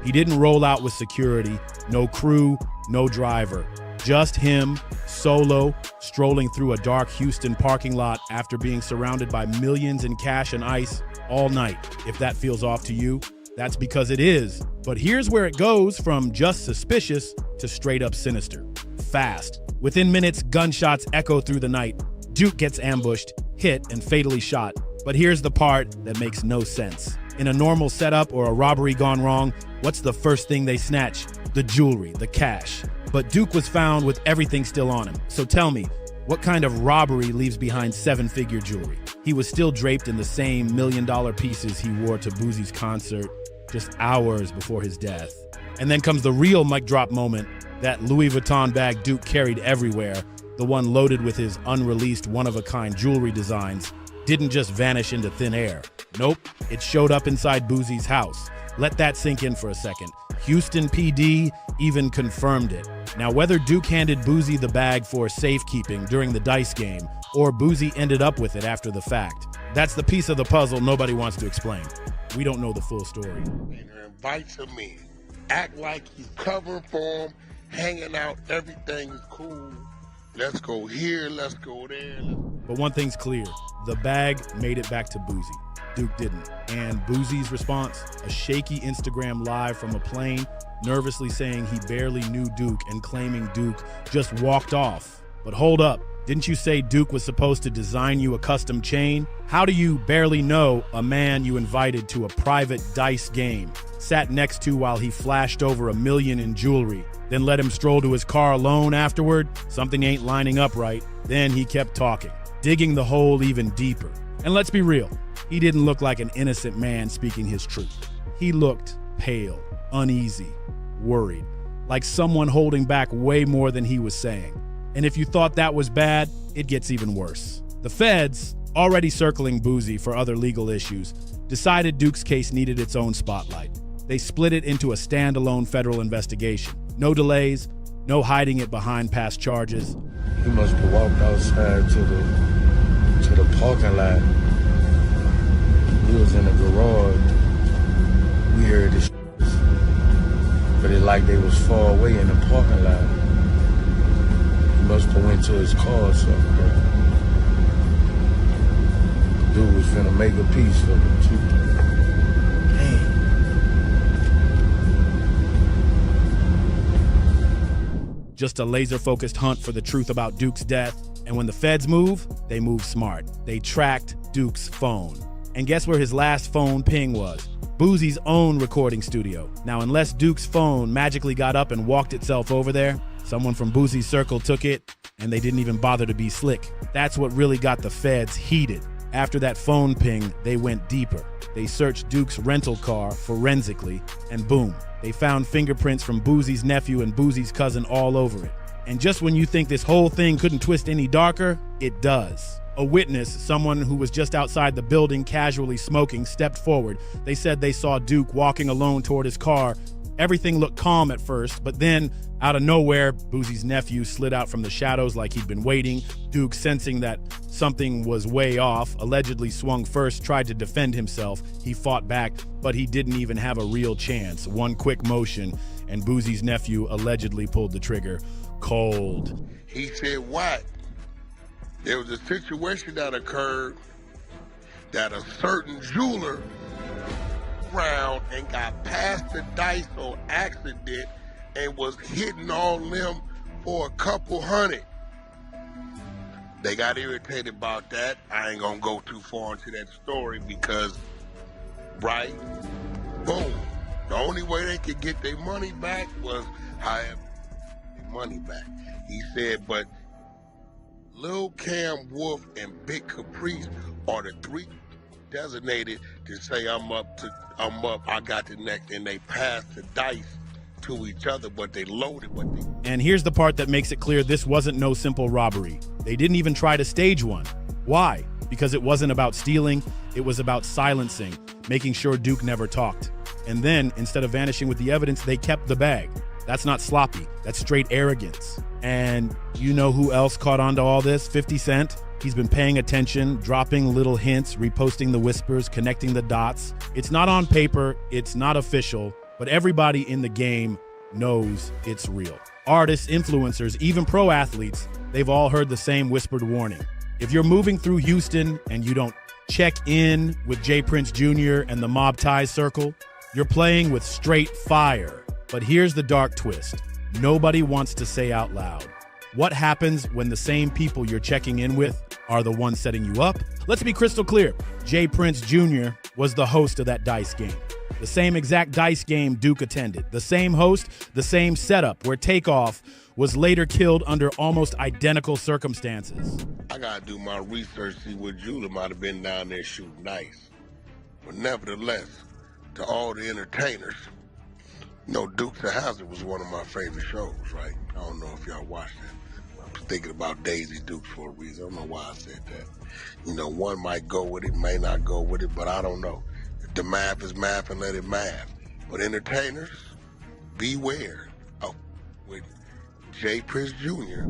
He didn't roll out with security, no crew, no driver. Just him, solo, strolling through a dark Houston parking lot after being surrounded by millions in cash and ice all night. If that feels off to you, that's because it is. But here's where it goes from just suspicious to straight up sinister. Fast. Within minutes, gunshots echo through the night. Duke gets ambushed, hit, and fatally shot. But here's the part that makes no sense. In a normal setup or a robbery gone wrong, what's the first thing they snatch? The jewelry, the cash. But Duke was found with everything still on him. So tell me, what kind of robbery leaves behind seven-figure jewelry? He was still draped in the same million-dollar pieces he wore to Boosie's concert just hours before his death. And then comes the real mic drop moment, that Louis Vuitton bag Duke carried everywhere, the one loaded with his unreleased one-of-a-kind jewelry designs, didn't just vanish into thin air. Nope, it showed up inside Boosie's house. Let that sink in for a second. Houston PD even confirmed it. Now, whether Duke handed Boosie the bag for safekeeping during the dice game, or Boosie ended up with it after the fact, that's the piece of the puzzle nobody wants to explain. We don't know the full story. And invites him in. Act like he's covering for him, hanging out, everything is cool. Let's go here, let's go there. But one thing's clear, the bag made it back to Boosie. Duke didn't. And Boosie's response? A shaky Instagram live from a plane, nervously saying he barely knew Duke and claiming Duke just walked off. But hold up, didn't you say Duke was supposed to design you a custom chain? How do you barely know a man you invited to a private dice game, sat next to while he flashed over $1 million in jewelry, then let him stroll to his car alone afterward? Something ain't lining up right. Then he kept talking, digging the hole even deeper. And let's be real, he didn't look like an innocent man speaking his truth. He looked pale, uneasy, worried, like someone holding back way more than he was saying. And if you thought that was bad, it gets even worse. The feds, already circling Boosie for other legal issues, decided Duke's case needed its own spotlight. They split it into a standalone federal investigation. No delays, no hiding it behind past charges. He must have walked outside to the parking lot. We was in the garage. We heard this, but it like they was far away in the parking lot. He must have went to his car or something, bro. Dude was finna make a piece for him too. Damn. Just a laser-focused hunt for the truth about Duke's death. And when the feds move, they move smart. They tracked Duke's phone. And guess where his last phone ping was? Boosie's own recording studio. Now, unless Duke's phone magically got up and walked itself over there, someone from Boosie's circle took it, and they didn't even bother to be slick. That's what really got the feds heated. After that phone ping, they went deeper. They searched Duke's rental car forensically, and boom, they found fingerprints from Boosie's nephew and Boosie's cousin all over it. And just when you think this whole thing couldn't twist any darker, it does. A witness, someone who was just outside the building casually smoking, stepped forward. They said they saw Duke walking alone toward his car. Everything looked calm at first, but then, out of nowhere, Boosie's nephew slid out from the shadows like he'd been waiting. Duke, sensing that something was way off, allegedly swung first, tried to defend himself. He fought back, but he didn't even have a real chance. One quick motion, and Boosie's nephew allegedly pulled the trigger. Cold. He said, what? There was a situation that occurred that a certain jeweler around and got past the dice on accident and was hitting on them for a couple hundred. They got irritated about that. I ain't gonna go too far into that story because, right, boom. The only way they could get their money back was however their money back. He said, but Lil Cam Wolf and Big Caprice are the three designated to say I'm up, I got the next, and they passed the dice to each other, but they loaded what they... And here's the part that makes it clear this wasn't no simple robbery. They didn't even try to stage one. Why? Because it wasn't about stealing, it was about silencing, making sure Duke never talked. And then, instead of vanishing with the evidence, they kept the bag. That's not sloppy, that's straight arrogance. And you know who else caught on to all this? 50 Cent. He's been paying attention, dropping little hints, reposting the whispers, connecting the dots. It's not on paper, it's not official, but everybody in the game knows it's real. Artists, influencers, even pro athletes, they've all heard the same whispered warning. If you're moving through Houston and you don't check in with J. Prince Jr. and the Mob Ties circle, you're playing with straight fire. But here's the dark twist. Nobody wants to say out loud. What happens when the same people you're checking in with are the ones setting you up? Let's be crystal clear. J. Prince Jr. was the host of that dice game. The same exact dice game Duke attended. The same host, the same setup, where Takeoff was later killed under almost identical circumstances. I gotta do my research, see what Julie might have been down there shooting dice. But nevertheless, to all the entertainers, you know, Dukes of Hazzard was one of my favorite shows, right? I don't know if y'all watched that. I was thinking about Daisy Dukes for a reason. I don't know why I said that. You know, one might go with it, may not go with it, but I don't know. If the math is math, and let it math. But entertainers, beware of with J. Prince Jr.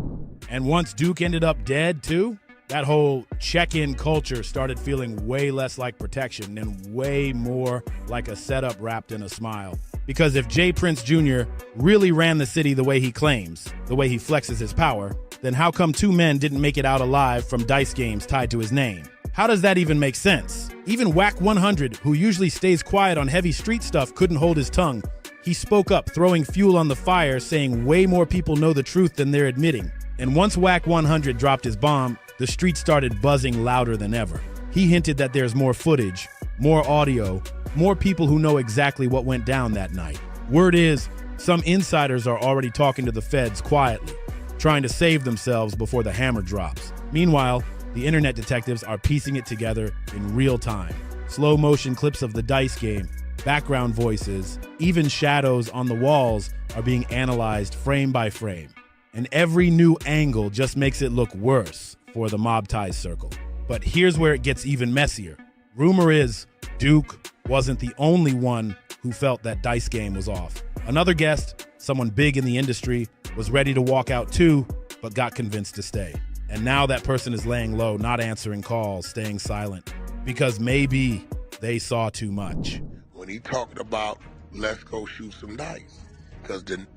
And once Duke ended up dead, too, that whole check-in culture started feeling way less like protection and way more like a setup wrapped in a smile. Because if J. Prince Jr. really ran the city the way he claims, the way he flexes his power, then how come two men didn't make it out alive from dice games tied to his name? How does that even make sense? Even Whack 100, who usually stays quiet on heavy street stuff, couldn't hold his tongue. He spoke up, throwing fuel on the fire, saying way more people know the truth than they're admitting. And once Whack 100 dropped his bomb, the street started buzzing louder than ever. He hinted that there's more footage, more audio, more people who know exactly what went down that night. Word is, some insiders are already talking to the feds quietly, trying to save themselves before the hammer drops. Meanwhile, the internet detectives are piecing it together in real time. Slow motion clips of the dice game, background voices, even shadows on the walls are being analyzed frame by frame. And every new angle just makes it look worse for the Mob Ties circle. But here's where it gets even messier. Rumor is Duke wasn't the only one who felt that dice game was off. Another guest, someone big in the industry, was ready to walk out too, but got convinced to stay. And now that person is laying low, not answering calls, staying silent, because maybe they saw too much. When he talked about, let's go shoot some dice, because the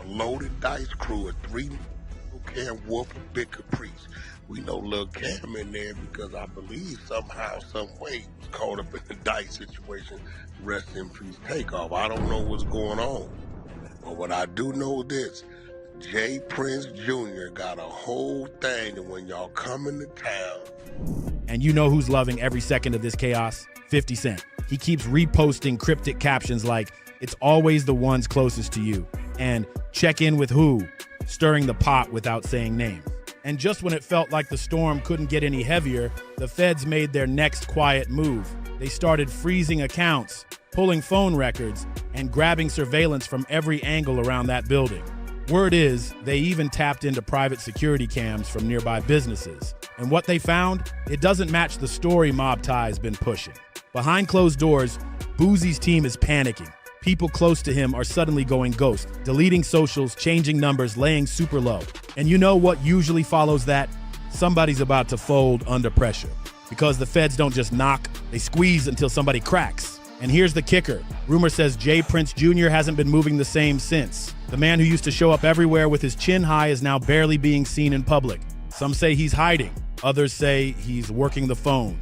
loaded dice crew of 3, Cam Wolf and Big Caprice. We know Lil Cam in there because I believe somehow, some way, was caught up in the dice situation. Rest in peace, Takeoff. I don't know what's going on. But what I do know this, J. Prince Jr. got a whole thing, and when y'all come into town. And you know who's loving every second of this chaos? 50 Cent. He keeps reposting cryptic captions like, it's always the ones closest to you, and check in with who, stirring the pot without saying names. And just when it felt like the storm couldn't get any heavier, the feds made their next quiet move. They started freezing accounts, pulling phone records, and grabbing surveillance from every angle around that building. Word is, they even tapped into private security cams from nearby businesses. And what they found? It doesn't match the story Mob Tie's been pushing. Behind closed doors, Boosie's team is panicking. People close to him are suddenly going ghost, deleting socials, changing numbers, laying super low. And you know what usually follows that? Somebody's about to fold under pressure. Because the feds don't just knock, they squeeze until somebody cracks. And here's the kicker. Rumor says J. Prince Jr. hasn't been moving the same since. The man who used to show up everywhere with his chin high is now barely being seen in public. Some say he's hiding. Others say he's working the phone,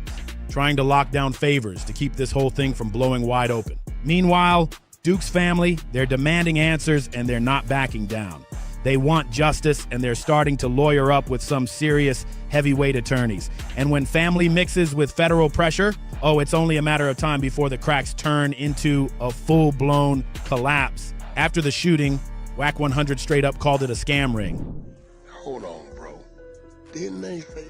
trying to lock down favors to keep this whole thing from blowing wide open. Meanwhile, Duke's family, they're demanding answers and they're not backing down. They want justice and they're starting to lawyer up with some serious heavyweight attorneys. And when family mixes with federal pressure, oh, it's only a matter of time before the cracks turn into a full-blown collapse. After the shooting, Whack 100 straight up called it a scam ring. Hold on, bro. Didn't they say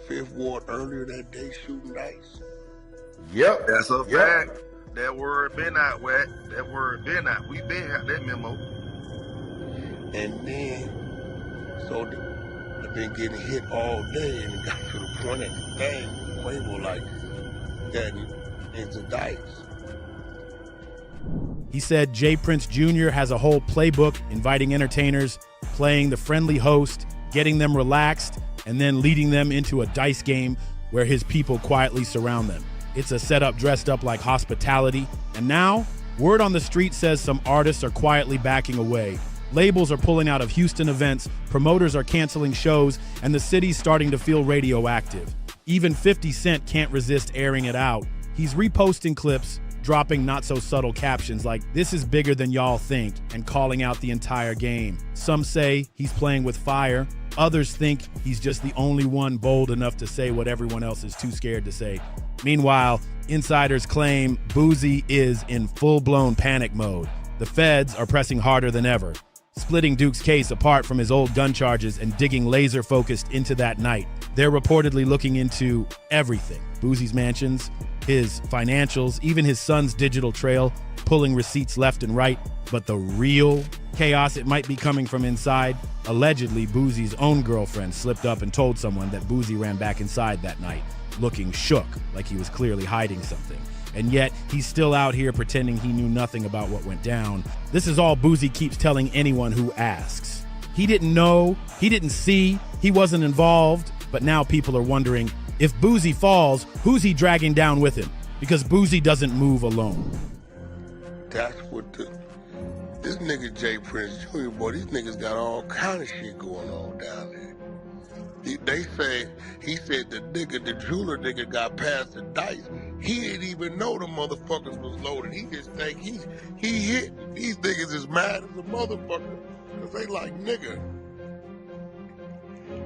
Fifth Ward earlier that day shooting dice? Yep, that's a fact. That word been out, Whack. That word been out. We been out that memo. And then, so I've been getting hit all day, and it got to the point at the thing, Quavo like, that into dice. He said J. Prince Jr. has a whole playbook, inviting entertainers, playing the friendly host, getting them relaxed, and then leading them into a dice game where his people quietly surround them. It's a setup dressed up like hospitality. And now, Word on the street says some artists are quietly backing away. Labels are pulling out of Houston events, promoters are canceling shows, and the city's starting to feel radioactive. Even 50 Cent can't resist airing it out. He's reposting clips, dropping not-so-subtle captions like, "This is bigger than y'all think," and calling out the entire game. Some say he's playing with fire. Others think he's just the only one bold enough to say what everyone else is too scared to say. Meanwhile, insiders claim Boosie is in full-blown panic mode. The feds are pressing harder than ever, splitting Duke's case apart from his old gun charges and digging laser-focused into that night. They're reportedly looking into everything. Boosie's mansions, his financials, even his son's digital trail, pulling receipts left and right. But the real chaos, it might be coming from inside. Allegedly, Boosie's own girlfriend slipped up and told someone that Boosie ran back inside that night, looking shook, like he was clearly hiding something. And yet, he's still out here pretending he knew nothing about what went down. This is all Boosie keeps telling anyone who asks. He didn't know, he didn't see, he wasn't involved, but now people are wondering, if Boosie falls, who's he dragging down with him? Because Boosie doesn't move alone. That's what this nigga J. Prince Jr., boy, these niggas got all kind of shit going on down there. They say, he said the jeweler nigga got past the dice. He didn't even know the motherfuckers was loaded. He just think he hit. These niggas is mad as a motherfucker. Cause they like, nigga,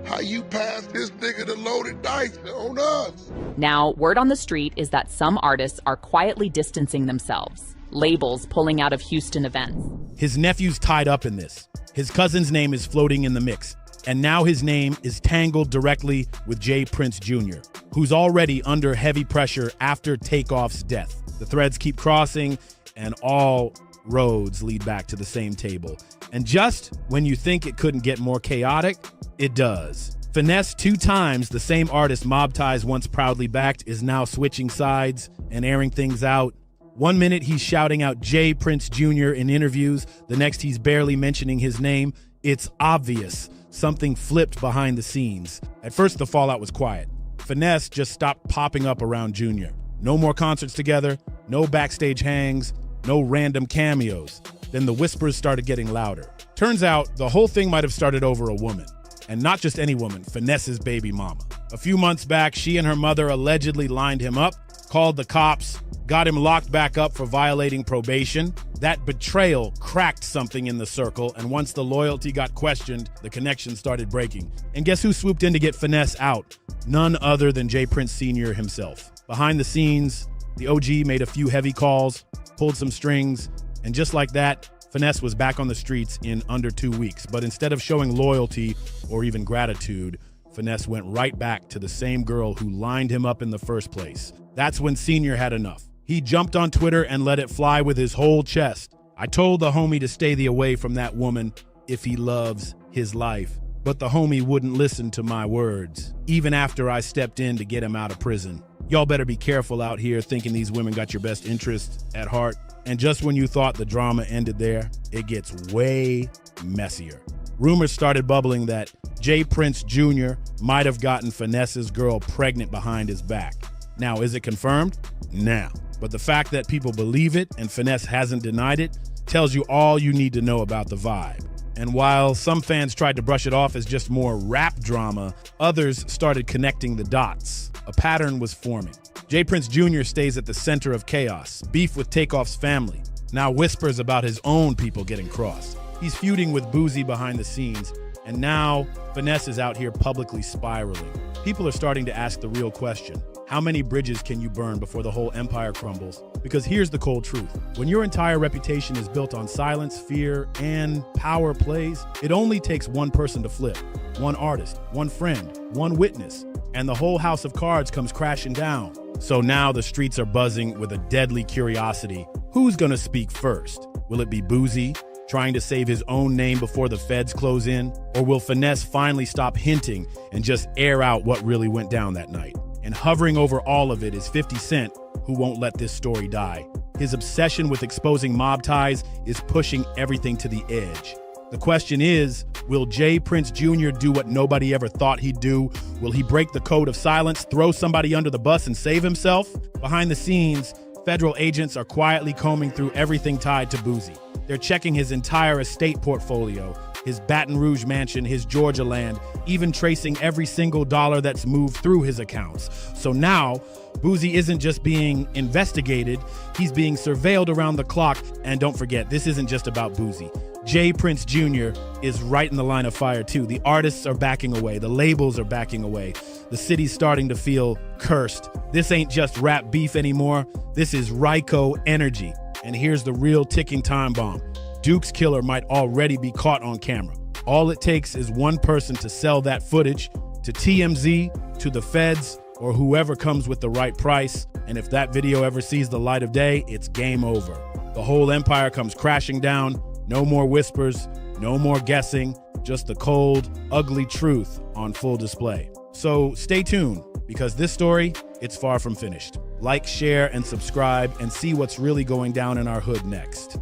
how you pass this nigga the loaded dice on us? Now, word on the street is that some artists are quietly distancing themselves. Labels pulling out of Houston events. His nephew's tied up in this. His cousin's name is floating in the mix. And now his name is tangled directly with J. Prince Jr., who's already under heavy pressure after Takeoff's death. The threads keep crossing, and all roads lead back to the same table. And just when you think it couldn't get more chaotic, it does. Finesse 2 times, the same artist Mob Ties once proudly backed, is now switching sides and airing things out. One minute he's shouting out J. Prince Jr. in interviews, the next he's barely mentioning his name. It's obvious something flipped behind the scenes. At first, the fallout was quiet. Finesse just stopped popping up around Jr. No more concerts together, no backstage hangs, no random cameos. Then the whispers started getting louder. Turns out the whole thing might have started over a woman. And not just any woman, Finesse's baby mama. A few months back, she and her mother allegedly lined him up, called the cops, got him locked back up for violating probation. That betrayal cracked something in the circle, and once the loyalty got questioned, the connection started breaking. And guess who swooped in to get Finesse out? None other than J. Prince Sr. himself. Behind the scenes, the OG made a few heavy calls, pulled some strings, and just like that, Finesse was back on the streets in under 2 weeks. But instead of showing loyalty or even gratitude, Finesse went right back to the same girl who lined him up in the first place. That's when Senior had enough. He jumped on Twitter and let it fly with his whole chest. "I told the homie to stay the away from that woman if he loves his life. But the homie wouldn't listen to my words, even after I stepped in to get him out of prison. Y'all better be careful out here thinking these women got your best interests at heart." And just when you thought the drama ended there, it gets way messier. Rumors started bubbling that J. Prince Jr. might have gotten Finesse's girl pregnant behind his back. Now, is it confirmed? Nah. But the fact that people believe it and Finesse hasn't denied it tells you all you need to know about the vibe. And while some fans tried to brush it off as just more rap drama, others started connecting the dots. A pattern was forming. J. Prince Jr. stays at the center of chaos, beef with Takeoff's family, now whispers about his own people getting crossed. He's feuding with Boosie behind the scenes, and now Finesse is out here publicly spiraling. People are starting to ask the real question. How many bridges can you burn before the whole empire crumbles? Because here's the cold truth. When your entire reputation is built on silence, fear, and power plays, it only takes one person to flip. One artist, one friend, one witness, and the whole house of cards comes crashing down. So now the streets are buzzing with a deadly curiosity. Who's gonna speak first? Will it be Boosie, trying to save his own name before the feds close in? Or will Finesse finally stop hinting and just air out what really went down that night? And hovering over all of it is 50 Cent, who won't let this story die. His obsession with exposing mob ties is pushing everything to the edge. The question is, will J. Prince Jr. do what nobody ever thought he'd do? Will he break the code of silence, throw somebody under the bus and save himself? Behind the scenes, Federal agents are quietly combing through everything tied to Boosie. They're checking his entire estate portfolio, his Baton Rouge mansion, his Georgia land, even tracing every single dollar that's moved through his accounts. So now, Boosie isn't just being investigated, he's being surveilled around the clock. And don't forget, this isn't just about Boosie. Jay Prince Jr. is right in the line of fire too. The artists are backing away, the labels are backing away. The city's starting to feel cursed. This ain't just rap beef anymore, this is Ryko energy. And here's the real ticking time bomb. Duke's killer might already be caught on camera. All it takes is one person to sell that footage to TMZ, to the feds, or whoever comes with the right price. And if that video ever sees the light of day, it's game over. The whole empire comes crashing down. No more whispers, no more guessing, just the cold, ugly truth on full display. So stay tuned, because this story, it's far from finished. Like, share, and subscribe, and see what's really going down in our hood next.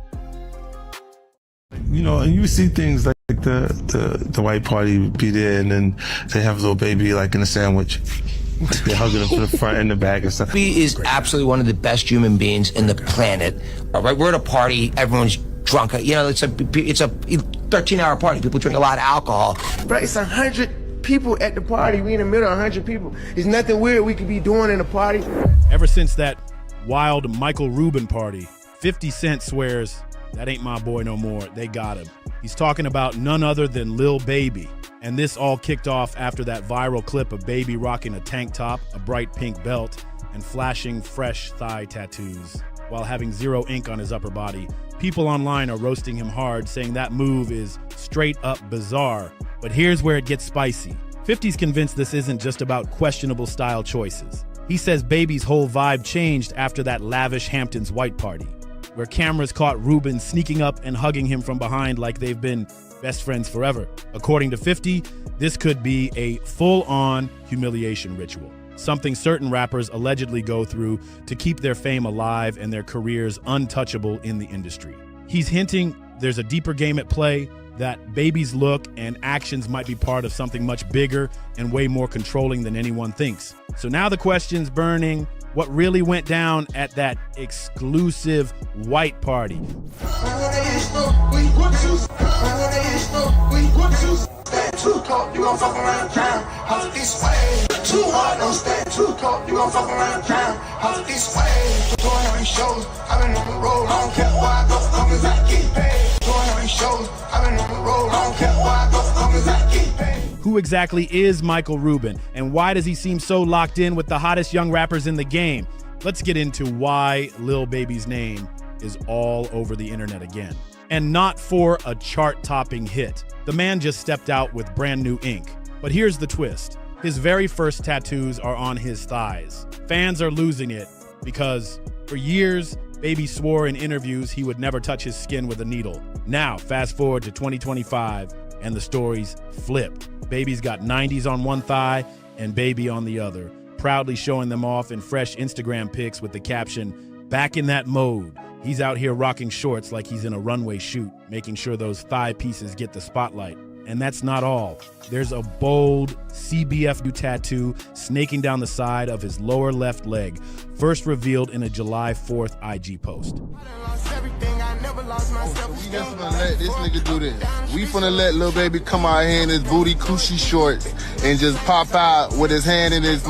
You know, and you see things like the white party be there, and then they have a little baby like in a sandwich. They're hugging him from the front and the back and stuff. He is absolutely one of the best human beings in the planet. All right, we're at a party, everyone's drunk. You know, it's a 13-hour party. People drink a lot of alcohol. Bro, it's 100 people at the party. We in the middle of 100 people. There's nothing weird we could be doing in a party. Ever since that wild Michael Rubin party, 50 Cent swears, that ain't my boy no more. They got him. He's talking about none other than Lil Baby. And this all kicked off after that viral clip of Baby rocking a tank top, a bright pink belt, and flashing fresh thigh tattoos while having zero ink on his upper body. People online are roasting him hard, saying that move is straight up bizarre. But here's where it gets spicy. 50's convinced this isn't just about questionable style choices. He says Baby's whole vibe changed after that lavish Hamptons white party, where cameras caught Rubin sneaking up and hugging him from behind like they've been best friends forever. According to 50, this could be a full-on humiliation ritual, something certain rappers allegedly go through to keep their fame alive and their careers untouchable in the industry. He's hinting there's a deeper game at play, that Baby's look and actions might be part of something much bigger and way more controlling than anyone thinks. So now the question's burning. What really went down at that exclusive white party? Who exactly is Michael Rubin, and why does he seem so locked in with the hottest young rappers in the game? Let's get into why Lil Baby's name is all over the internet again. And not for a chart-topping hit. The man just stepped out with brand new ink. But here's the twist. His very first tattoos are on his thighs. Fans are losing it because for years, Baby swore in interviews he would never touch his skin with a needle. Now, fast forward to 2025, and the story's flipped. Baby's got 90s on one thigh and Baby on the other, proudly showing them off in fresh Instagram pics with the caption, "Back in that mode." He's out here rocking shorts like he's in a runway shoot, making sure those thigh pieces get the spotlight. And that's not all. There's a bold CBF tattoo snaking down the side of his lower left leg, first revealed in a July 4th IG post. We just finna let this nigga do this. We finna let Lil Baby come out here in his booty coochie shorts and just pop out with his hand in his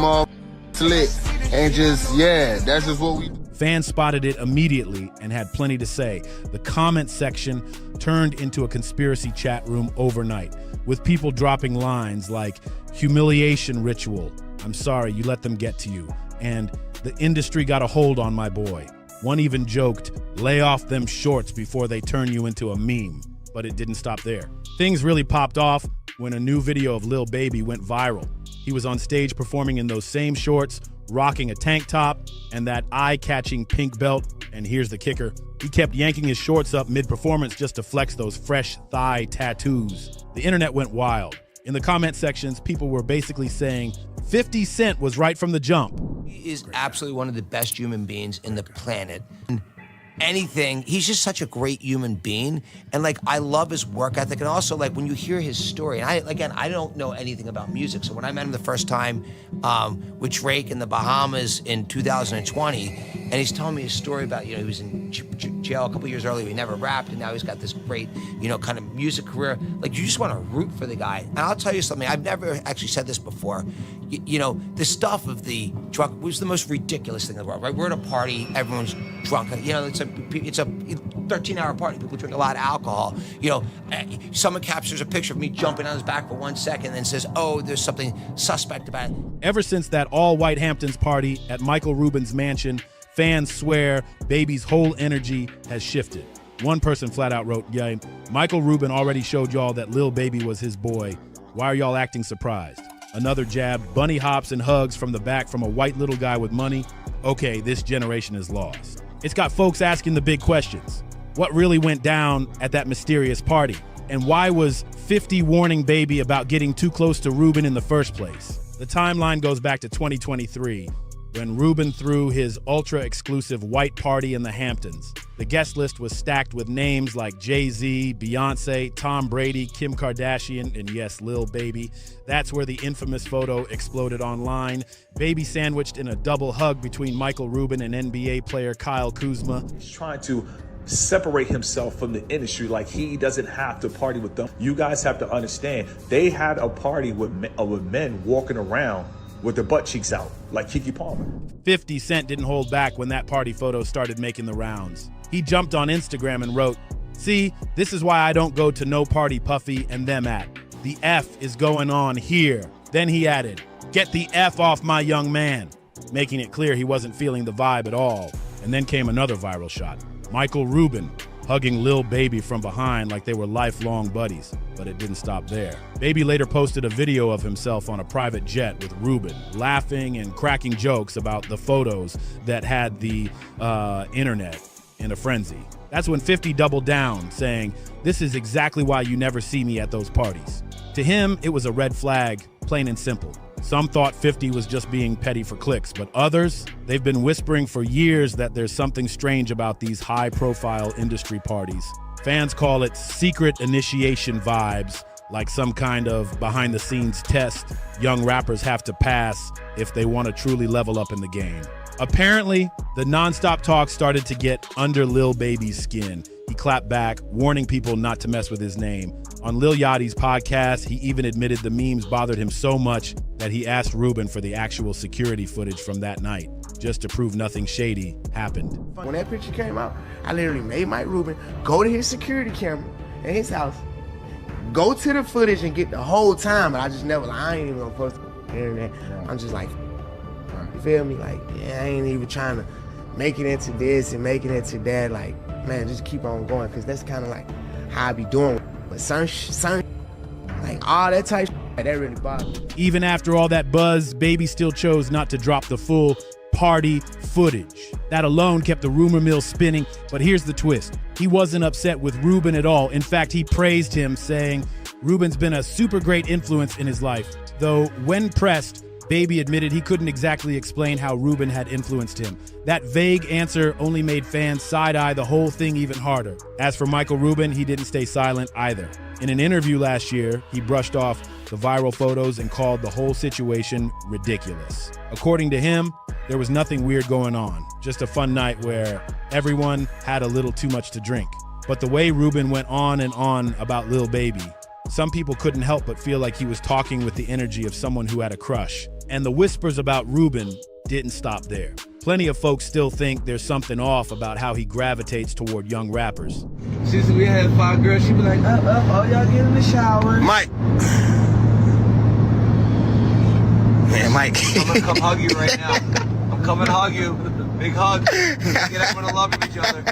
slit and just, yeah, that's just what we do. Fans spotted it immediately and had plenty to say. The comment section turned into a conspiracy chat room overnight, with people dropping lines like, "Humiliation ritual, I'm sorry you let them get to you," and "The industry got a hold on my boy." One even joked, "Lay off them shorts before they turn you into a meme." But it didn't stop there. Things really popped off when a new video of Lil Baby went viral. He was on stage performing in those same shorts, rocking a tank top and that eye-catching pink belt. And here's the kicker. He kept yanking his shorts up mid-performance just to flex those fresh thigh tattoos. The internet went wild. In the comment sections, people were basically saying 50 Cent was right from the jump. He is absolutely one of the best human beings in the planet. anything. He's just such a great human being. And like, I love his work ethic. And also like when you hear his story, and I don't know anything about music. So when I met him the first time with Drake in the Bahamas in 2020, and he's telling me his story about, he was in jail a couple years earlier. He never rapped, and now he's got this great, kind of music career. Like, you just want to root for the guy. And I'll tell you something, I've never actually said this before. The stuff of the drunk was the most ridiculous thing in the world, right? We're at a party, everyone's drunk. It's a 13-hour party. People drink a lot of alcohol. Someone captures a picture of me jumping on his back for 1 second and says, oh, there's something suspect about it. Ever since that all-white Hamptons party at Michael Rubin's mansion, fans swear Baby's whole energy has shifted. One person flat out wrote, "Yeah, Michael Rubin already showed y'all that Lil Baby was his boy. Why are y'all acting surprised?" Another jab, bunny hops and hugs from the back from a white little guy with money. Okay, this generation is lost. It's got folks asking the big questions. What really went down at that mysterious party? And why was 50 warning Baby about getting too close to Rubin in the first place? The timeline goes back to 2023, when Rubin threw his ultra-exclusive white party in the Hamptons. The guest list was stacked with names like Jay-Z, Beyonce, Tom Brady, Kim Kardashian, and yes, Lil Baby. That's where the infamous photo exploded online. Baby sandwiched in a double hug between Michael Rubin and NBA player Kyle Kuzma. He's trying to separate himself from the industry, like he doesn't have to party with them. You guys have to understand, they had a party with men walking around with their butt cheeks out, like Keke Palmer. 50 Cent didn't hold back when that party photo started making the rounds. He jumped on Instagram and wrote, "See, this is why I don't go to no party Puffy and them at. The F is going on here." Then he added, "Get the F off my young man," making it clear he wasn't feeling the vibe at all. And then came another viral shot. Michael Rubin hugging Lil Baby from behind like they were lifelong buddies, but it didn't stop there. Baby later posted a video of himself on a private jet with Rubin, laughing and cracking jokes about the photos that had the internet in a frenzy. That's when 50 doubled down, saying, "This is exactly why you never see me at those parties." To him, it was a red flag, plain and simple. Some thought 50 was just being petty for clicks, but others, they've been whispering for years that there's something strange about these high-profile industry parties. Fans call it secret initiation vibes, like some kind of behind-the-scenes test young rappers have to pass if they want to truly level up in the game. Apparently, the nonstop talk started to get under Lil Baby's skin. He clapped back, warning people not to mess with his name. On Lil Yachty's podcast, he even admitted the memes bothered him so much that he asked Rubin for the actual security footage from that night, just to prove nothing shady happened. When that picture came out, I literally made Mike Rubin go to his security camera in his house, go to the footage and get the whole time, but I just never, I ain't even gonna post it on the internet. I'm just like, you feel me? Like, yeah, I ain't even trying to make it into this and make it into that. Like, man, just keep on going, because that's kind of like how I be doing. But some like all that type of that really bothers me. Even after all that buzz, Baby still chose not to drop the full party footage. That alone kept the rumor mill spinning, but here's the twist. He wasn't upset with Rubin at all. In fact, he praised him, saying, "Rubin's been a super great influence in his life." Though, when pressed, Baby admitted he couldn't exactly explain how Rubin had influenced him. That vague answer only made fans side-eye the whole thing even harder. As for Michael Rubin, he didn't stay silent either. In an interview last year, he brushed off the viral photos and called the whole situation ridiculous. According to him, there was nothing weird going on, just a fun night where everyone had a little too much to drink. But the way Rubin went on and on about Lil Baby, some people couldn't help but feel like he was talking with the energy of someone who had a crush. And the whispers about Rubin didn't stop there. Plenty of folks still think there's something off about how he gravitates toward young rappers. She said we had 5 girls, she be like, up, all y'all get in the shower. Mike. Man, Mike. I'm gonna come hug you right now. I'm coming to hug you. Big hug. Get everyone to love each other.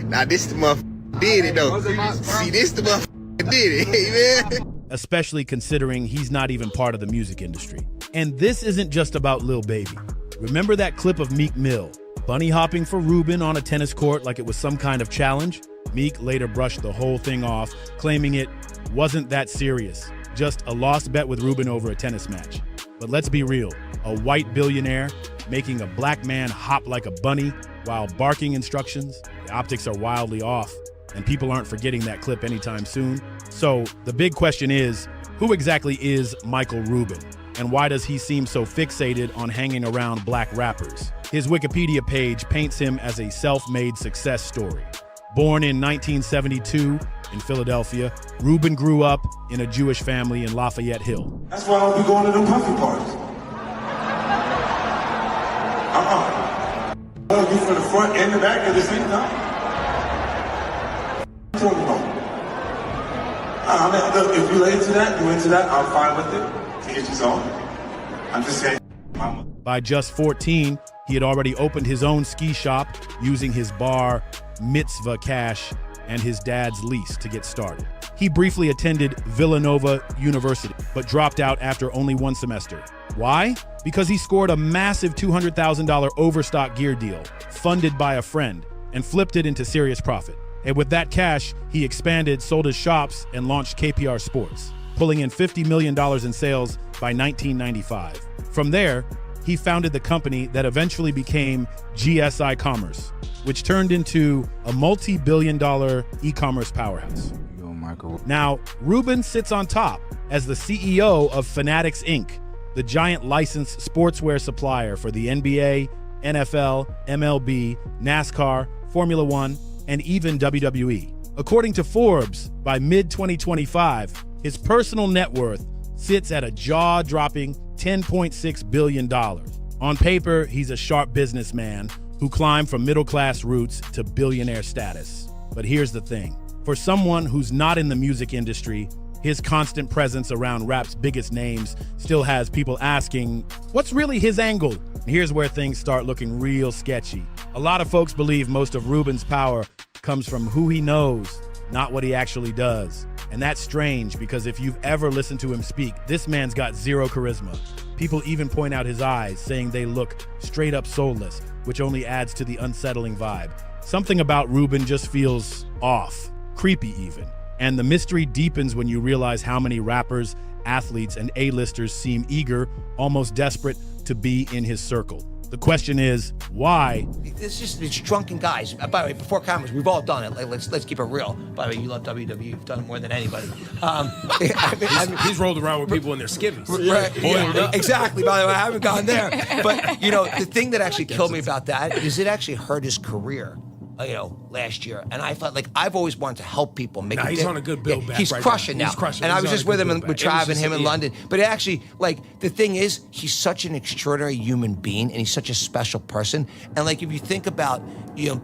Now this the motherfucker did it though. See, this the motherfucker did it, man. Especially considering he's not even part of the music industry. And this isn't just about Lil Baby. Remember that clip of Meek Mill bunny hopping for Rubin on a tennis court like it was some kind of challenge? Meek later brushed the whole thing off, claiming it wasn't that serious, just a lost bet with Rubin over a tennis match. But let's be real, a white billionaire making a black man hop like a bunny, while barking instructions. The optics are wildly off, and people aren't forgetting that clip anytime soon. So the big question is, who exactly is Michael Rubin? And why does he seem so fixated on hanging around black rappers? His Wikipedia page paints him as a self-made success story. Born in 1972 in Philadelphia, Rubin grew up in a Jewish family in Lafayette Hill. That's why I don't be going to them puffy parties. You from the front and the back at the same time? Talking about. Look, if you into that, I'm fine with it. To get your own. I'm just saying. By just 14, he had already opened his own ski shop using his bar, mitzvah cash, and his dad's lease to get started. He briefly attended Villanova University, but dropped out after only one semester. Why? Because he scored a massive $200,000 overstock gear deal, funded by a friend, and flipped it into serious profit. And with that cash, he expanded, sold his shops, and launched KPR Sports, pulling in $50 million in sales by 1995. From there, he founded the company that eventually became GSI Commerce, which turned into a multi-billion-dollar e-commerce powerhouse. Now, Rubin sits on top as the CEO of Fanatics Inc., the giant licensed sportswear supplier for the NBA, NFL, MLB, NASCAR, Formula One, and even WWE. According to Forbes, by mid-2025, his personal net worth sits at a jaw-dropping $10.6 billion. On paper, he's a sharp businessman who climbed from middle-class roots to billionaire status. But here's the thing. For someone who's not in the music industry, his constant presence around rap's biggest names still has people asking, what's really his angle? Here's where things start looking real sketchy. A lot of folks believe most of Rubin's power comes from who he knows, not what he actually does. And that's strange because if you've ever listened to him speak, this man's got zero charisma. People even point out his eyes, saying they look straight up soulless, which only adds to the unsettling vibe. Something about Rubin just feels off, creepy even. And the mystery deepens when you realize how many rappers, athletes, and A-listers seem eager, almost desperate, to be in his circle. The question is, why? It's drunken guys. By the way, before cameras, we've all done it. Like, let's keep it real. By the way, you love WWE. You've done it more than anybody. He's rolled around with people in their skivvies. Right, yeah, exactly. By the way, I haven't gone there. But, you know, the thing that actually killed me about that is it actually hurt his career. Last year, and I felt like I've always wanted to help people make. He's on a good build back. He's right crushing now. He's crushing. And He's I was just with him with Trav and him in London. But it actually, like, the thing is, he's such an extraordinary human being, and he's such a special person. And like, if you think about,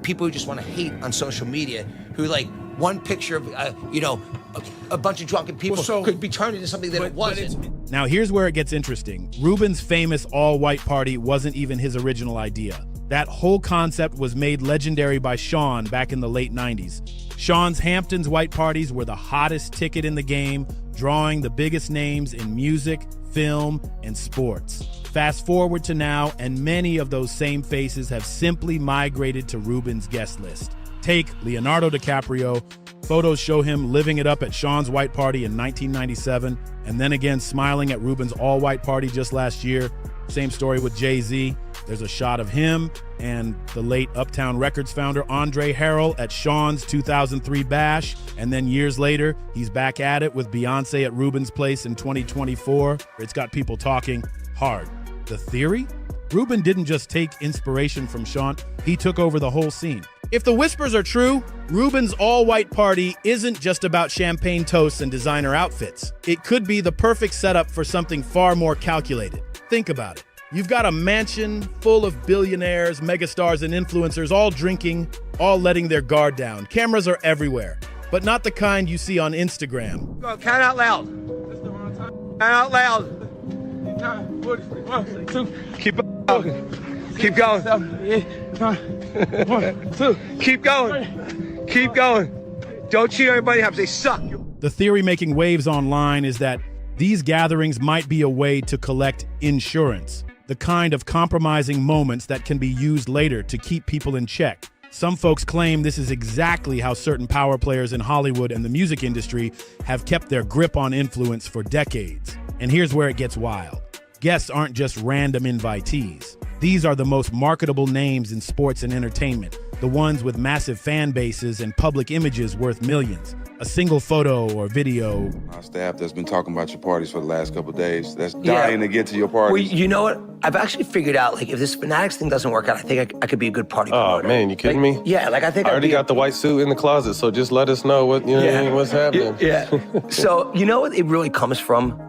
people who just want to hate on social media, who like one picture of, a bunch of drunken people could be turned into something that it wasn't. Now here's where it gets interesting. Rubin's famous all-white party wasn't even his original idea. That whole concept was made legendary by Sean back in the late 90s. Sean's Hamptons white parties were the hottest ticket in the game, drawing the biggest names in music, film, and sports. Fast forward to now, and many of those same faces have simply migrated to Rubin's guest list. Take Leonardo DiCaprio. Photos show him living it up at Sean's white party in 1997, and then again smiling at Rubin's all-white party just last year. Same story with Jay-Z. There's a shot of him and the late Uptown Records founder Andre Harrell at Sean's 2003 bash. And then years later, he's back at it with Beyonce at Rubin's place in 2024. It's got people talking hard. The theory? Rubin didn't just take inspiration from Sean, he took over the whole scene. If the whispers are true, Rubin's all-white party isn't just about champagne toasts and designer outfits. It could be the perfect setup for something far more calculated. Think about it. You've got a mansion full of billionaires, megastars, and influencers all drinking, all letting their guard down. Cameras are everywhere, but not the kind you see on Instagram. Go, count out loud. Count out loud. 1, 2, keep going. Keep going. 1, 2, keep going. Keep going. Don't cheat everybody up. They suck. The theory making waves online is that these gatherings might be a way to collect insurance, the kind of compromising moments that can be used later to keep people in check. Some folks claim this is exactly how certain power players in Hollywood and the music industry have kept their grip on influence for decades. And here's where it gets wild. Guests aren't just random invitees. These are the most marketable names in sports and entertainment, the ones with massive fan bases and public images worth millions. A single photo or video. Our staff that's been talking about your parties for the last couple of days, that's dying to get to your parties. Well, you know what? I've actually figured out, like, if this Fanatics thing doesn't work out, I think I could be a good party promoter. Oh, man, you kidding me? Yeah, like, I think I already got the white suit in the closet, so just let us know what, what's happening. Yeah. So, you know what it really comes from?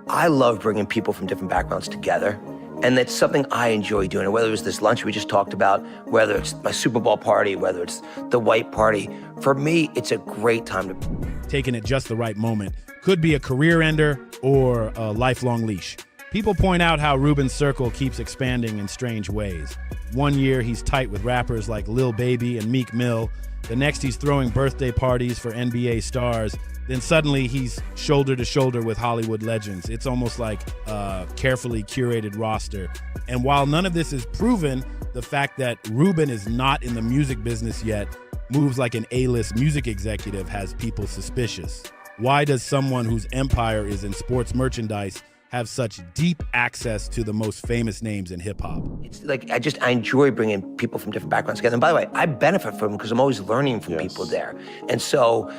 I love bringing people from different backgrounds together. And that's something I enjoy doing. Whether it was this lunch we just talked about, whether it's my Super Bowl party, whether it's the white party, for me, it's a great time to... Taken at just the right moment could be a career ender or a lifelong leash. People point out how Ruben's circle keeps expanding in strange ways. One year, he's tight with rappers like Lil Baby and Meek Mill. The next, he's throwing birthday parties for NBA stars. Then suddenly he's shoulder to shoulder with Hollywood legends. It's almost like a carefully curated roster. And while none of this is proven, the fact that Ruben is not in the music business yet, moves like an A-list music executive, has people suspicious. Why does someone whose empire is in sports merchandise have such deep access to the most famous names in hip hop? It's like, I enjoy bringing people from different backgrounds together. And by the way, I benefit from them because I'm always learning from people there. And so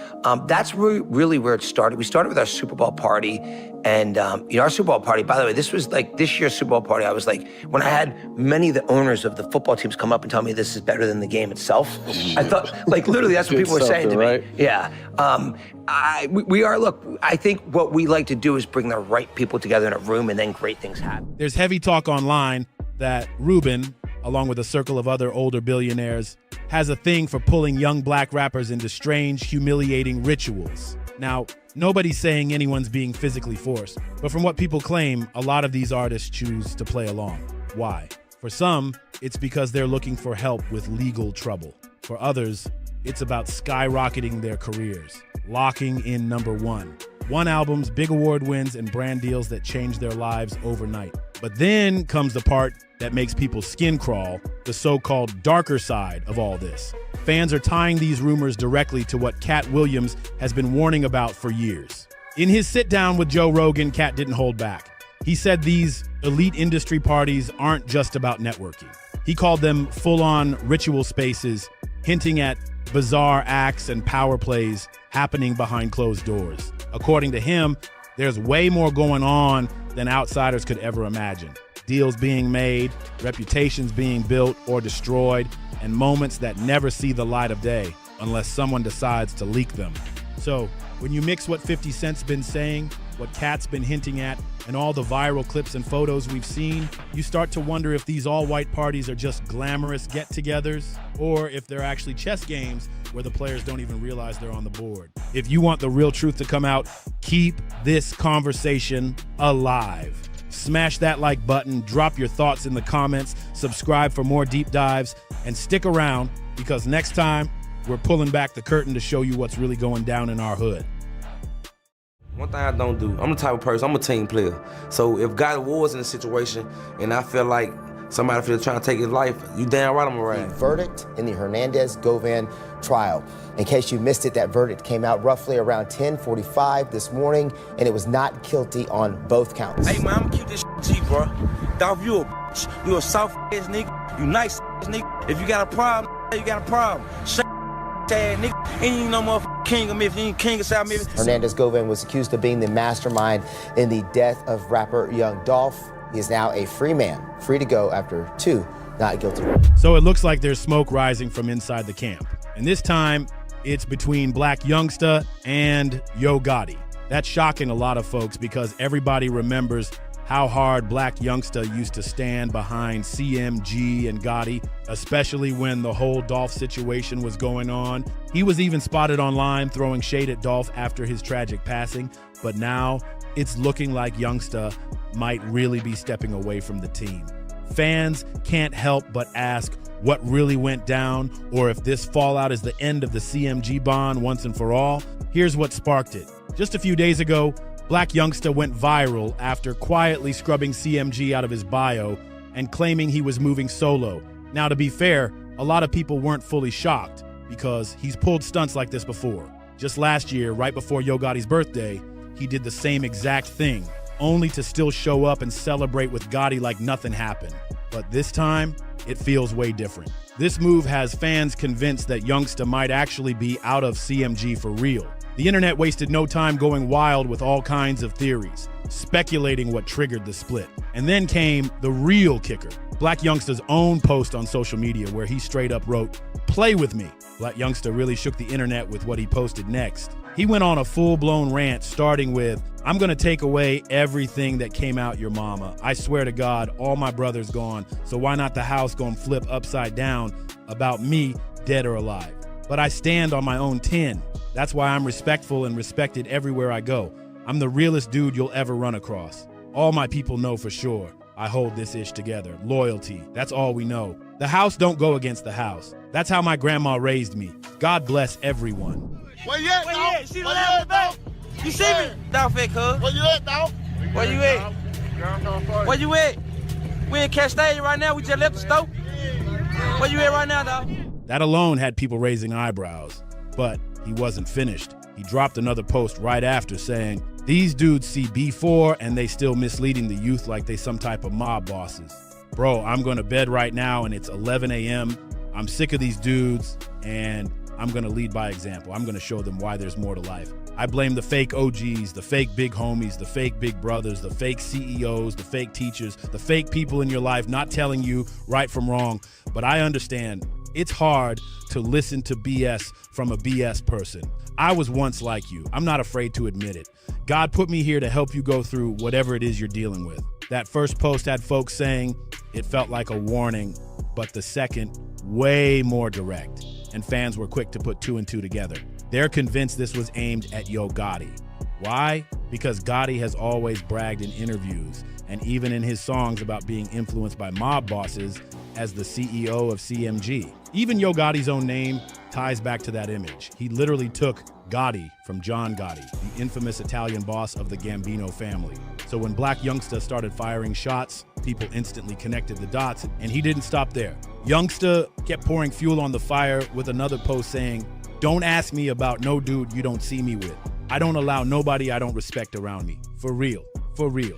that's really where it started. We started with our Super Bowl party. And our Super Bowl party, by the way, this was like this year's Super Bowl party. I was like, when I had many of the owners of the football teams come up and tell me this is better than the game itself, I thought, like, literally, that's what people were saying to me. Right? Yeah. We are, look, I think what we like to do is bring the right people together in a room and then great things happen. There's heavy talk online that Ruben, along with a circle of other older billionaires, has a thing for pulling young black rappers into strange, humiliating rituals. Now, nobody's saying anyone's being physically forced, but from what people claim, a lot of these artists choose to play along. Why? For some, it's because they're looking for help with legal trouble. For others, it's about skyrocketing their careers, locking in number one. One album's big award wins and brand deals that change their lives overnight. But then comes the part that makes people's skin crawl, the so-called darker side of all this. Fans are tying these rumors directly to what Cat Williams has been warning about for years. In his sit-down with Joe Rogan, Cat didn't hold back. He said these elite industry parties aren't just about networking. He called them full-on ritual spaces, hinting at bizarre acts and power plays happening behind closed doors. According to him, there's way more going on than outsiders could ever imagine. Deals being made, reputations being built or destroyed, and moments that never see the light of day unless someone decides to leak them. So, when you mix what 50 Cent's been saying, what Cat's been hinting at, and all the viral clips and photos we've seen, you start to wonder if these all-white parties are just glamorous get-togethers, or if they're actually chess games where the players don't even realize they're on the board. If you want the real truth to come out, keep this conversation alive. Smash that like button, drop your thoughts in the comments, subscribe for more deep dives, and stick around because next time, we're pulling back the curtain to show you what's really going down in our hood. One thing I don't do, I'm the type of person, I'm a team player. So if God was in a situation and I feel like somebody feels trying to take his life, you damn right I'm around. The verdict in the Hernandez-Govan trial. In case you missed it, that verdict came out roughly around 10:45 this morning, and it was not guilty on both counts. Hey man, I'ma keep this G, bro. Dog, you a bitch. You a soft ass nigga. You nice ass nigga. If you got a problem, you got a problem. Nigga, ain't no motherfucking king of Memphis, ain't king of South Memphis. Hernandez-Govan was accused of being the mastermind in the death of rapper Young Dolph. He is now a free man, free to go after 2 not guilty. So it looks like there's smoke rising from inside the camp. And this time, it's between Black Youngsta and Yo Gotti. That's shocking a lot of folks because everybody remembers how hard Black Youngsta used to stand behind CMG and Gotti, especially when the whole Dolph situation was going on. He was even spotted online throwing shade at Dolph after his tragic passing, but now it's looking like Youngsta might really be stepping away from the team. Fans can't help but ask what really went down or if this fallout is the end of the CMG bond once and for all. Here's what sparked it. Just a few days ago, Black Youngsta went viral after quietly scrubbing CMG out of his bio and claiming he was moving solo. Now, to be fair, a lot of people weren't fully shocked because he's pulled stunts like this before. Just last year, right before Yo Gotti's birthday, he did the same exact thing, only to still show up and celebrate with Gotti like nothing happened. But this time, it feels way different. This move has fans convinced that Youngsta might actually be out of CMG for real. The internet wasted no time going wild with all kinds of theories, speculating what triggered the split. And then came the real kicker, Black Youngsta's own post on social media where he straight up wrote, "Play with me." Black Youngsta really shook the internet with what he posted next. He went on a full-blown rant starting with, "I'm gonna take away everything that came out your mama. I swear to God, all my brothers gone, so why not the house gonna flip upside down about me, dead or alive? But I stand on my own 10. That's why I'm respectful and respected everywhere I go. I'm the realest dude you'll ever run across. All my people know for sure I hold this ish together. Loyalty, that's all we know. The house don't go against the house. That's how my grandma raised me. God bless everyone." Where you at, dog? See the laughing back? You see me? Dog fat cuz. Where you at, dog? Where you at? Where you at? We in Cash Stadium right now. We just left the store. Where you at right now, dog? That alone had people raising eyebrows. But he wasn't finished. He dropped another post right after saying, "These dudes see B4 and they still misleading the youth like they some type of mob bosses. Bro, I'm going to bed right now and it's 11 a.m. I'm sick of these dudes and I'm going to lead by example. I'm going to show them why there's more to life. I blame the fake OGs, the fake big homies, the fake big brothers, the fake CEOs, the fake teachers, the fake people in your life not telling you right from wrong. But I understand it's hard to listen to BS from a BS person. I was once like you. I'm not afraid to admit it. God put me here to help you go through whatever it is you're dealing with." That first post had folks saying it felt like a warning, but the second, way more direct. And fans were quick to put two and two together. They're convinced this was aimed at Yo Gotti. Why? Because Gotti has always bragged in interviews and even in his songs about being influenced by mob bosses as the CEO of CMG. Even Yo Gotti's own name ties back to that image. He literally took Gotti from John Gotti, the infamous Italian boss of the Gambino family. So when Black Youngsta started firing shots, people instantly connected the dots, and he didn't stop there. Youngsta kept pouring fuel on the fire with another post saying, "Don't ask me about no dude you don't see me with. I don't allow nobody I don't respect around me. For real, for real."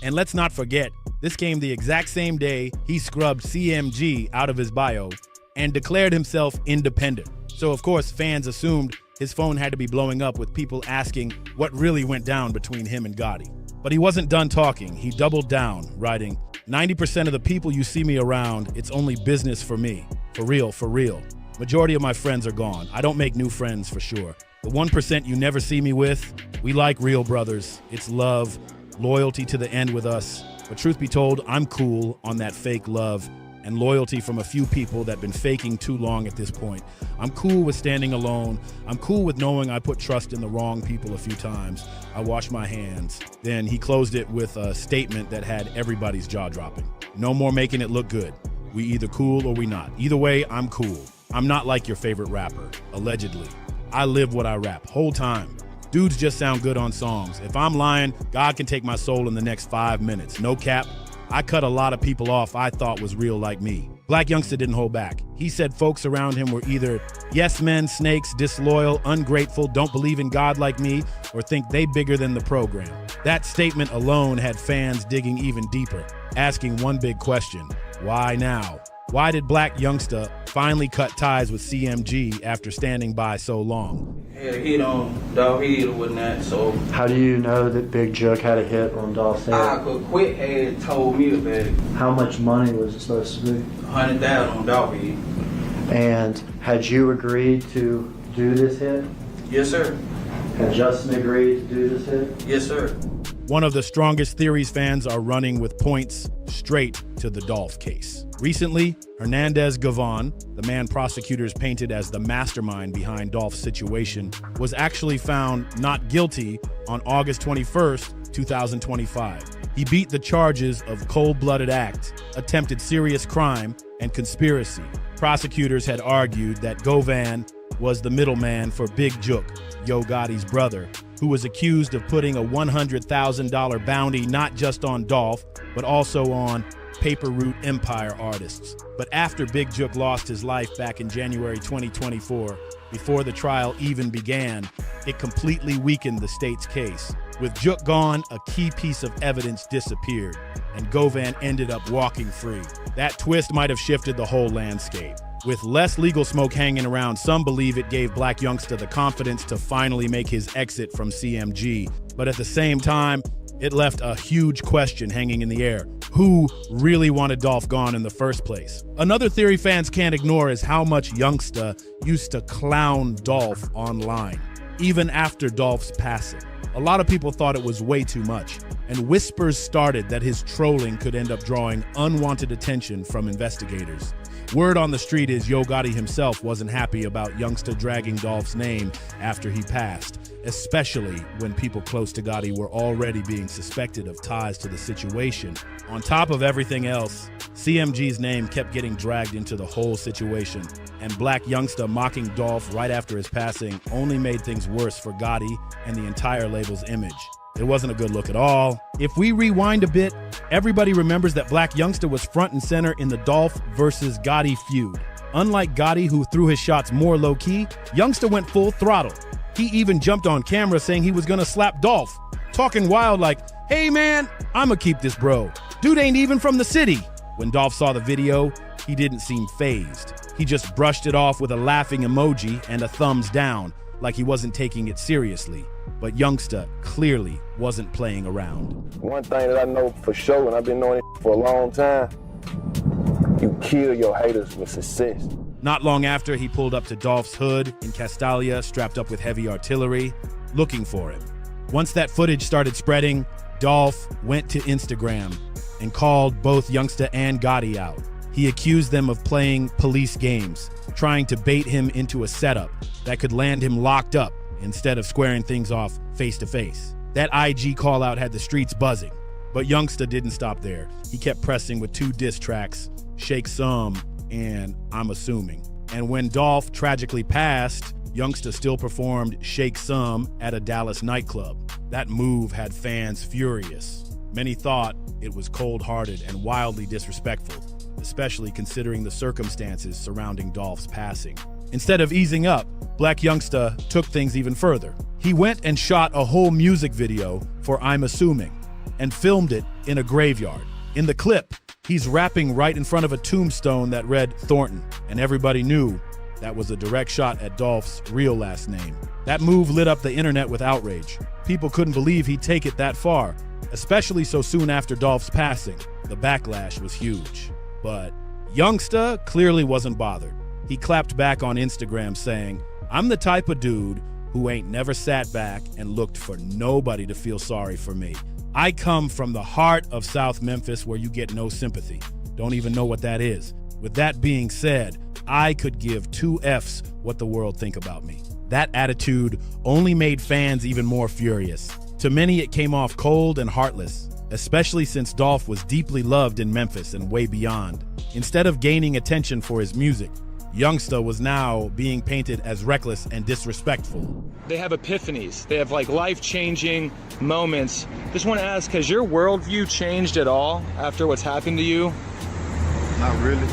And let's not forget, this came the exact same day he scrubbed CMG out of his bio and declared himself independent. So of course, fans assumed his phone had to be blowing up with people asking what really went down between him and Gotti. But he wasn't done talking. He doubled down, writing, 90% of the people you see me around, it's only business for me. For real, for real. Majority of my friends are gone. I don't make new friends for sure. The 1% you never see me with, we like real brothers. It's love, loyalty to the end with us. But truth be told, I'm cool on that fake love and loyalty from a few people that been faking too long at this point. I'm cool with standing alone. I'm cool with knowing I put trust in the wrong people a few times. I wash my hands. Then he closed it with a statement that had everybody's jaw dropping. No more making it look good. We either cool or we not. Either way, I'm cool. I'm not like your favorite rapper, allegedly. I live what I rap, whole time. Dudes just sound good on songs. If I'm lying, God can take my soul in the next 5 minutes. No cap. I cut a lot of people off I thought was real like me. Black Youngsta didn't hold back. He said folks around him were either yes men, snakes, disloyal, ungrateful, don't believe in God like me, or think they bigger than the program. That statement alone had fans digging even deeper, asking one big question: why now? Why did Black Youngsta finally cut ties with CMG after standing by so long? Had a hit on Dolph Head or whatnot, so. How do you know that Big Juck had a hit on Dolph's head? Quick had told me about it. How much money was it supposed to be? $100,000 on Dolph Head. And had you agreed to do this hit? Yes, sir. Had Justin agreed to do this hit? Yes, sir. One of the strongest theories fans are running with points straight to the Dolph case. Recently, Hernandez Gavon, the man prosecutors painted as the mastermind behind Dolph's situation, was actually found not guilty on August 21st, 2025. He beat the charges of cold-blooded act, attempted serious crime, and conspiracy. Prosecutors had argued that Govan was the middleman for Big Juck, Yo Gotti's brother, who was accused of putting a $100,000 bounty not just on Dolph, but also on Paper Route Empire artists. But after Big Juck lost his life back in January 2024, before the trial even began, it completely weakened the state's case. With Juk gone, a key piece of evidence disappeared, and Govan ended up walking free. That twist might have shifted the whole landscape. With less legal smoke hanging around, some believe it gave Black Youngsta the confidence to finally make his exit from CMG. But at the same time, it left a huge question hanging in the air. Who really wanted Dolph gone in the first place? Another theory fans can't ignore is how much Youngsta used to clown Dolph online, even after Dolph's passing. A lot of people thought it was way too much, and whispers started that his trolling could end up drawing unwanted attention from investigators. Word on the street is Yo Gotti himself wasn't happy about Youngsta dragging Dolph's name after he passed, especially when people close to Gotti were already being suspected of ties to the situation. On top of everything else, CMG's name kept getting dragged into the whole situation, and Black Youngsta mocking Dolph right after his passing only made things worse for Gotti and the entire label's image. It wasn't a good look at all. If we rewind a bit, everybody remembers that Black Youngsta was front and center in the Dolph versus Gotti feud. Unlike Gotti, who threw his shots more low-key, Youngsta went full throttle. He even jumped on camera saying he was gonna slap Dolph, talking wild like, "Hey man, I'ma keep this bro. Dude ain't even from the city." When Dolph saw the video, he didn't seem fazed. He just brushed it off with a laughing emoji and a thumbs down, like he wasn't taking it seriously. But Youngsta clearly wasn't playing around. One thing that I know for sure, and I've been knowing it for a long time, you kill your haters with success. Not long after, he pulled up to Dolph's hood in Castalia, strapped up with heavy artillery, looking for him. Once that footage started spreading, Dolph went to Instagram and called both Youngsta and Gotti out. He accused them of playing police games, trying to bait him into a setup that could land him locked up instead of squaring things off face to face. That IG call out had the streets buzzing, but Youngsta didn't stop there. He kept pressing with 2 diss tracks, Shake Some and I'm Assuming. And when Dolph tragically passed, Youngsta still performed Shake Some at a Dallas nightclub. That move had fans furious. Many thought it was cold-hearted and wildly disrespectful, especially considering the circumstances surrounding Dolph's passing. Instead of easing up, Black Youngsta took things even further. He went and shot a whole music video for I'm Assuming and filmed it in a graveyard. In the clip, he's rapping right in front of a tombstone that read Thornton, and everybody knew that was a direct shot at Dolph's real last name. That move lit up the internet with outrage. People couldn't believe he'd take it that far, especially so soon after Dolph's passing. The backlash was huge. But Youngsta clearly wasn't bothered. He clapped back on Instagram saying, "I'm the type of dude who ain't never sat back and looked for nobody to feel sorry for me. I come from the heart of South Memphis where you get no sympathy. Don't even know what that is. With that being said, I could give 2 Fs what the world think about me." That attitude only made fans even more furious. To many, it came off cold and heartless, especially since Dolph was deeply loved in Memphis and way beyond. Instead of gaining attention for his music, Youngsta was now being painted as reckless and disrespectful. They have epiphanies. They have like life-changing moments. Just want to ask, has your worldview changed at all after what's happened to you? Not really.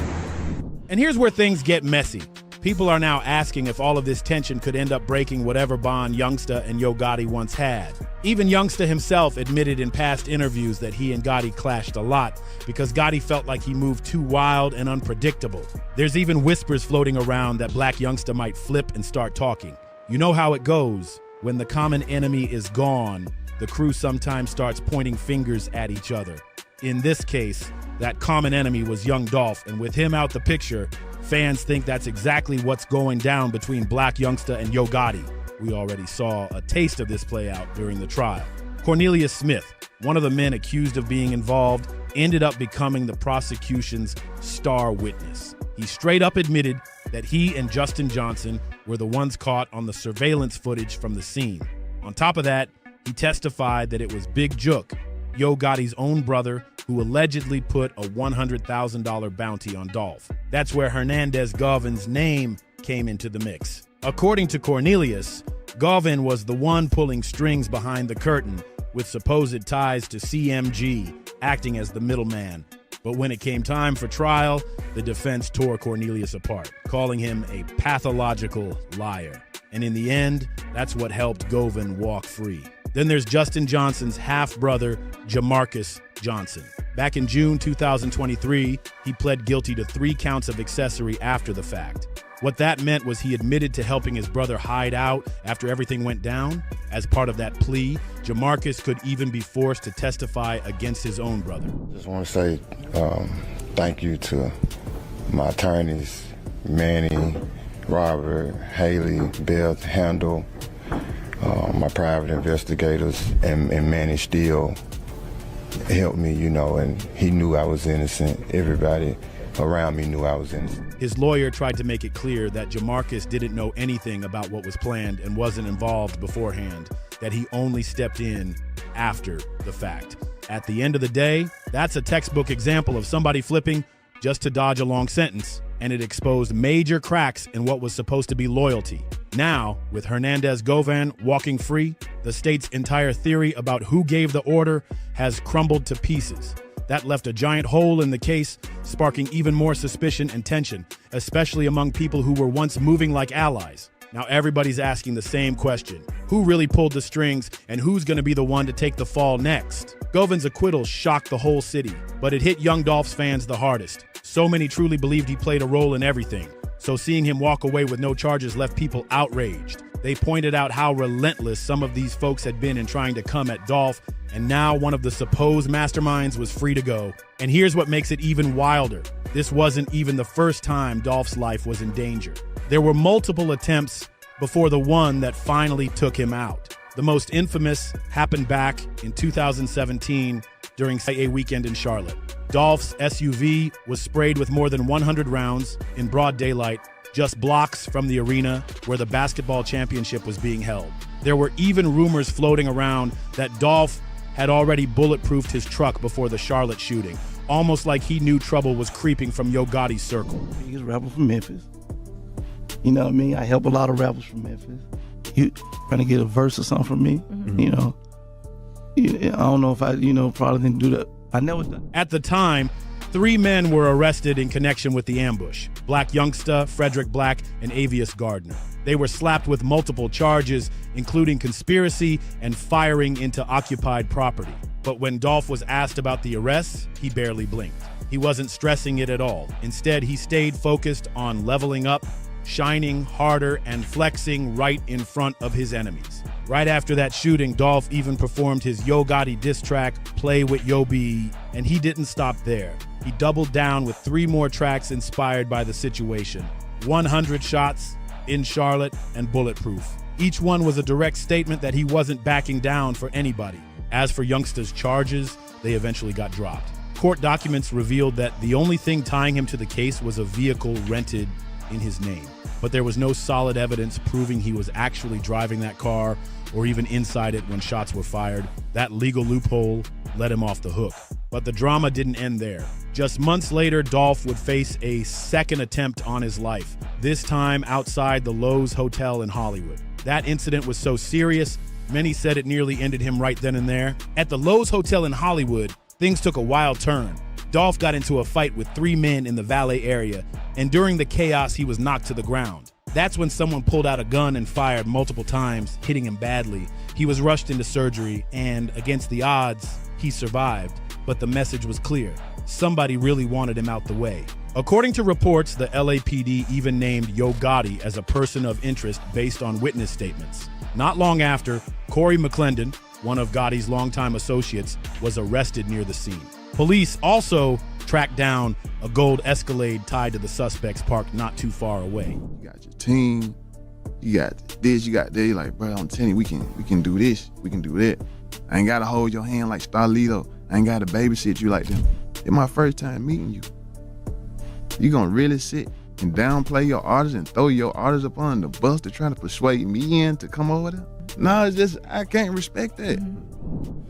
And here's where things get messy. People are now asking if all of this tension could end up breaking whatever bond Youngsta and Yo Gotti once had. Even Youngsta himself admitted in past interviews that he and Gotti clashed a lot because Gotti felt like he moved too wild and unpredictable. There's even whispers floating around that Black Youngsta might flip and start talking. You know how it goes. When the common enemy is gone, the crew sometimes starts pointing fingers at each other. In this case, that common enemy was young Dolph, and with him out the picture, fans think that's exactly what's going down between Black Youngsta and Yo Gotti. We already saw a taste of this play out during the trial. Cornelius Smith, one of the men accused of being involved, ended up becoming the prosecution's star witness. He straight up admitted that he and Justin Johnson were the ones caught on the surveillance footage from the scene. On top of that, he testified that it was Big Juk, Yo Gotti's own brother, who allegedly put a $100,000 bounty on Dolph. That's where Hernandez Govan's name came into the mix. According to Cornelius, Govan was the one pulling strings behind the curtain, with supposed ties to CMG, acting as the middleman. But when it came time for trial, the defense tore Cornelius apart, calling him a pathological liar. And in the end, that's what helped Govan walk free. Then there's Justin Johnson's half-brother, Jamarcus Johnson. Back in June 2023, he pled guilty to 3 counts of accessory after the fact. What that meant was he admitted to helping his brother hide out after everything went down. As part of that plea, Jamarcus could even be forced to testify against his own brother. Just want to say thank you to my attorneys, Manny, Robert, Haley, Beth, Handel, my private investigators, and Manny still helped me, you know, and he knew I was innocent. Everybody around me knew I was innocent. His lawyer tried to make it clear that Jamarcus didn't know anything about what was planned and wasn't involved beforehand, that he only stepped in after the fact. At the end of the day, that's a textbook example of somebody flipping just to dodge a long sentence, and it exposed major cracks in what was supposed to be loyalty. Now, with Hernandez Govan walking free, the state's entire theory about who gave the order has crumbled to pieces. That left a giant hole in the case, sparking even more suspicion and tension, especially among people who were once moving like allies. Now everybody's asking the same question. Who really pulled the strings, and who's going to be the one to take the fall next? Govan's acquittal shocked the whole city, but it hit young Dolph's fans the hardest. So many truly believed he played a role in everything. So seeing him walk away with no charges left people outraged. They pointed out how relentless some of these folks had been in trying to come at Dolph, and now one of the supposed masterminds was free to go. And here's what makes it even wilder. This wasn't even the first time Dolph's life was in danger. There were multiple attempts before the one that finally took him out. The most infamous happened back in 2017 during a weekend in Charlotte. Dolph's SUV was sprayed with more than 100 rounds in broad daylight, just blocks from the arena where the basketball championship was being held. There were even rumors floating around that Dolph had already bulletproofed his truck before the Charlotte shooting, almost like he knew trouble was creeping from Yo Gotti's circle. He's a rapper from Memphis. You know what I mean? I help a lot of rappers from Memphis. You trying to get a verse or something from me? Mm-hmm. You know, I don't know if I, probably didn't do that. I never done. At the time, 3 men were arrested in connection with the ambush: Black Youngsta, Frederick Black, and Avius Gardner. They were slapped with multiple charges, including conspiracy and firing into occupied property. But when Dolph was asked about the arrests, he barely blinked. He wasn't stressing it at all. Instead, he stayed focused on leveling up, shining harder, and flexing right in front of his enemies. Right after that shooting, Dolph even performed his Yo Gotti diss track, Play With Yo B, and he didn't stop there. He doubled down with 3 more tracks inspired by the situation: 100 Shots, In Charlotte, and Bulletproof. Each one was a direct statement that he wasn't backing down for anybody. As for Youngsta's charges, they eventually got dropped. Court documents revealed that the only thing tying him to the case was a vehicle rented in his name. But there was no solid evidence proving he was actually driving that car or even inside it when shots were fired. That legal loophole let him off the hook. But the drama didn't end there. Just months later, Dolph would face a second attempt on his life, this time outside the Lowe's Hotel in Hollywood. That incident was so serious, many said it nearly ended him right then and there. At the Lowe's Hotel in Hollywood, things took a wild turn. Dolph got into a fight with 3 men in the valet area, and during the chaos, he was knocked to the ground. That's when someone pulled out a gun and fired multiple times, hitting him badly. He was rushed into surgery, and against the odds, he survived. But the message was clear. Somebody really wanted him out the way. According to reports, the LAPD even named Yo Gotti as a person of interest based on witness statements. Not long after, Corey McClendon, one of Gotti's longtime associates, was arrested near the scene. Police also tracked down a gold Escalade tied to the suspects parked not too far away. You got your team, you got this, you got that. You're like, bro, I'm telling you, we can do this, we can do that. I ain't gotta hold your hand like Starlito. I ain't gotta babysit you like them. It's my first time meeting you. You gonna really sit and downplay your artists and throw your artists up on the bus to try to persuade me in to come over there? No, it's just, I can't respect that.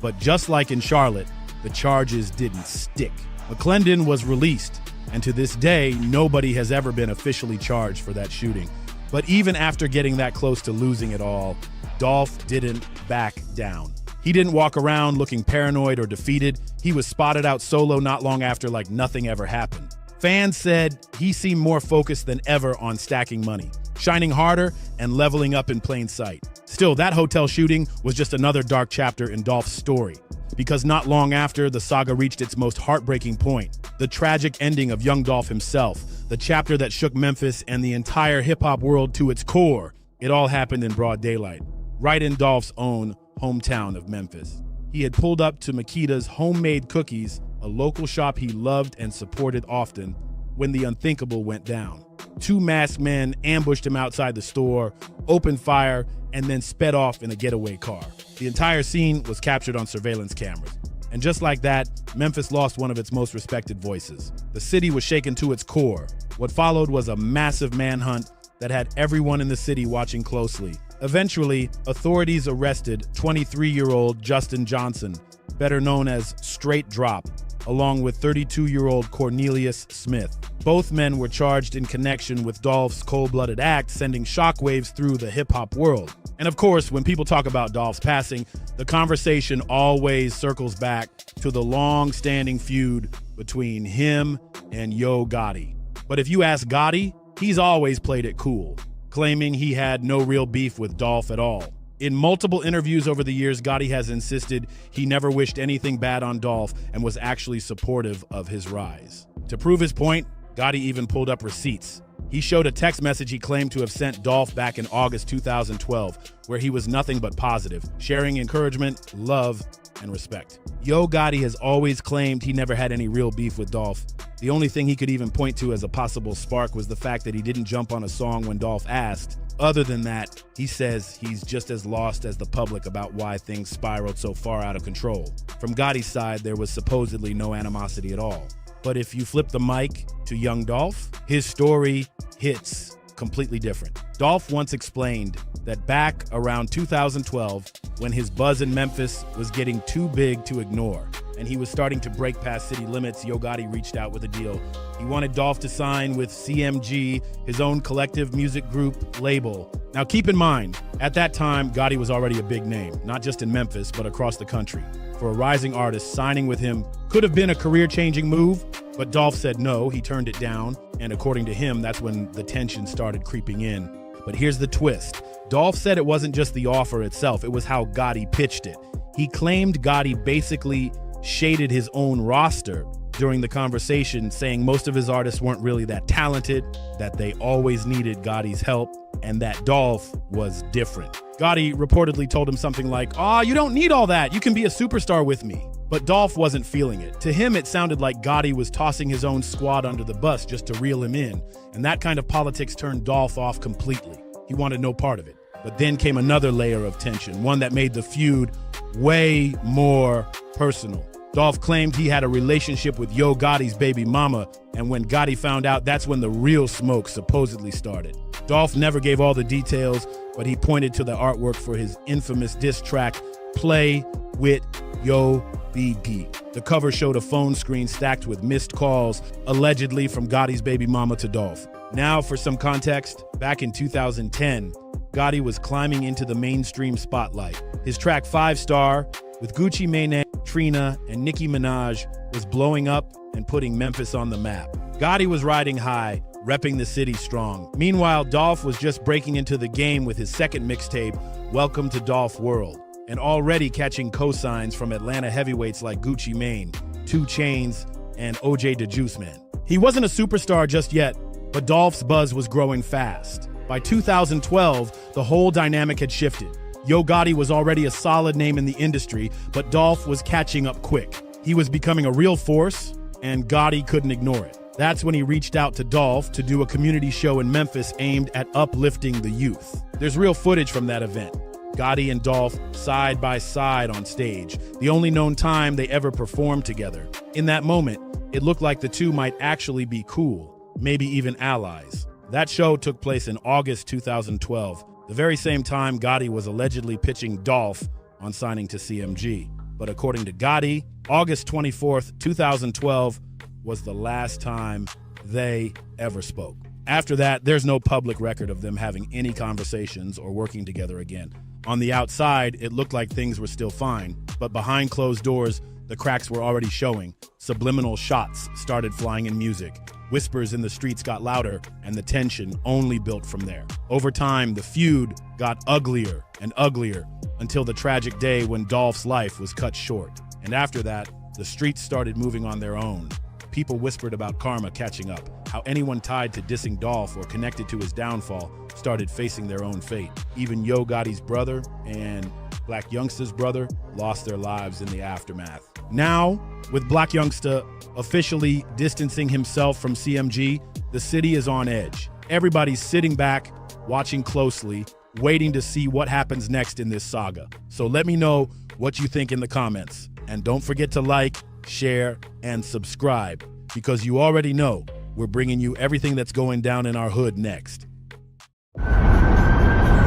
But just like in Charlotte, the charges didn't stick. McClendon was released, and to this day, nobody has ever been officially charged for that shooting. But even after getting that close to losing it all, Dolph didn't back down. He didn't walk around looking paranoid or defeated. He was spotted out solo not long after like nothing ever happened. Fans said he seemed more focused than ever on stacking money. shining harder and leveling up in plain sight. Still, that hotel shooting was just another dark chapter in Dolph's story, because not long after, the saga reached its most heartbreaking point, the tragic ending of young Dolph himself, the chapter that shook Memphis and the entire hip-hop world to its core. It all happened in broad daylight, right in Dolph's own hometown of Memphis. He had pulled up to Makita's Homemade Cookies, a local shop he loved and supported often, when the unthinkable went down. Two masked men ambushed him outside the store, opened fire, and then sped off in a getaway car. The entire scene was captured on surveillance cameras. And just like that, Memphis lost one of its most respected voices. The city was shaken to its core. What followed was a massive manhunt that had everyone in the city watching closely. Eventually, authorities arrested 23-year-old Justin Johnson, better known as Straight Drop, along with 32-year-old Cornelius Smith. Both men were charged in connection with Dolph's cold-blooded act, sending shockwaves through the hip-hop world. And of course, when people talk about Dolph's passing, the conversation always circles back to the long-standing feud between him and Yo Gotti. But if you ask Gotti, he's always played it cool, claiming he had no real beef with Dolph at all. In multiple interviews over the years, Gotti has insisted he never wished anything bad on Dolph and was actually supportive of his rise. To prove his point, Gotti even pulled up receipts. He showed a text message he claimed to have sent Dolph back in August 2012, where he was nothing but positive, sharing encouragement, love, and respect. Yo Gotti has always claimed he never had any real beef with Dolph. The only thing he could even point to as a possible spark was the fact that he didn't jump on a song when Dolph asked. Other than that, he says he's just as lost as the public about why things spiraled so far out of control. From Gotti's side, there was supposedly no animosity at all. But if you flip the mic to young Dolph, his story hits completely different. Dolph once explained that back around 2012, when his buzz in Memphis was getting too big to ignore, and he was starting to break past city limits, Yo Gotti reached out with a deal. He wanted Dolph to sign with CMG, his own collective music group label. Now keep in mind, at that time, Gotti was already a big name, not just in Memphis, but across the country. For a rising artist, signing with him could have been a career-changing move, but Dolph said no, he turned it down, and according to him, that's when the tension started creeping in. But here's the twist. Dolph said it wasn't just the offer itself, it was how Gotti pitched it. He claimed Gotti basically shaded his own roster during the conversation, saying most of his artists weren't really that talented, that they always needed Gotti's help, and that Dolph was different. Gotti reportedly told him something like, "Oh, you don't need all that, you can be a superstar with me." But Dolph wasn't feeling it. To him, it sounded like Gotti was tossing his own squad under the bus just to reel him in, and that kind of politics turned Dolph off completely. He wanted no part of it. But then came another layer of tension, one that made the feud way more personal. Dolph claimed he had a relationship with Yo Gotti's baby mama, and when Gotti found out, that's when the real smoke supposedly started. Dolph never gave all the details, but he pointed to the artwork for his infamous diss track, Play With Yo BD. The cover showed a phone screen stacked with missed calls, allegedly from Gotti's baby mama to Dolph. Now, for some context, back in 2010, Gotti was climbing into the mainstream spotlight. His track 5 Star, with Gucci Mane, Trina, and Nicki Minaj, was blowing up and putting Memphis on the map. Gotti was riding high, repping the city strong. Meanwhile, Dolph was just breaking into the game with his second mixtape, Welcome to Dolph World, and already catching cosigns from Atlanta heavyweights like Gucci Mane, 2 Chainz, and OJ the Juice Man. He wasn't a superstar just yet, but Dolph's buzz was growing fast. By 2012, the whole dynamic had shifted. Yo Gotti was already a solid name in the industry, but Dolph was catching up quick. He was becoming a real force, and Gotti couldn't ignore it. That's when he reached out to Dolph to do a community show in Memphis aimed at uplifting the youth. There's real footage from that event. Gotti and Dolph side by side on stage, the only known time they ever performed together. In that moment, it looked like the two might actually be cool, maybe even allies. That show took place in August 2012, the very same time Gotti was allegedly pitching Dolph on signing to CMG. But according to Gotti, August 24th, 2012 was the last time they ever spoke. After that, there's no public record of them having any conversations or working together again. On the outside, it looked like things were still fine, but behind closed doors, the cracks were already showing. Subliminal shots started flying in music. Whispers in the streets got louder, and the tension only built from there. Over time, the feud got uglier and uglier until the tragic day when Dolph's life was cut short. And after that, the streets started moving on their own. People whispered about karma catching up, how anyone tied to dissing Dolph or connected to his downfall started facing their own fate. Even Yo Gotti's brother and Black Youngsta's brother lost their lives in the aftermath. Now, with Black Youngsta officially distancing himself from CMG, the city is on edge. Everybody's sitting back, watching closely, waiting to see what happens next in this saga. So let me know what you think in the comments. And don't forget to like, share, and subscribe, because you already know we're bringing you everything that's going down in our hood next.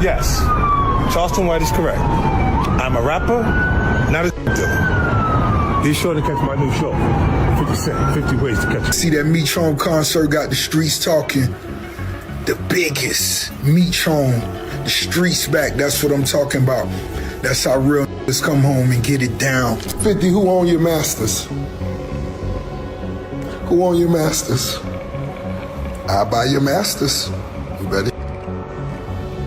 Yes, Charleston White is correct. I'm a rapper, not a dealer. Be sure to catch my new show, 50 Cent, 50 Ways to Catch It. See that Meechon concert got the streets talking. The biggest Meechon, the streets back, that's what I'm talking about. That's how real niggas come home and get it down. 50, who own your masters? Who own your masters? I buy your masters. You better.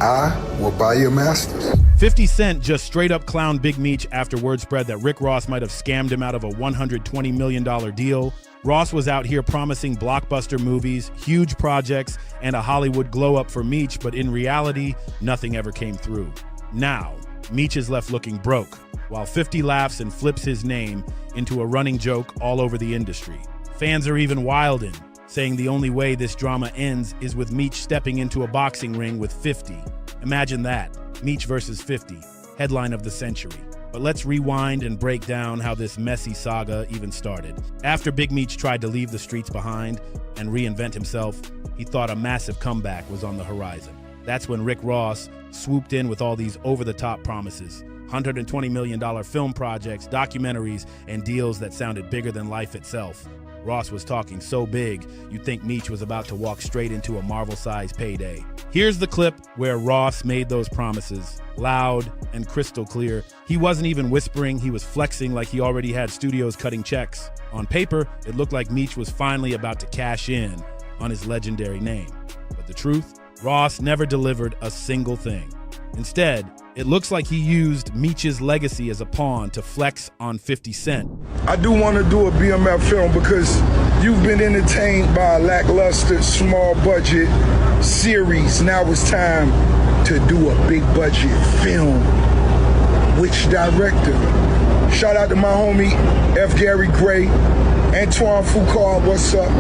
I will buy your masters. 50 Cent just straight up clowned Big Meech after word spread that Rick Ross might have scammed him out of a $120 million deal. Ross was out here promising blockbuster movies, huge projects, and a Hollywood glow-up for Meech, but in reality, nothing ever came through. Now, Meech is left looking broke, while 50 laughs and flips his name into a running joke all over the industry. Fans are even wildin', saying the only way this drama ends is with Meech stepping into a boxing ring with 50. Imagine that, Meech versus 50, headline of the century. But let's rewind and break down how this messy saga even started. After Big Meech tried to leave the streets behind and reinvent himself, he thought a massive comeback was on the horizon. That's when Rick Ross swooped in with all these over-the-top promises, $120 million film projects, documentaries, and deals that sounded bigger than life itself. Ross was talking so big, you'd think Meech was about to walk straight into a Marvel-sized payday. Here's the clip where Ross made those promises, loud and crystal clear. He wasn't even whispering, he was flexing like he already had studios cutting checks. On paper, it looked like Meech was finally about to cash in on his legendary name. But the truth? Ross never delivered a single thing. Instead, it looks like he used Meech's legacy as a pawn to flex on 50 Cent. I do want to do a BMF film because you've been entertained by a lackluster, small budget series. Now it's time to do a big budget film. Which director? Shout out to my homie F. Gary Gray, Antoine Foucault, what's up?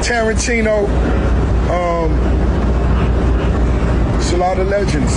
Tarantino, it's a lot of legends.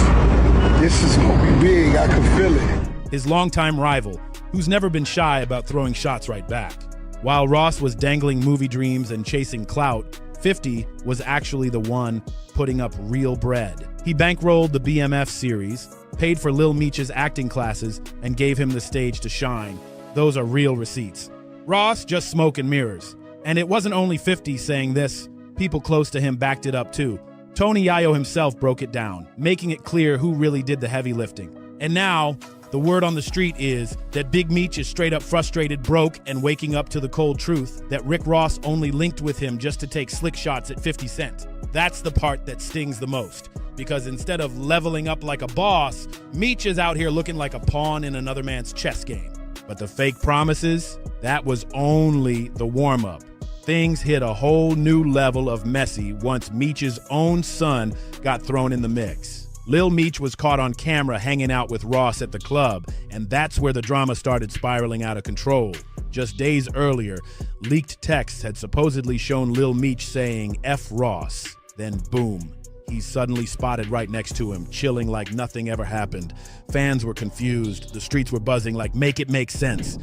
This is gonna be big, I can feel it. His longtime rival, who's never been shy about throwing shots right back. While Ross was dangling movie dreams and chasing clout, 50 was actually the one putting up real bread. He bankrolled the BMF series, paid for Lil Meech's acting classes, and gave him the stage to shine. Those are real receipts. Ross just smoke and mirrors. And it wasn't only 50 saying this, people close to him backed it up too. Tony Yayo himself broke it down, making it clear who really did the heavy lifting. And now, the word on the street is that Big Meech is straight up frustrated, broke, and waking up to the cold truth that Rick Ross only linked with him just to take slick shots at 50 Cent. That's the part that stings the most, because instead of leveling up like a boss, Meech is out here looking like a pawn in another man's chess game. But the fake promises, that was only the warm-up. Things hit a whole new level of messy once Meech's own son got thrown in the mix. Lil Meech was caught on camera hanging out with Ross at the club, and that's where the drama started spiraling out of control. Just days earlier, leaked texts had supposedly shown Lil Meech saying F Ross. Then boom, he's suddenly spotted right next to him, chilling like nothing ever happened. Fans were confused. The streets were buzzing like, make it make sense.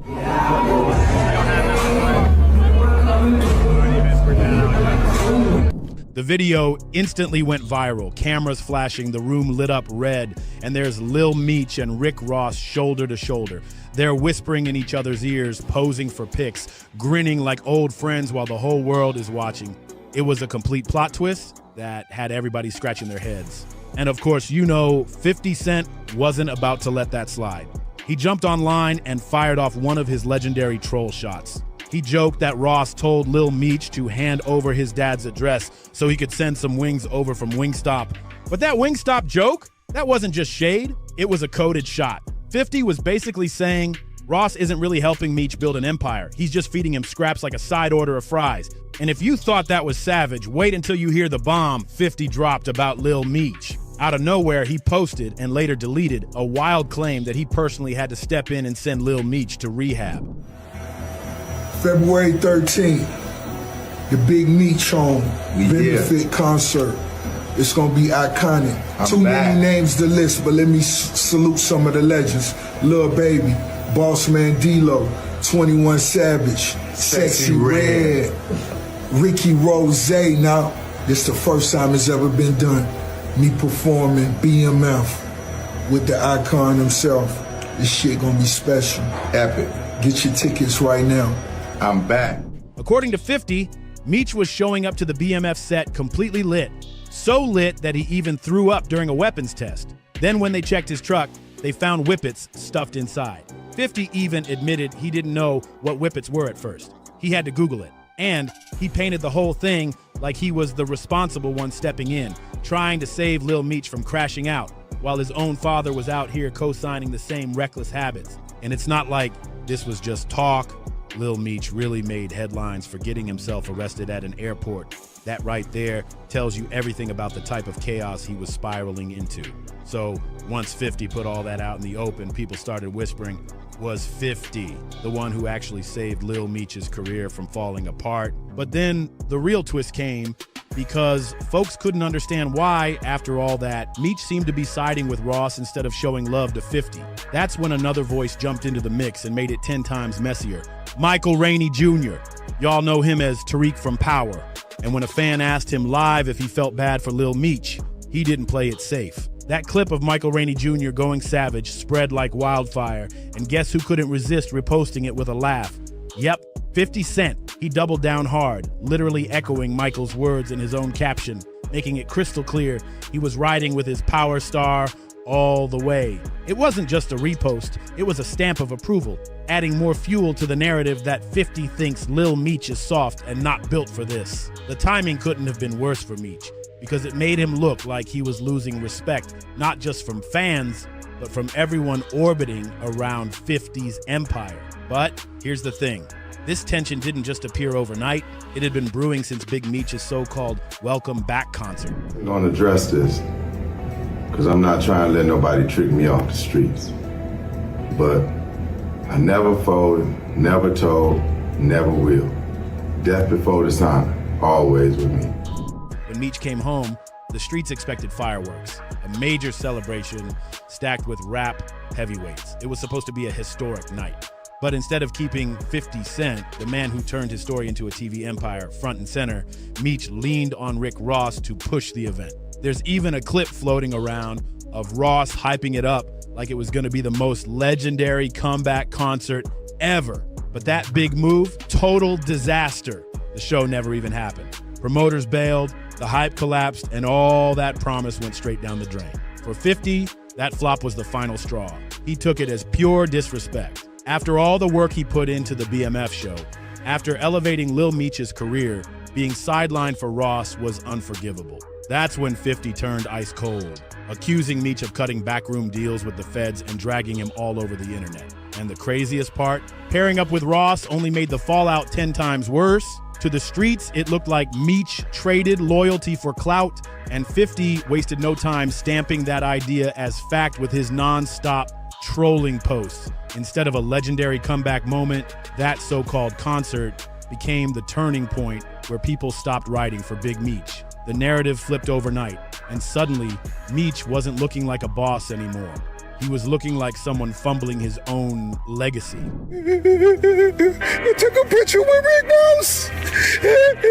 The video instantly went viral, cameras flashing, the room lit up red, and there's Lil Meech and Rick Ross shoulder to shoulder. They're whispering in each other's ears, posing for pics, grinning like old friends while the whole world is watching. It was a complete plot twist that had everybody scratching their heads. And of course, you know, 50 Cent wasn't about to let that slide. He jumped online and fired off one of his legendary troll shots. He joked that Ross told Lil Meech to hand over his dad's address so he could send some wings over from Wingstop. But that Wingstop joke, that wasn't just shade, it was a coded shot. 50 was basically saying, Ross isn't really helping Meech build an empire. He's just feeding him scraps like a side order of fries. And if you thought that was savage, wait until you hear the bomb 50 dropped about Lil Meech. Out of nowhere, he posted and later deleted a wild claim that he personally had to step in and send Lil Meech to rehab. February 13th, the Big Meech Home benefit concert. It's gonna be iconic. Too many names to list, but let me salute some of the legends. Lil Baby, Boss Man D-Lo, 21 Savage, Sexy Red, Ricky Rose. Now, this the first time it's ever been done. Me performing BMF with the icon himself. This shit gonna be special. Epic. Get your tickets right now. I'm back. According to 50, Meech was showing up to the BMF set completely lit. So lit that he even threw up during a weapons test. Then when they checked his truck, they found whippets stuffed inside. 50 even admitted he didn't know what whippets were at first. He had to Google it. And he painted the whole thing like he was the responsible one stepping in, trying to save Lil Meech from crashing out, while his own father was out here co-signing the same reckless habits. And it's not like this was just talk. Lil Meech really made headlines for getting himself arrested at an airport. That right there tells you everything about the type of chaos he was spiraling into. So once 50 put all that out in the open, people started whispering, was 50 the one who actually saved Lil Meech's career from falling apart? But then the real twist came because folks couldn't understand why, after all that, Meech seemed to be siding with Ross instead of showing love to 50. That's when another voice jumped into the mix and made it 10 times messier. Michael Rainey Jr. Y'all know him as Tariq from Power. And when a fan asked him live if he felt bad for Lil Meech, he didn't play it safe. That clip of Michael Rainey Jr. going savage spread like wildfire, and guess who couldn't resist reposting it with a laugh? Yep, 50 Cent. He doubled down hard, literally echoing Michael's words in his own caption, making it crystal clear he was riding with his power star all the way. It wasn't just a repost, it was a stamp of approval, adding more fuel to the narrative that 50 thinks Lil Meech is soft and not built for this. The timing couldn't have been worse for Meech, because it made him look like he was losing respect, not just from fans, but from everyone orbiting around 50's empire. But here's the thing. This tension didn't just appear overnight. It had been brewing since Big Meech's so-called Welcome Back concert. I'm gonna address this, because I'm not trying to let nobody trick me off the streets. But I never folded, never told, never will. Death before dishonor, always with me. When Meech came home, the streets expected fireworks, a major celebration stacked with rap heavyweights. It was supposed to be a historic night. But instead of keeping 50 Cent, the man who turned his story into a TV empire, front and center, Meech leaned on Rick Ross to push the event. There's even a clip floating around of Ross hyping it up like it was going to be the most legendary comeback concert ever. But that big move, total disaster. The show never even happened. Promoters bailed, the hype collapsed, and all that promise went straight down the drain. For 50, that flop was the final straw. He took it as pure disrespect. After all the work he put into the BMF show, after elevating Lil Meech's career, being sidelined for Ross was unforgivable. That's when 50 turned ice cold, accusing Meech of cutting backroom deals with the feds and dragging him all over the internet. And the craziest part, pairing up with Ross only made the fallout 10 times worse. To the streets, it looked like Meech traded loyalty for clout, and 50 wasted no time stamping that idea as fact with his non-stop trolling posts. Instead of a legendary comeback moment, that so-called concert became the turning point where people stopped writing for Big Meech. The narrative flipped overnight, and suddenly, Meech wasn't looking like a boss anymore. He was looking like someone fumbling his own legacy. You took a picture with Rick Ross. Put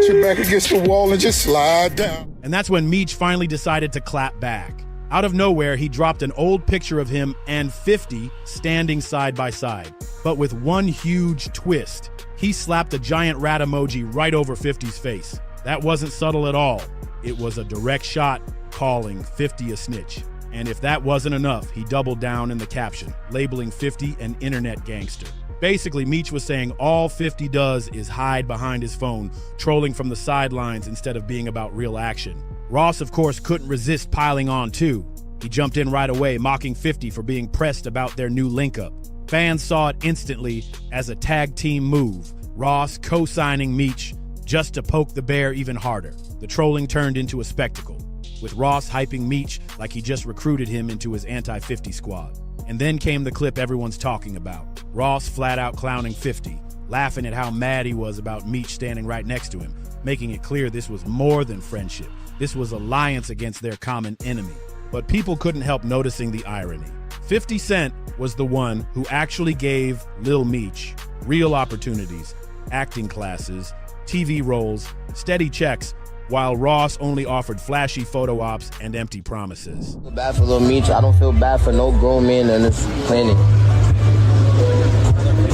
your back against the wall and just slide down. And that's when Meech finally decided to clap back. Out of nowhere, he dropped an old picture of him and 50 standing side by side. But with one huge twist, he slapped a giant rat emoji right over 50's face. That wasn't subtle at all. It was a direct shot calling 50 a snitch. And if that wasn't enough, he doubled down in the caption, labeling 50 an internet gangster. Basically, Meech was saying all 50 does is hide behind his phone, trolling from the sidelines instead of being about real action. Ross, of course, couldn't resist piling on too. He jumped in right away, mocking 50 for being pressed about their new link-up. Fans saw it instantly as a tag team move, Ross co-signing Meech just to poke the bear even harder. The trolling turned into a spectacle, with Ross hyping Meech like he just recruited him into his anti-50 squad. And then came the clip everyone's talking about. Ross flat out clowning 50, laughing at how mad he was about Meech standing right next to him, making it clear this was more than friendship. This was alliance against their common enemy. But people couldn't help noticing the irony. 50 Cent was the one who actually gave Lil Meech real opportunities, acting classes, TV roles, steady checks, while Ross only offered flashy photo ops and empty promises. I feel bad for Lil Meech. I don't feel bad for no grown man on this planet.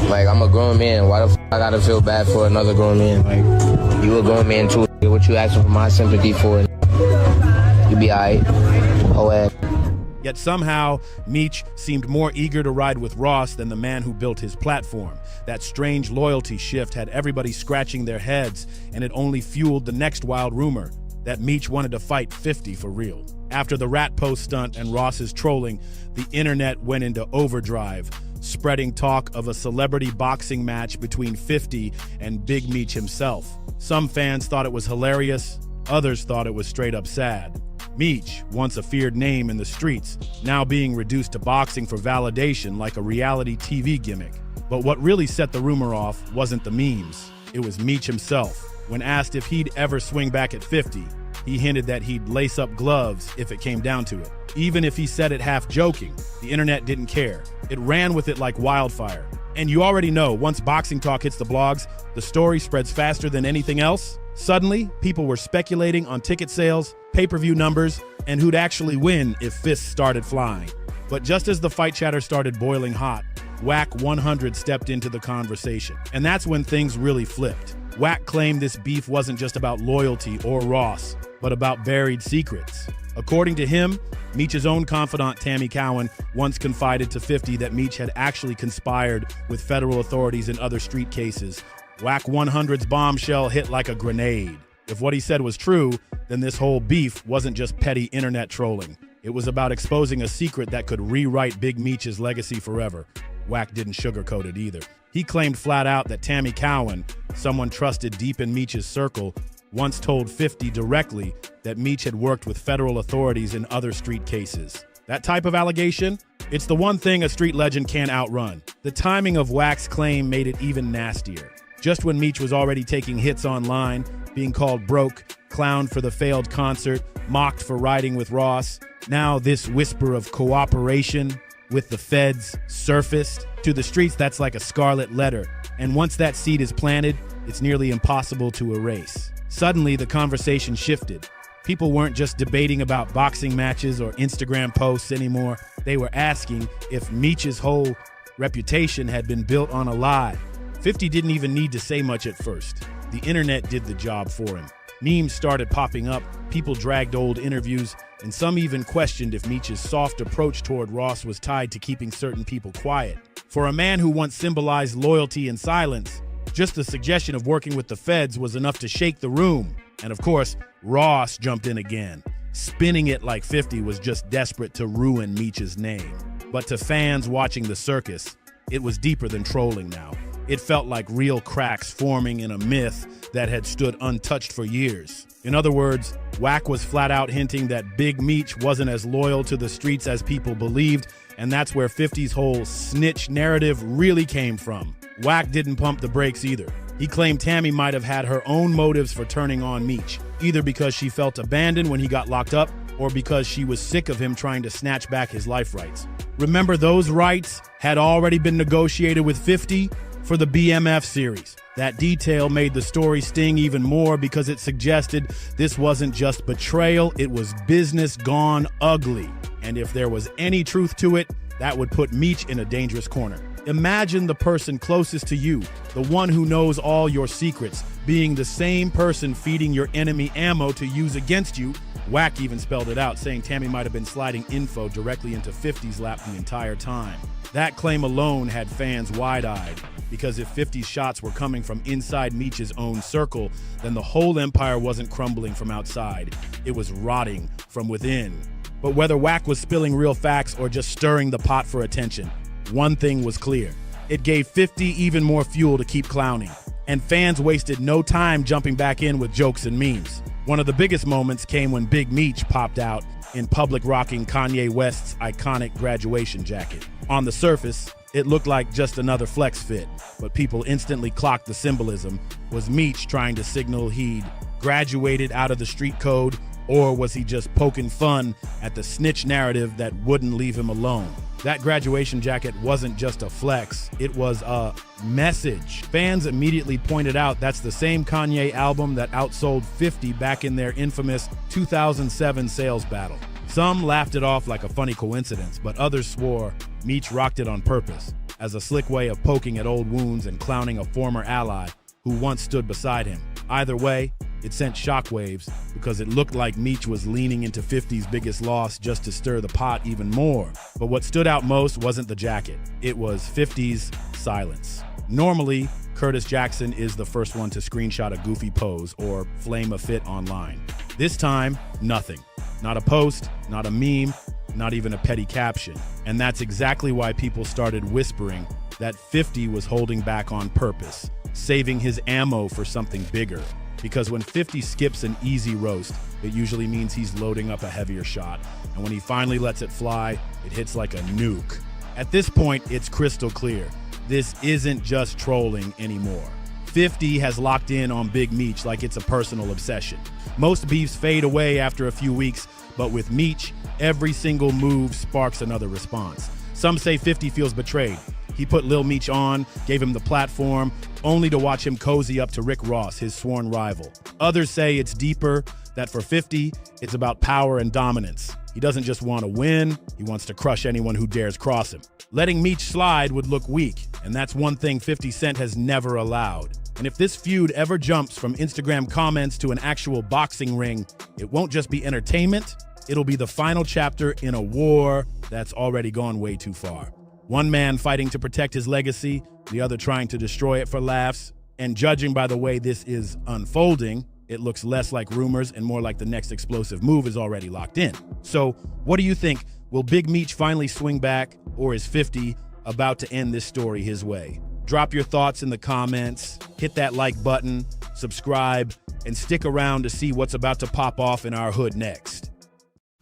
Like, I'm a grown man. Why the f I gotta feel bad for another grown man? Like, you a grown man too. What you asking for my sympathy for? You be alright. Oh, ass. Yet somehow, Meech seemed more eager to ride with Ross than the man who built his platform. That strange loyalty shift had everybody scratching their heads, and it only fueled the next wild rumor that Meech wanted to fight 50 for real. After the rat post stunt and Ross's trolling, the internet went into overdrive, spreading talk of a celebrity boxing match between 50 and Big Meech himself. Some fans thought it was hilarious, others thought it was straight up sad. Meech, once a feared name in the streets, now being reduced to boxing for validation like a reality TV gimmick. But what really set the rumor off wasn't the memes. It was Meech himself. When asked if he'd ever swing back at 50, he hinted that he'd lace up gloves if it came down to it. Even if he said it half joking, the internet didn't care. It ran with it like wildfire. And you already know, once boxing talk hits the blogs, the story spreads faster than anything else. Suddenly, people were speculating on ticket sales, pay-per-view numbers, and who'd actually win if fists started flying. But just as the fight chatter started boiling hot, Wack 100 stepped into the conversation. And that's when things really flipped. Wack claimed this beef wasn't just about loyalty or Ross, but about buried secrets. According to him, Meech's own confidant Tammy Cowan once confided to 50 that Meech had actually conspired with federal authorities in other street cases. Wack 100's bombshell hit like a grenade. If what he said was true, then this whole beef wasn't just petty internet trolling. It was about exposing a secret that could rewrite Big Meech's legacy forever. Wack didn't sugarcoat it either. He claimed flat out that Tammy Cowan, someone trusted deep in Meech's circle, once told 50 directly that Meech had worked with federal authorities in other street cases. That type of allegation? It's the one thing a street legend can't outrun. The timing of Wack's claim made it even nastier. Just when Meech was already taking hits online, being called broke, clowned for the failed concert, mocked for riding with Ross, now this whisper of cooperation with the feds surfaced. To the streets, that's like a scarlet letter. And once that seed is planted, it's nearly impossible to erase. Suddenly, the conversation shifted. People weren't just debating about boxing matches or Instagram posts anymore. They were asking if Meech's whole reputation had been built on a lie. 50 didn't even need to say much at first. The internet did the job for him. Memes started popping up, people dragged old interviews, and some even questioned if Meech's soft approach toward Ross was tied to keeping certain people quiet. For a man who once symbolized loyalty and silence, just the suggestion of working with the feds was enough to shake the room. And of course, Ross jumped in again, spinning it like 50 was just desperate to ruin Meech's name. But to fans watching the circus, it was deeper than trolling now. It felt like real cracks forming in a myth that had stood untouched for years. In other words, Wack was flat out hinting that Big Meech wasn't as loyal to the streets as people believed, and that's where 50's whole snitch narrative really came from. Wack didn't pump the brakes either. He claimed Tammy might have had her own motives for turning on Meech, either because she felt abandoned when he got locked up, or because she was sick of him trying to snatch back his life rights. Remember, those rights had already been negotiated with 50 for the BMF series. That detail made the story sting even more because it suggested this wasn't just betrayal, it was business gone ugly. And if there was any truth to it, that would put Meech in a dangerous corner. Imagine the person closest to you, the one who knows all your secrets, being the same person feeding your enemy ammo to use against you. Wack even spelled it out, saying Tammy might have been sliding info directly into 50's lap the entire time. That claim alone had fans wide-eyed. because if 50's shots were coming from inside Meech's own circle, then the whole empire wasn't crumbling from outside. It was rotting from within. But whether Wack was spilling real facts or just stirring the pot for attention, one thing was clear. It gave 50 even more fuel to keep clowning. And fans wasted no time jumping back in with jokes and memes. One of the biggest moments came when Big Meech popped out in public rocking Kanye West's iconic graduation jacket. On the surface, it looked like just another flex fit, but people instantly clocked the symbolism. Was Meech trying to signal he'd graduated out of the street code, or was he just poking fun at the snitch narrative that wouldn't leave him alone? That graduation jacket wasn't just a flex, it was a message. Fans immediately pointed out that's the same Kanye album that outsold 50 back in their infamous 2007 sales battle. Some laughed it off like a funny coincidence, but others swore Meech rocked it on purpose, as a slick way of poking at old wounds and clowning a former ally who once stood beside him. Either way, it sent shockwaves because it looked like Meech was leaning into 50's biggest loss just to stir the pot even more. But what stood out most wasn't the jacket. It was 50's silence. Normally, Curtis Jackson is the first one to screenshot a goofy pose or flame a fit online. This time, nothing. Not a post, not a meme, not even a petty caption. And that's exactly why people started whispering that 50 was holding back on purpose, saving his ammo for something bigger. Because when 50 skips an easy roast, it usually means he's loading up a heavier shot. And when he finally lets it fly, it hits like a nuke. At this point, it's crystal clear. This isn't just trolling anymore. 50 has locked in on Big Meech like it's a personal obsession. Most beefs fade away after a few weeks, but with Meech, every single move sparks another response. Some say 50 feels betrayed. He put Lil Meech on, gave him the platform, only to watch him cozy up to Rick Ross, his sworn rival. Others say it's deeper, that for 50, it's about power and dominance. He doesn't just want to win, he wants to crush anyone who dares cross him. Letting Meech slide would look weak, and that's one thing 50 Cent has never allowed. And if this feud ever jumps from Instagram comments to an actual boxing ring, it won't just be entertainment, it'll be the final chapter in a war that's already gone way too far. One man fighting to protect his legacy, the other trying to destroy it for laughs. And judging by the way this is unfolding, it looks less like rumors and more like the next explosive move is already locked in. So what do you think? Will Big Meech finally swing back, or is 50 about to end this story his way? Drop your thoughts in the comments, hit that like button, subscribe, and stick around to see what's about to pop off in our hood next.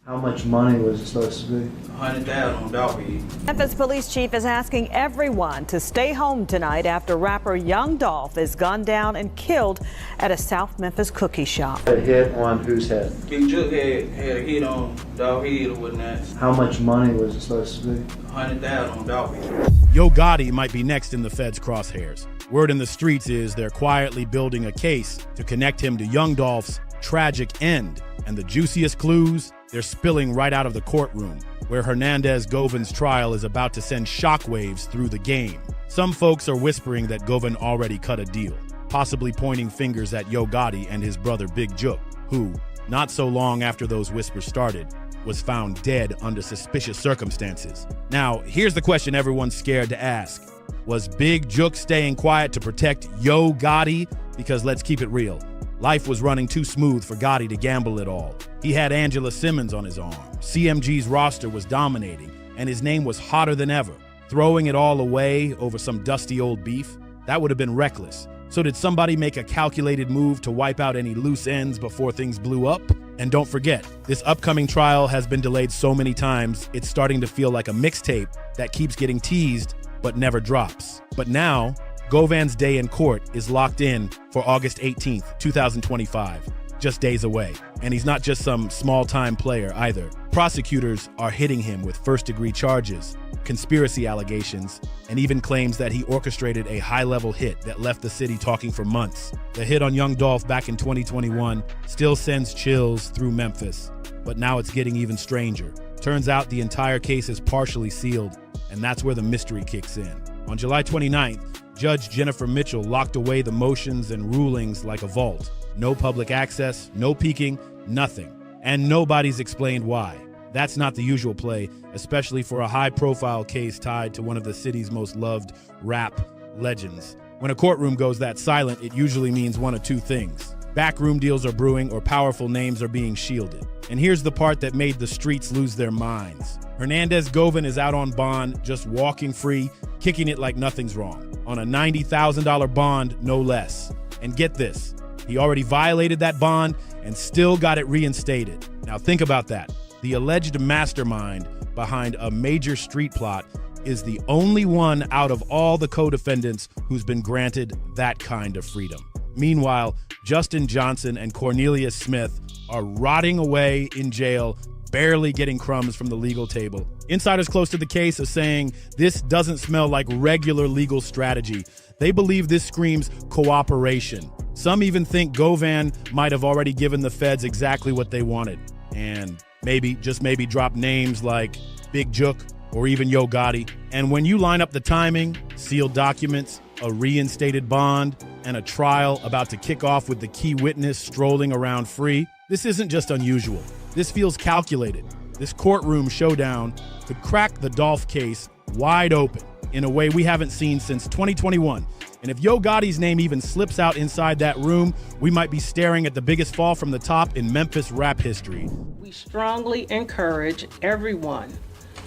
How much money was it supposed to be? 100,000 on dog weed. Memphis police chief is asking everyone to stay home tonight after rapper Young Dolph is gunned down and killed at a South Memphis cookie shop. A hit on whose head? Big Juke had a hit on dog head or whatnot. How much money was it supposed to be? 100,000 on dog weed. Yo Gotti might be next in the feds' crosshairs. Word in the streets is they're quietly building a case to connect him to Young Dolph's tragic end. And the juiciest clues, they're spilling right out of the courtroom, where Hernandez Govan's trial is about to send shockwaves through the game. Some folks are whispering that Govan already cut a deal, possibly pointing fingers at Yo Gotti and his brother Big Juke, who, not so long after those whispers started, was found dead under suspicious circumstances. Now, here's the question everyone's scared to ask. Was Big Juke staying quiet to protect Yo Gotti? Because let's keep it real. Life was running too smooth for Gotti to gamble it all. He had Angela Simmons on his arm. CMG's roster was dominating, and his name was hotter than ever. Throwing it all away over some dusty old beef, that would have been reckless. So did somebody make a calculated move to wipe out any loose ends before things blew up? And don't forget, this upcoming trial has been delayed so many times, it's starting to feel like a mixtape that keeps getting teased but never drops. But now, Govan's day in court is locked in for August 18th, 2025, just days away. And he's not just some small-time player either. Prosecutors are hitting him with first-degree charges, conspiracy allegations, and even claims that he orchestrated a high-level hit that left the city talking for months. The hit on Young Dolph back in 2021 still sends chills through Memphis, but now it's getting even stranger. Turns out the entire case is partially sealed, and that's where the mystery kicks in. On July 29th, Judge Jennifer Mitchell locked away the motions and rulings like a vault. No public access, no peeking, nothing. And nobody's explained why. That's not the usual play, especially for a high-profile case tied to one of the city's most loved rap legends. When a courtroom goes that silent, it usually means one of two things. Backroom deals are brewing or powerful names are being shielded. And here's the part that made the streets lose their minds. Hernandez Govan is out on bond, just walking free, kicking it like nothing's wrong. On a $90,000 bond, no less. And get this, he already violated that bond and still got it reinstated. Now think about that. The alleged mastermind behind a major street plot is the only one out of all the co-defendants who's been granted that kind of freedom. Meanwhile, Justin Johnson and Cornelius Smith are rotting away in jail, barely getting crumbs from the legal table. Insiders close to the case are saying this doesn't smell like regular legal strategy. They believe this screams cooperation. Some even think Govan might have already given the feds exactly what they wanted. And maybe, just maybe, drop names like Big Jook or even Yo Gotti. And when you line up the timing, sealed documents, a reinstated bond, and a trial about to kick off with the key witness strolling around free, this isn't just unusual. This feels calculated. This courtroom showdown could crack the Dolph case wide open in a way we haven't seen since 2021. And if Yo Gotti's name even slips out inside that room, we might be staring at the biggest fall from the top in Memphis rap history. We strongly encourage everyone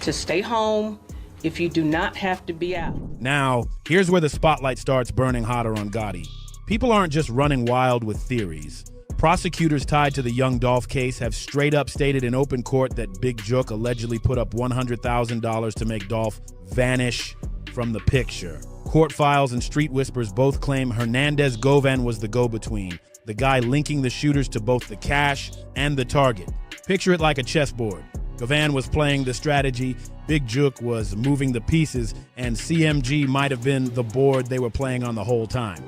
to stay home if you do not have to be out. Now, here's where the spotlight starts burning hotter on Gotti. People aren't just running wild with theories. Prosecutors tied to the Young Dolph case have straight up stated in open court that Big Jook allegedly put up $100,000 to make Dolph vanish from the picture. Court files and street whispers both claim Hernandez Govan was the go-between, the guy linking the shooters to both the cash and the target. Picture it like a chessboard. Govan was playing the strategy, Big Jook was moving the pieces, and CMG might have been the board they were playing on the whole time.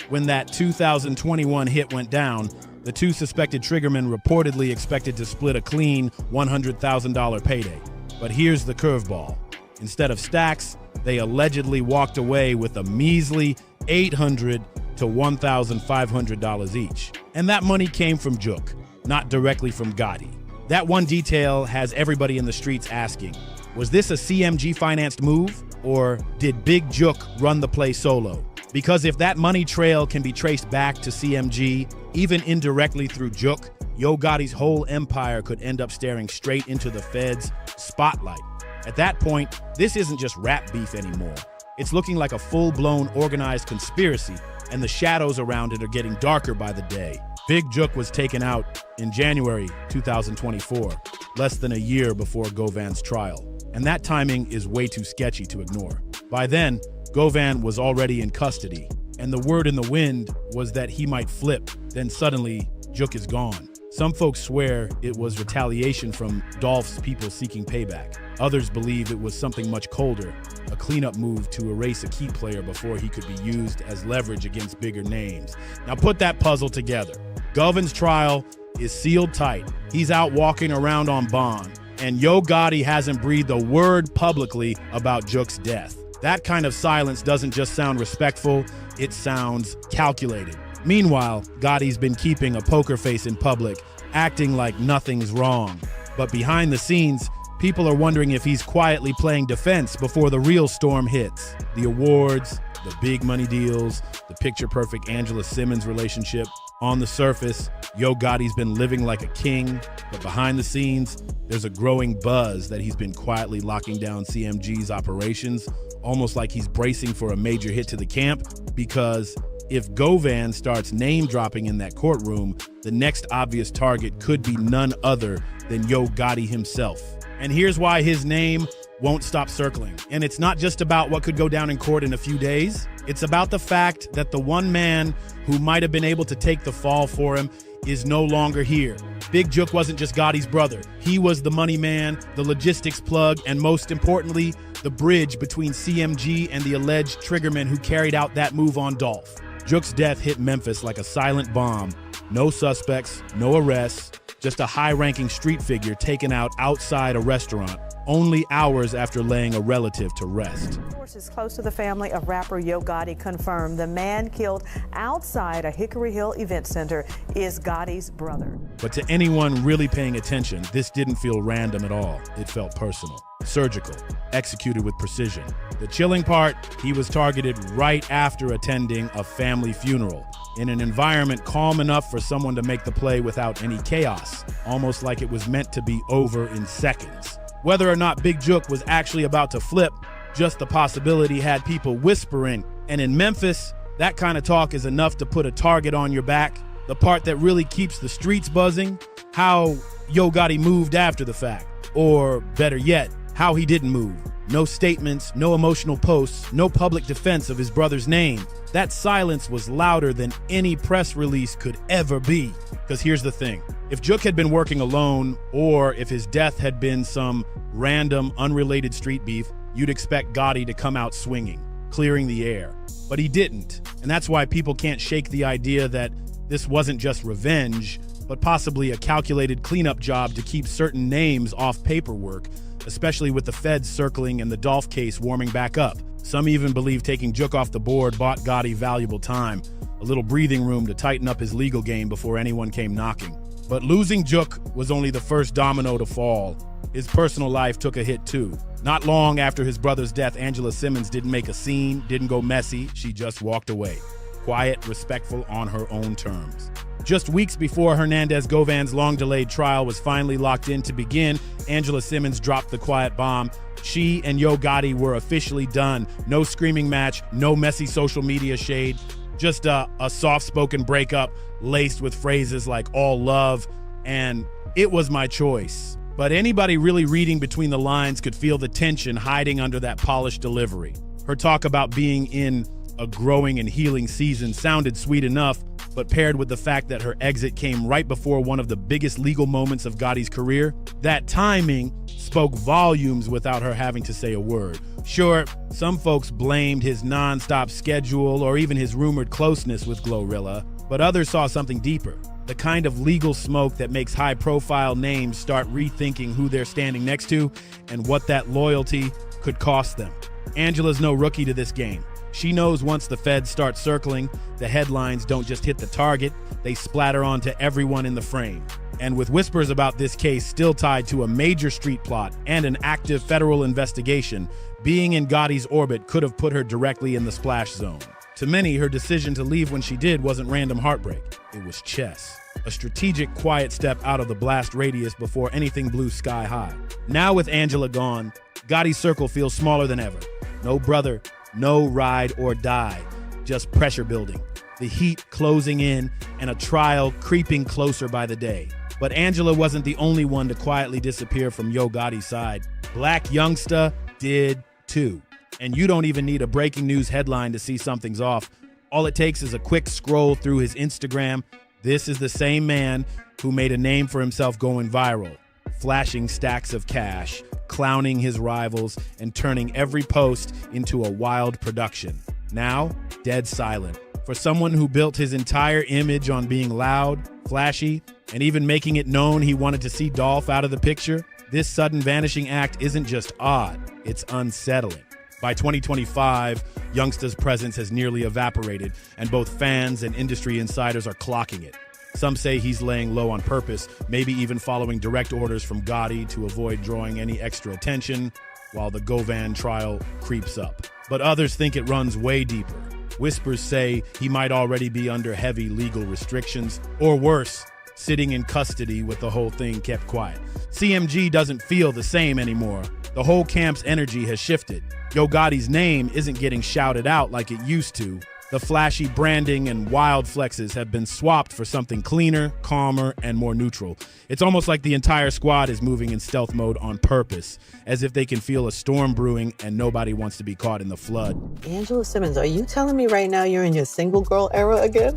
When that 2021 hit went down, the two suspected triggermen reportedly expected to split a clean $100,000 payday. But here's the curveball. Instead of stacks, they allegedly walked away with a measly $800 to $1,500 each. And that money came from Jook, not directly from Gotti. That one detail has everybody in the streets asking, was this a CMG-financed move, or did Big Jook run the play solo? Because if that money trail can be traced back to CMG, even indirectly through Jook, Yo Gotti's whole empire could end up staring straight into the feds' spotlight. At that point, this isn't just rap beef anymore. It's looking like a full-blown organized conspiracy, and the shadows around it are getting darker by the day. Big Jook was taken out in January 2024, less than a year before Govan's trial. And that timing is way too sketchy to ignore. By then, Govan was already in custody, and the word in the wind was that he might flip. Then suddenly, Jook is gone. Some folks swear it was retaliation from Dolph's people seeking payback. Others believe it was something much colder, a cleanup move to erase a key player before he could be used as leverage against bigger names. Now put that puzzle together. Govan's trial is sealed tight. He's out walking around on bond, and Yo Gotti hasn't breathed a word publicly about Jook's death. That kind of silence doesn't just sound respectful, it sounds calculated. Meanwhile, Gotti's been keeping a poker face in public, acting like nothing's wrong. But behind the scenes, people are wondering if he's quietly playing defense before the real storm hits. The awards, the big money deals, the picture-perfect Angela Simmons relationship. On the surface, Yo Gotti's been living like a king, but behind the scenes, there's a growing buzz that he's been quietly locking down CMG's operations, almost like he's bracing for a major hit to the camp, because if Govan starts name-dropping in that courtroom, the next obvious target could be none other than Yo Gotti himself. And here's why his name won't stop circling. And it's not just about what could go down in court in a few days. It's about the fact that the one man who might have been able to take the fall for him is no longer here. Big Jook wasn't just Gotti's brother. He was the money man, the logistics plug, and most importantly, the bridge between CMG and the alleged triggermen who carried out that move on Dolph. Jook's death hit Memphis like a silent bomb. No suspects, no arrests, just a high-ranking street figure taken out outside a restaurant, only hours after laying a relative to rest. Sources close to the family of rapper Yo Gotti confirmed the man killed outside a Hickory Hill event center is Gotti's brother. But to anyone really paying attention, this didn't feel random at all. It felt personal. surgical, executed with precision. The chilling part, he was targeted right after attending a family funeral, in an environment calm enough for someone to make the play without any chaos, almost like it was meant to be over in seconds. Whether or not Big Jook was actually about to flip, just the possibility had people whispering. And in Memphis, that kind of talk is enough to put a target on your back. The part that really keeps the streets buzzing, how Yo Gotti moved after the fact. Or better yet, how he didn't move. No statements, no emotional posts, no public defense of his brother's name. That silence was louder than any press release could ever be. Because here's the thing. If Jook had been working alone, or if his death had been some random, unrelated street beef, you'd expect Gotti to come out swinging, clearing the air. But he didn't. And that's why people can't shake the idea that this wasn't just revenge, but possibly a calculated cleanup job to keep certain names off paperwork, especially with the feds circling and the Dolph case warming back up. Some even believe taking Jook off the board bought Gotti valuable time, a little breathing room to tighten up his legal game before anyone came knocking. But losing Jook was only the first domino to fall. His personal life took a hit too. Not long after his brother's death, Angela Simmons didn't make a scene, didn't go messy, she just walked away. Quiet, respectful, on her own terms. Just weeks before Hernandez Govan's long-delayed trial was finally locked in to begin, Angela Simmons dropped the quiet bomb. She and Yo Gotti were officially done. No screaming match, no messy social media shade, just a soft-spoken breakup laced with phrases like all love and it was my choice. But anybody really reading between the lines could feel the tension hiding under that polished delivery. Her talk about being in a growing and healing season sounded sweet enough, but paired with the fact that her exit came right before one of the biggest legal moments of Gotti's career, that timing spoke volumes without her having to say a word. Sure, some folks blamed his non-stop schedule or even his rumored closeness with Glorilla, but others saw something deeper. The kind of legal smoke that makes high-profile names start rethinking who they're standing next to and what that loyalty could cost them. Angela's no rookie to this game. She knows once the feds start circling, the headlines don't just hit the target, they splatter onto everyone in the frame. And with whispers about this case still tied to a major street plot and an active federal investigation, being in Gotti's orbit could have put her directly in the splash zone. To many, her decision to leave when she did wasn't random heartbreak. It was chess. A strategic, quiet step out of the blast radius before anything blew sky high. Now with Angela gone, Gotti's circle feels smaller than ever. No brother, no ride or die, just pressure building. The heat closing in and a trial creeping closer by the day. But Angela wasn't the only one to quietly disappear from Yo Gotti's side. Black Youngsta did too. And you don't even need a breaking news headline to see something's off. All it takes is a quick scroll through his Instagram. This is the same man who made a name for himself going viral, flashing stacks of cash, clowning his rivals, and turning every post into a wild production. Now, dead silent. For someone who built his entire image on being loud, flashy, and even making it known he wanted to see Dolph out of the picture, this sudden vanishing act isn't just odd, it's unsettling. By 2025, Youngsta's presence has nearly evaporated, and both fans and industry insiders are clocking it. Some say he's laying low on purpose, maybe even following direct orders from Gotti to avoid drawing any extra attention while the Govan trial creeps up. But others think it runs way deeper. Whispers say he might already be under heavy legal restrictions, or worse, sitting in custody with the whole thing kept quiet. CMG doesn't feel the same anymore. The whole camp's energy has shifted. Yo Gotti's name isn't getting shouted out like it used to. The flashy branding and wild flexes have been swapped for something cleaner, calmer, and more neutral. It's almost like the entire squad is moving in stealth mode on purpose, as if they can feel a storm brewing and nobody wants to be caught in the flood. Angela Simmons, are you telling me right now you're in your single girl era again?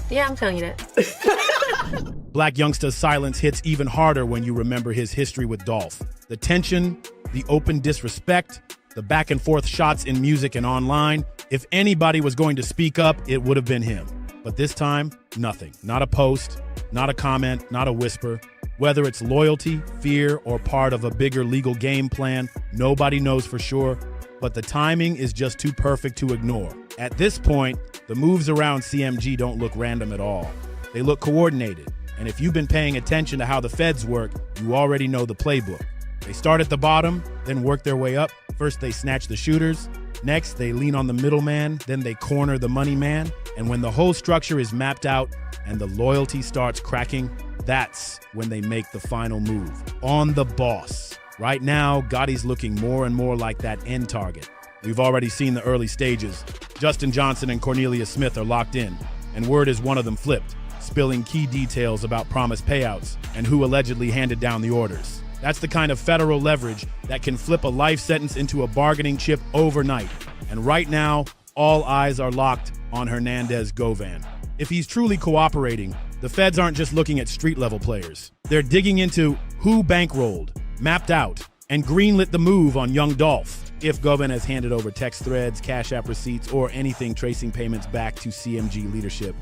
Yeah, I'm telling you that. Black Youngsta's silence hits even harder when you remember his history with Dolph. The tension, the open disrespect, the back and forth shots in music and online. If anybody was going to speak up, it would have been him. But this time, nothing. Not a post, not a comment, not a whisper. Whether it's loyalty, fear, or part of a bigger legal game plan, nobody knows for sure. But the timing is just too perfect to ignore. At this point, the moves around CMG don't look random at all. They look coordinated. And if you've been paying attention to how the feds work, you already know the playbook. They start at the bottom, then work their way up. First, they snatch the shooters. Next, they lean on the middleman. Then they corner the money man. And when the whole structure is mapped out and the loyalty starts cracking, that's when they make the final move. On the boss. Right now, Gotti's looking more and more like that end target. We've already seen the early stages. Justin Johnson and Cornelius Smith are locked in, and word is one of them flipped, spilling key details about promised payouts and who allegedly handed down the orders. That's the kind of federal leverage that can flip a life sentence into a bargaining chip overnight. And right now, all eyes are locked on Hernandez Govan. If he's truly cooperating, the feds aren't just looking at street-level players. They're digging into who bankrolled, mapped out, and greenlit the move on young Dolph. If Govan has handed over text threads, Cash App receipts, or anything tracing payments back to CMG leadership,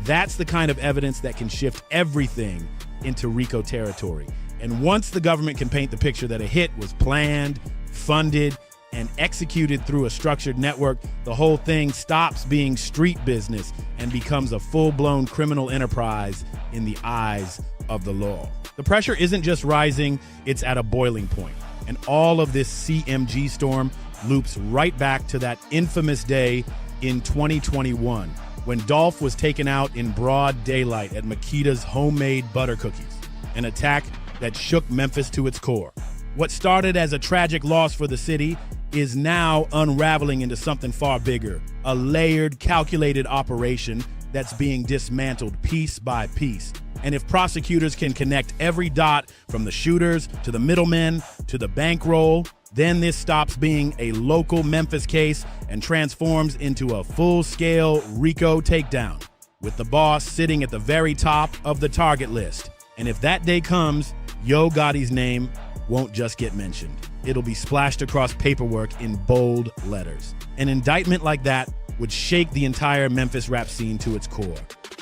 that's the kind of evidence that can shift everything into RICO territory. And once the government can paint the picture that a hit was planned, funded, and executed through a structured network, the whole thing stops being street business and becomes a full-blown criminal enterprise in the eyes of the law. The pressure isn't just rising, it's at a boiling point. And all of this CMG storm loops right back to that infamous day in 2021 when Dolph was taken out in broad daylight at Makita's homemade butter cookies, an attack that shook Memphis to its core. What started as a tragic loss for the city is now unraveling into something far bigger, a layered, calculated operation that's being dismantled piece by piece. And if prosecutors can connect every dot from the shooters to the middlemen to the bankroll, then this stops being a local Memphis case and transforms into a full-scale RICO takedown, with the boss sitting at the very top of the target list. And if that day comes, Yo Gotti's name won't just get mentioned. It'll be splashed across paperwork in bold letters. An indictment like that would shake the entire Memphis rap scene to its core.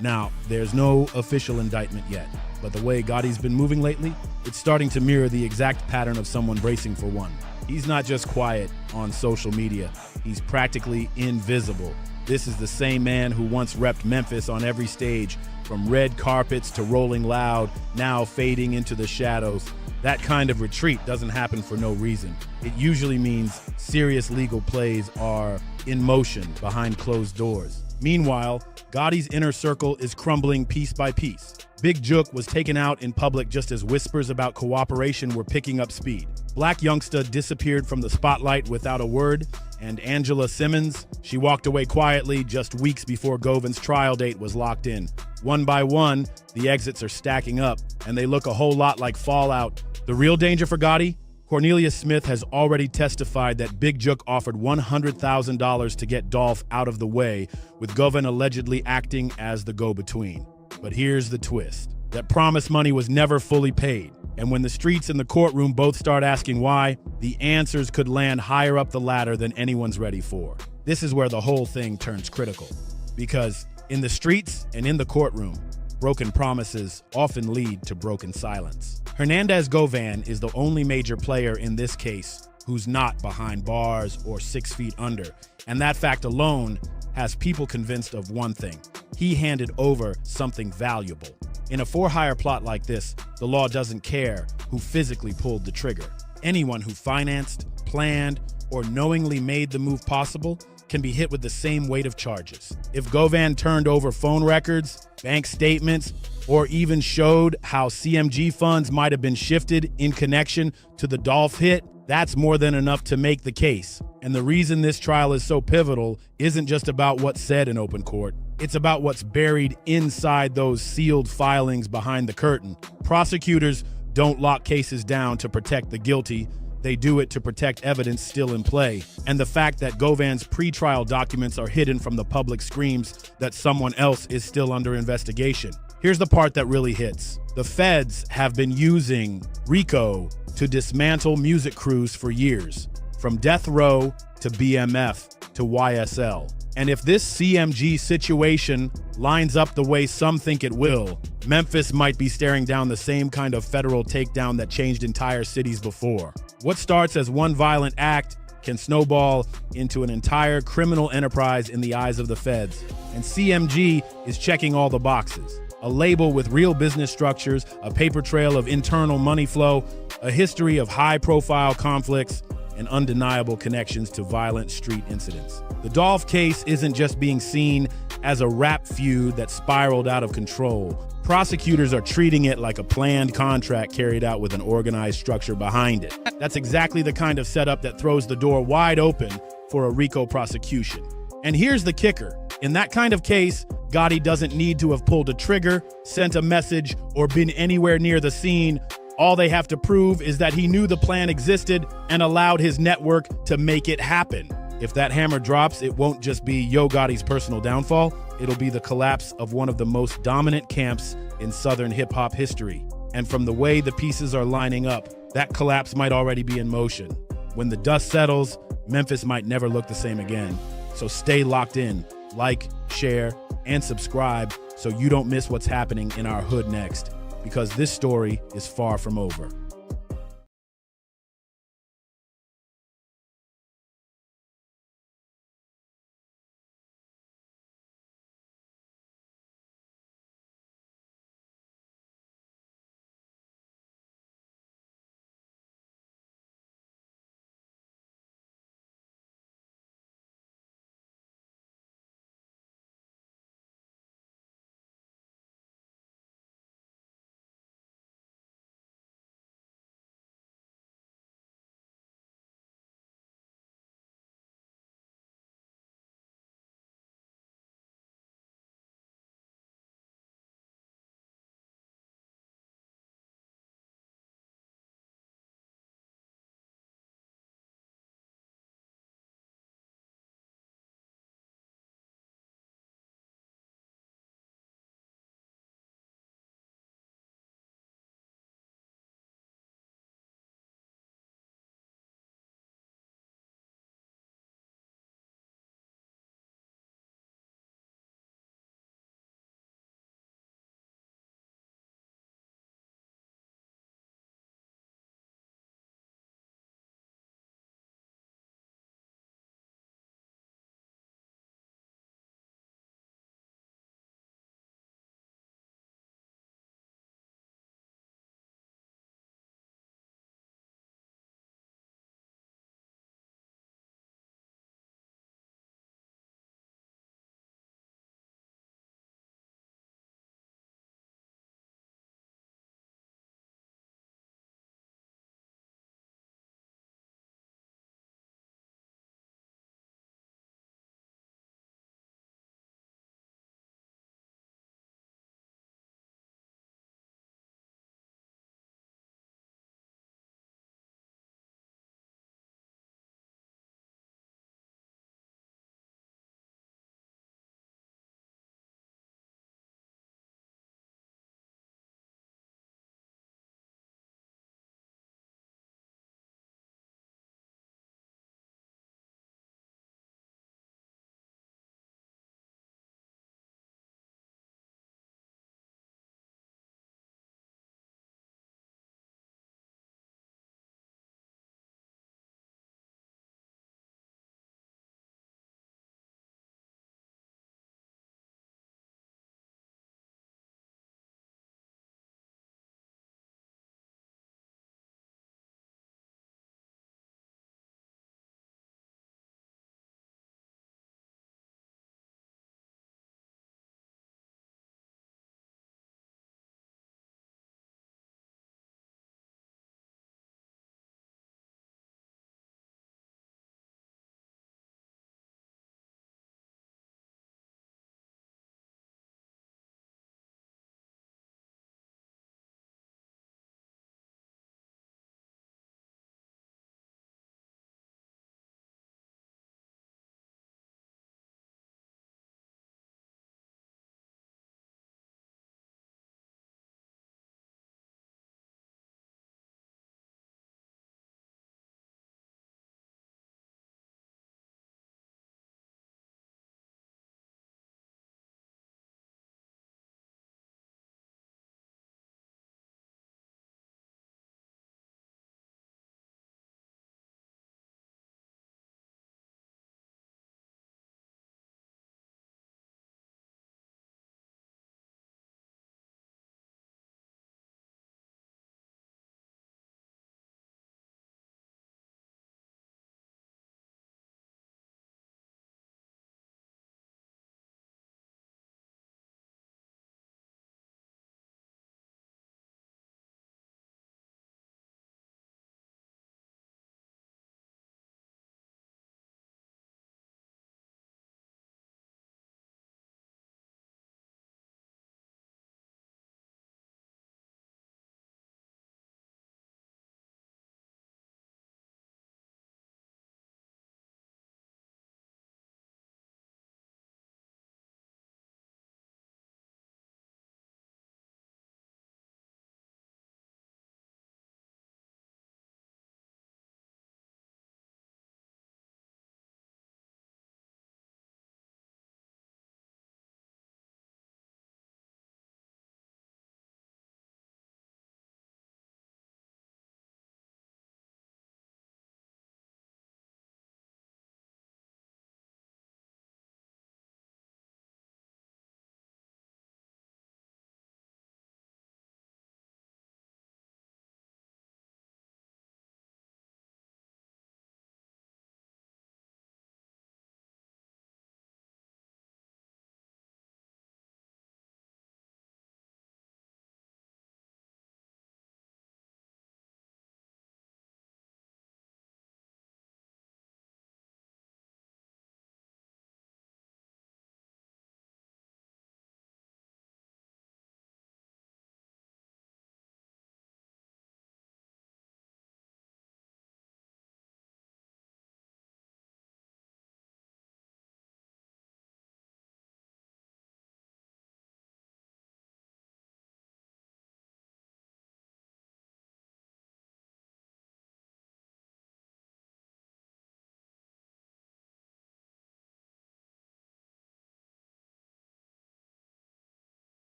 Now, there's no official indictment yet, but the way Gotti's been moving lately, it's starting to mirror the exact pattern of someone bracing for one. He's not just quiet on social media, he's practically invisible. This is the same man who once repped Memphis on every stage, from red carpets to Rolling Loud, now fading into the shadows. That kind of retreat doesn't happen for no reason. It usually means serious legal plays are in motion behind closed doors. Meanwhile, Gotti's inner circle is crumbling piece by piece. Big Jook was taken out in public just as whispers about cooperation were picking up speed. Black Youngsta disappeared from the spotlight without a word, and Angela Simmons, she walked away quietly just weeks before Govan's trial date was locked in. One by one, the exits are stacking up, and they look a whole lot like Fallout. The real danger for Gotti? Cornelius Smith has already testified that Big Jook offered $100,000 to get Dolph out of the way, with Govan allegedly acting as the go-between. But here's the twist. That promised money was never fully paid. And when the streets and the courtroom both start asking why, the answers could land higher up the ladder than anyone's ready for. This is where the whole thing turns critical. Because in the streets and in the courtroom, broken promises often lead to broken silence. Hernandez Govan is the only major player in this case who's not behind bars or 6 feet under. And that fact alone has people convinced of one thing. He handed over something valuable. In a for-hire plot like this, the law doesn't care who physically pulled the trigger. Anyone who financed, planned, or knowingly made the move possible can be hit with the same weight of charges. If Govan turned over phone records, bank statements, or even showed how CMG funds might have been shifted in connection to the Dolph hit, that's more than enough to make the case. And the reason this trial is so pivotal isn't just about what's said in open court. It's about what's buried inside those sealed filings behind the curtain. Prosecutors don't lock cases down to protect the guilty. They do it to protect evidence still in play. And the fact that Govan's pretrial documents are hidden from the public screams that someone else is still under investigation. Here's the part that really hits. The feds have been using RICO to dismantle music crews for years, from Death Row to BMF to YSL. And if this CMG situation lines up the way some think it will, Memphis might be staring down the same kind of federal takedown that changed entire cities before. What starts as one violent act can snowball into an entire criminal enterprise in the eyes of the feds. And CMG is checking all the boxes. A label with real business structures, a paper trail of internal money flow, a history of high-profile conflicts and undeniable connections to violent street incidents. The Dolph case isn't just being seen as a rap feud that spiraled out of control. Prosecutors are treating it like a planned contract carried out with an organized structure behind it. That's exactly the kind of setup that throws the door wide open for a RICO prosecution. And here's the kicker. In that kind of case, Gotti doesn't need to have pulled a trigger, sent a message, or been anywhere near the scene. All they have to prove is that he knew the plan existed and allowed his network to make it happen. If that hammer drops, it won't just be Yo Gotti's personal downfall, it'll be the collapse of one of the most dominant camps in Southern hip-hop history. And from the way the pieces are lining up, that collapse might already be in motion. When the dust settles, Memphis might never look the same again. So stay locked in, like, share, and subscribe so you don't miss what's happening in our hood next, because this story is far from over.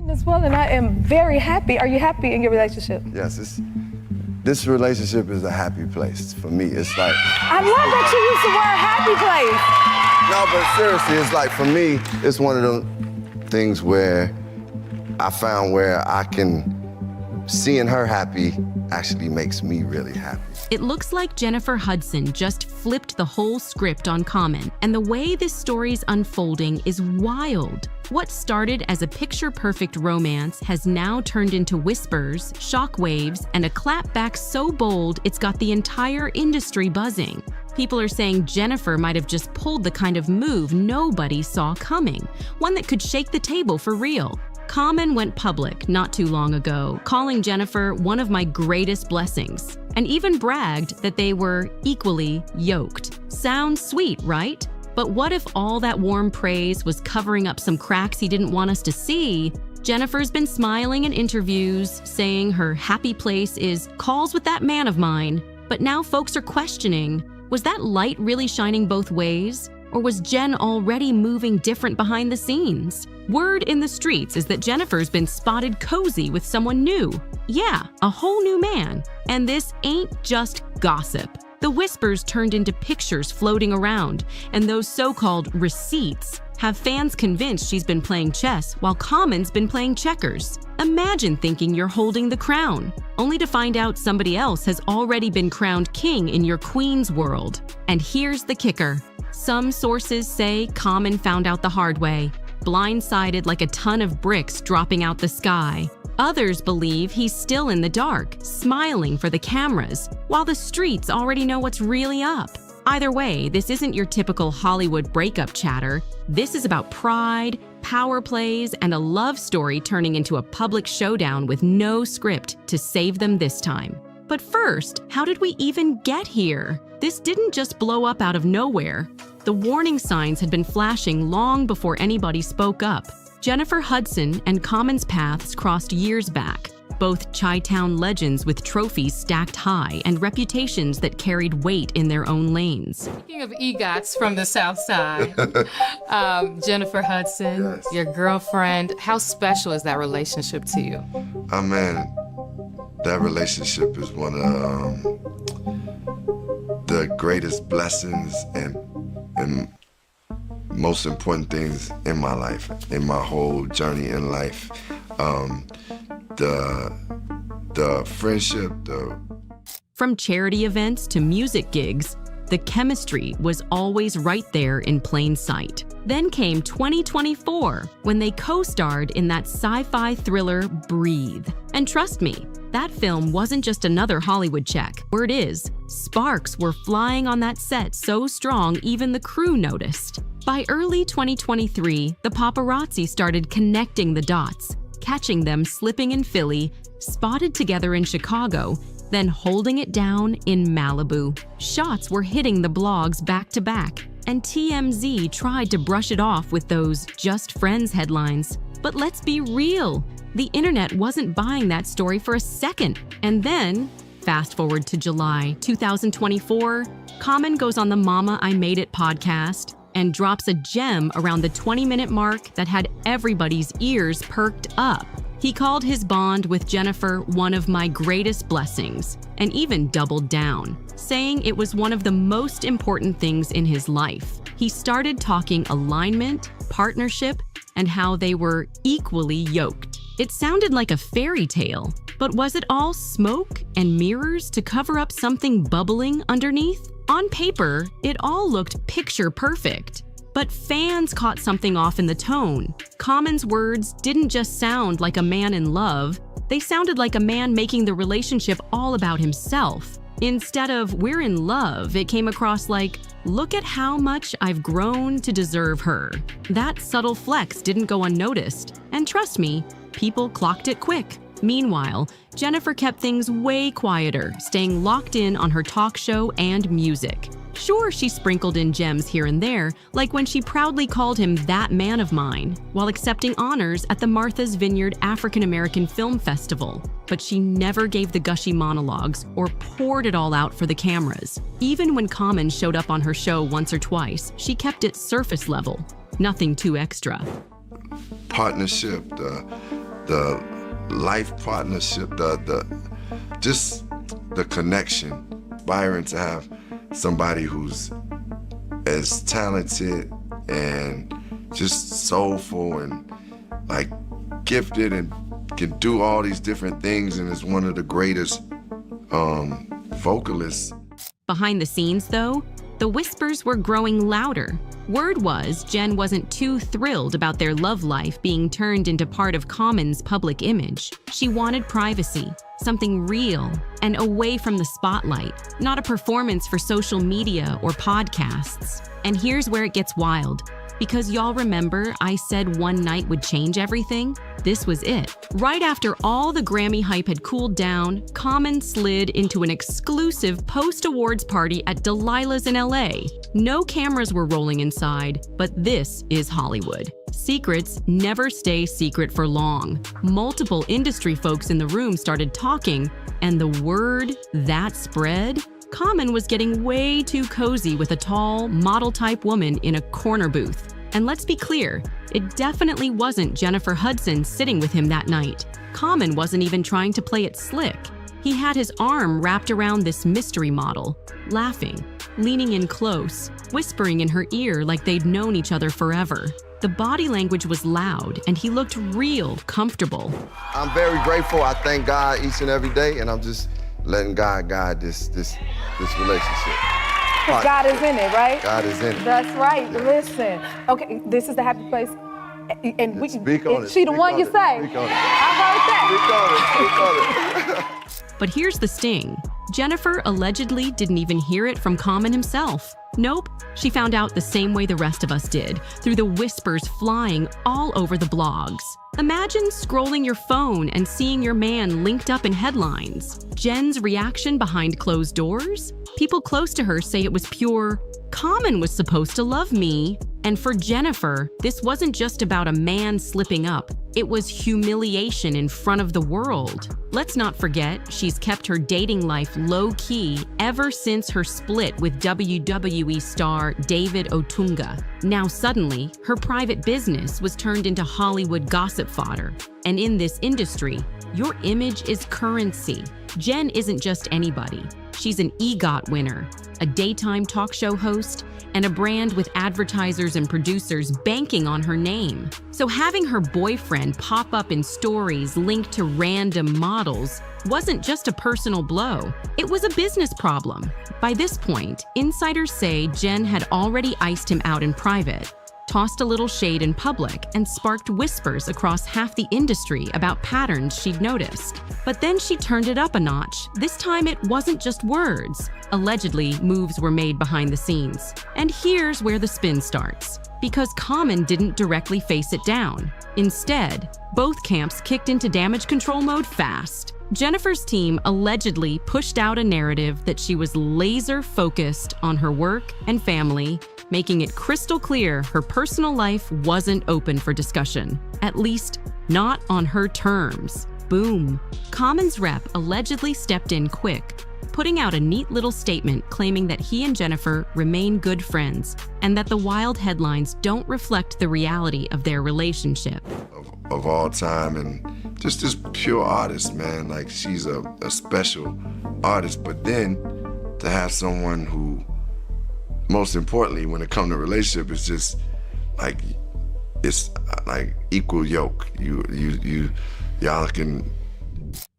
as well, and I am very happy. Are you happy in your relationship? Yes, this relationship is a happy place for me. It's like I love that you use the word happy place. no, but seriously, it's like for me, it's one of those things where I found where I can seeing her happy actually makes me really happy. It looks like Jennifer Hudson just flipped the whole script on Common, and the way this story's unfolding is wild. What started as a picture-perfect romance has now turned into whispers, shockwaves, and a clapback so bold it's got the entire industry buzzing. People are saying Jennifer might have just pulled the kind of move nobody saw coming, one that could shake the table for real. Common went public not too long ago, calling Jennifer one of my greatest blessings, and even bragged that they were equally yoked. Sounds sweet, right? But what if all that warm praise was covering up some cracks he didn't want us to see? Jennifer's been smiling in interviews, saying her happy place is calls with that man of mine. But now folks are questioning, was that light really shining both ways? Or was Jen already moving different behind the scenes? Word in the streets is that Jennifer's been spotted cozy with someone new. Yeah, a whole new man. And this ain't just gossip. The whispers turned into pictures floating around, and those so-called receipts have fans convinced she's been playing chess while Common's been playing checkers. Imagine thinking you're holding the crown, only to find out somebody else has already been crowned king in your queen's world. And here's the kicker. Some sources say Common found out the hard way, blindsided like a ton of bricks dropping out the sky. Others believe he's still in the dark, smiling for the cameras, while the streets already know what's really up. Either way, this isn't your typical Hollywood breakup chatter. This is about pride, power plays, and a love story turning into a public showdown with no script to save them this time. But first, how did we even get here? This didn't just blow up out of nowhere. The warning signs had been flashing long before anybody spoke up. Jennifer Hudson and Common's paths crossed years back, both Chi-Town legends with trophies stacked high and reputations that carried weight in their own lanes. Speaking of EGOTs from the South Side, Jennifer Hudson, yes. Your girlfriend, how special is that relationship to you? Oh man, that relationship is one of the greatest blessings and most important things in my life, in my whole journey in life. The friendship, From charity events to music gigs, the chemistry was always right there in plain sight. Then came 2024, when they co-starred in that sci-fi thriller Breathe. And trust me, that film wasn't just another Hollywood check. Word is, sparks were flying on that set so strong even the crew noticed. By early 2023, the paparazzi started connecting the dots, catching them slipping in Philly, spotted together in Chicago, then holding it down in Malibu. Shots were hitting the blogs back to back, and TMZ tried to brush it off with those just friends headlines. But let's be real, the internet wasn't buying that story for a second. And then, fast forward to July 2024, Common goes on the Mama I Made It podcast and drops a gem around the 20-minute mark that had everybody's ears perked up. He called his bond with Jennifer one of my greatest blessings, and even doubled down, saying it was one of the most important things in his life. He started talking alignment, partnership, and how they were equally yoked. It sounded like a fairy tale, but was it all smoke and mirrors to cover up something bubbling underneath? On paper, it all looked picture perfect. But fans caught something off in the tone. Common's words didn't just sound like a man in love, they sounded like a man making the relationship all about himself. Instead of "we're in love," it came across like, "look at how much I've grown to deserve her." That subtle flex didn't go unnoticed, and trust me, people clocked it quick. Meanwhile, Jennifer kept things way quieter, staying locked in on her talk show and music. Sure, she sprinkled in gems here and there, like when she proudly called him "that man of mine," while accepting honors at the Martha's Vineyard African American Film Festival. But she never gave the gushy monologues or poured it all out for the cameras. Even when Common showed up on her show once or twice, she kept it surface level, nothing too extra. Partnership, the life partnership, just the connection. Byron, to have somebody who's as talented and just soulful and like gifted and can do all these different things and is one of the greatest vocalists. Behind the scenes, though, the whispers were growing louder. Word was Jen wasn't too thrilled about their love life being turned into part of Common's public image. She wanted privacy, something real, and away from the spotlight, not a performance for social media or podcasts. And here's where it gets wild. Because y'all remember I said one night would change everything? This was it. Right after all the Grammy hype had cooled down, Common slid into an exclusive post-awards party at Delilah's in LA. No cameras were rolling inside, but this is Hollywood. Secrets never stay secret for long. Multiple industry folks in the room started talking, and the word that spread? Common was getting way too cozy with a tall, model-type woman in a corner booth. And let's be clear, it definitely wasn't Jennifer Hudson sitting with him that night. Common wasn't even trying to play it slick. He had his arm wrapped around this mystery model, laughing, leaning in close, whispering in her ear like they'd known each other forever. The body language was loud, and he looked real comfortable. I'm very grateful. I thank God each and every day, and I'm just letting God guide this relationship. Because God is in it, right? God is in it. That's right. Yeah. Listen. Okay, this is the happy place. And we speak on it. She the one you say. Speak on it. I heard that. Speak on it. But here's the sting. Jennifer allegedly didn't even hear it from Common himself. Nope, she found out the same way the rest of us did, through the whispers flying all over the blogs. Imagine scrolling your phone and seeing your man linked up in headlines. Jen's reaction behind closed doors? People close to her say it was pure, Common was supposed to love me. And for Jennifer, this wasn't just about a man slipping up. It was humiliation in front of the world. Let's not forget, she's kept her dating life low-key ever since her split with WWE star David Otunga. Now suddenly, her private business was turned into Hollywood gossip fodder. And in this industry, your image is currency. Jen isn't just anybody. She's an EGOT winner, a daytime talk show host, and a brand with advertisers and producers banking on her name. So having her boyfriend pop up in stories linked to random models wasn't just a personal blow, it was a business problem. By this point, insiders say Jen had already iced him out in private, tossed a little shade in public, and sparked whispers across half the industry about patterns she'd noticed. But then she turned it up a notch. This time it wasn't just words. Allegedly, moves were made behind the scenes. And here's where the spin starts. Because Common didn't directly face it down. Instead, both camps kicked into damage control mode fast. Jennifer's team allegedly pushed out a narrative that she was laser-focused on her work and family, making it crystal clear her personal life wasn't open for discussion. At least, not on her terms. Boom. Common's rep allegedly stepped in quick, putting out a neat little statement claiming that he and Jennifer remain good friends and that the wild headlines don't reflect the reality of their relationship. Of all time, and just this pure artist, man. Like, she's a special artist, but then to have someone who, most importantly, when it comes to relationship, is just like, it's like equal yoke. Y'all can.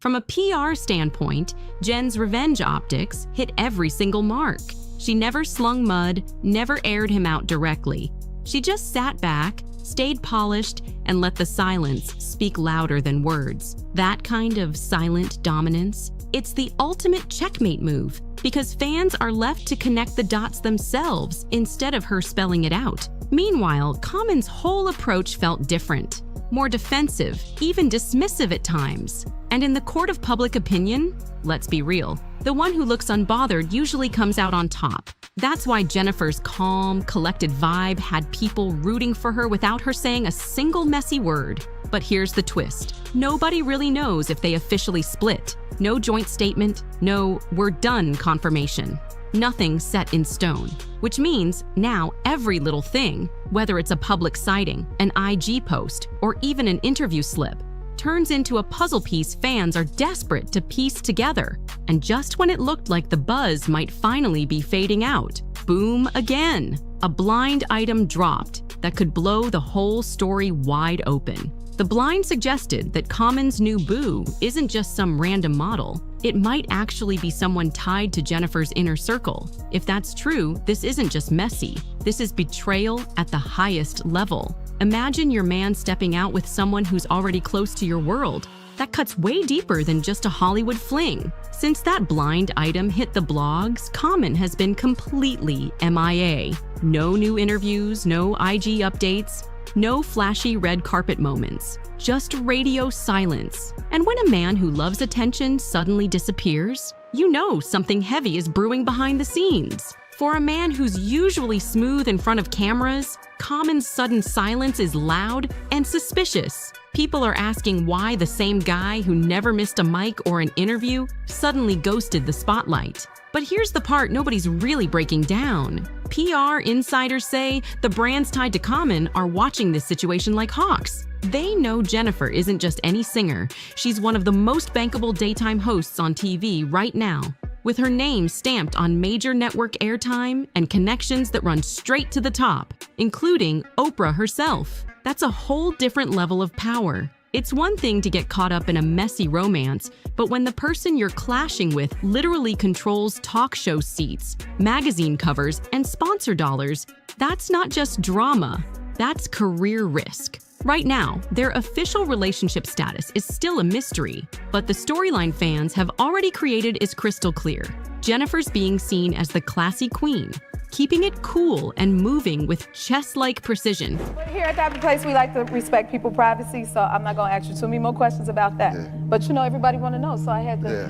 From a PR standpoint, Jen's revenge optics hit every single mark. She never slung mud, never aired him out directly. She just sat back, stayed polished, and let the silence speak louder than words. That kind of silent dominance, it's the ultimate checkmate move, because fans are left to connect the dots themselves instead of her spelling it out. Meanwhile, Common's whole approach felt different, more defensive, even dismissive at times. And in the court of public opinion, let's be real, the one who looks unbothered usually comes out on top. That's why Jennifer's calm, collected vibe had people rooting for her without her saying a single messy word. But here's the twist. Nobody really knows if they officially split. No joint statement, no "we're done" confirmation. Nothing set in stone. Which means now every little thing, whether it's a public sighting, an IG post, or even an interview slip, turns into a puzzle piece fans are desperate to piece together. And just when it looked like the buzz might finally be fading out, boom again! A blind item dropped that could blow the whole story wide open. The blind suggested that Common's new boo isn't just some random model. It might actually be someone tied to Jennifer's inner circle. If that's true, this isn't just messy. This is betrayal at the highest level. Imagine your man stepping out with someone who's already close to your world. That cuts way deeper than just a Hollywood fling. Since that blind item hit the blogs, Common has been completely MIA. No new interviews, no IG updates, no flashy red carpet moments, just radio silence. And when a man who loves attention suddenly disappears, you know something heavy is brewing behind the scenes. For a man who's usually smooth in front of cameras, Common's sudden silence is loud and suspicious. People are asking why the same guy who never missed a mic or an interview suddenly ghosted the spotlight. But here's the part nobody's really breaking down. PR insiders say the brands tied to Common are watching this situation like hawks. They know Jennifer isn't just any singer. She's one of the most bankable daytime hosts on TV right now, with her name stamped on major network airtime and connections that run straight to the top, including Oprah herself. That's a whole different level of power. It's one thing to get caught up in a messy romance, but when the person you're clashing with literally controls talk show seats, magazine covers, and sponsor dollars, that's not just drama, that's career risk. Right now, their official relationship status is still a mystery, but the storyline fans have already created is crystal clear. Jennifer's being seen as the classy queen, keeping it cool and moving with chess-like precision. Here at that place, we like to respect people's privacy, so I'm not gonna ask you too many more questions about that. Yeah. But you know, everybody wanna know, so I had to,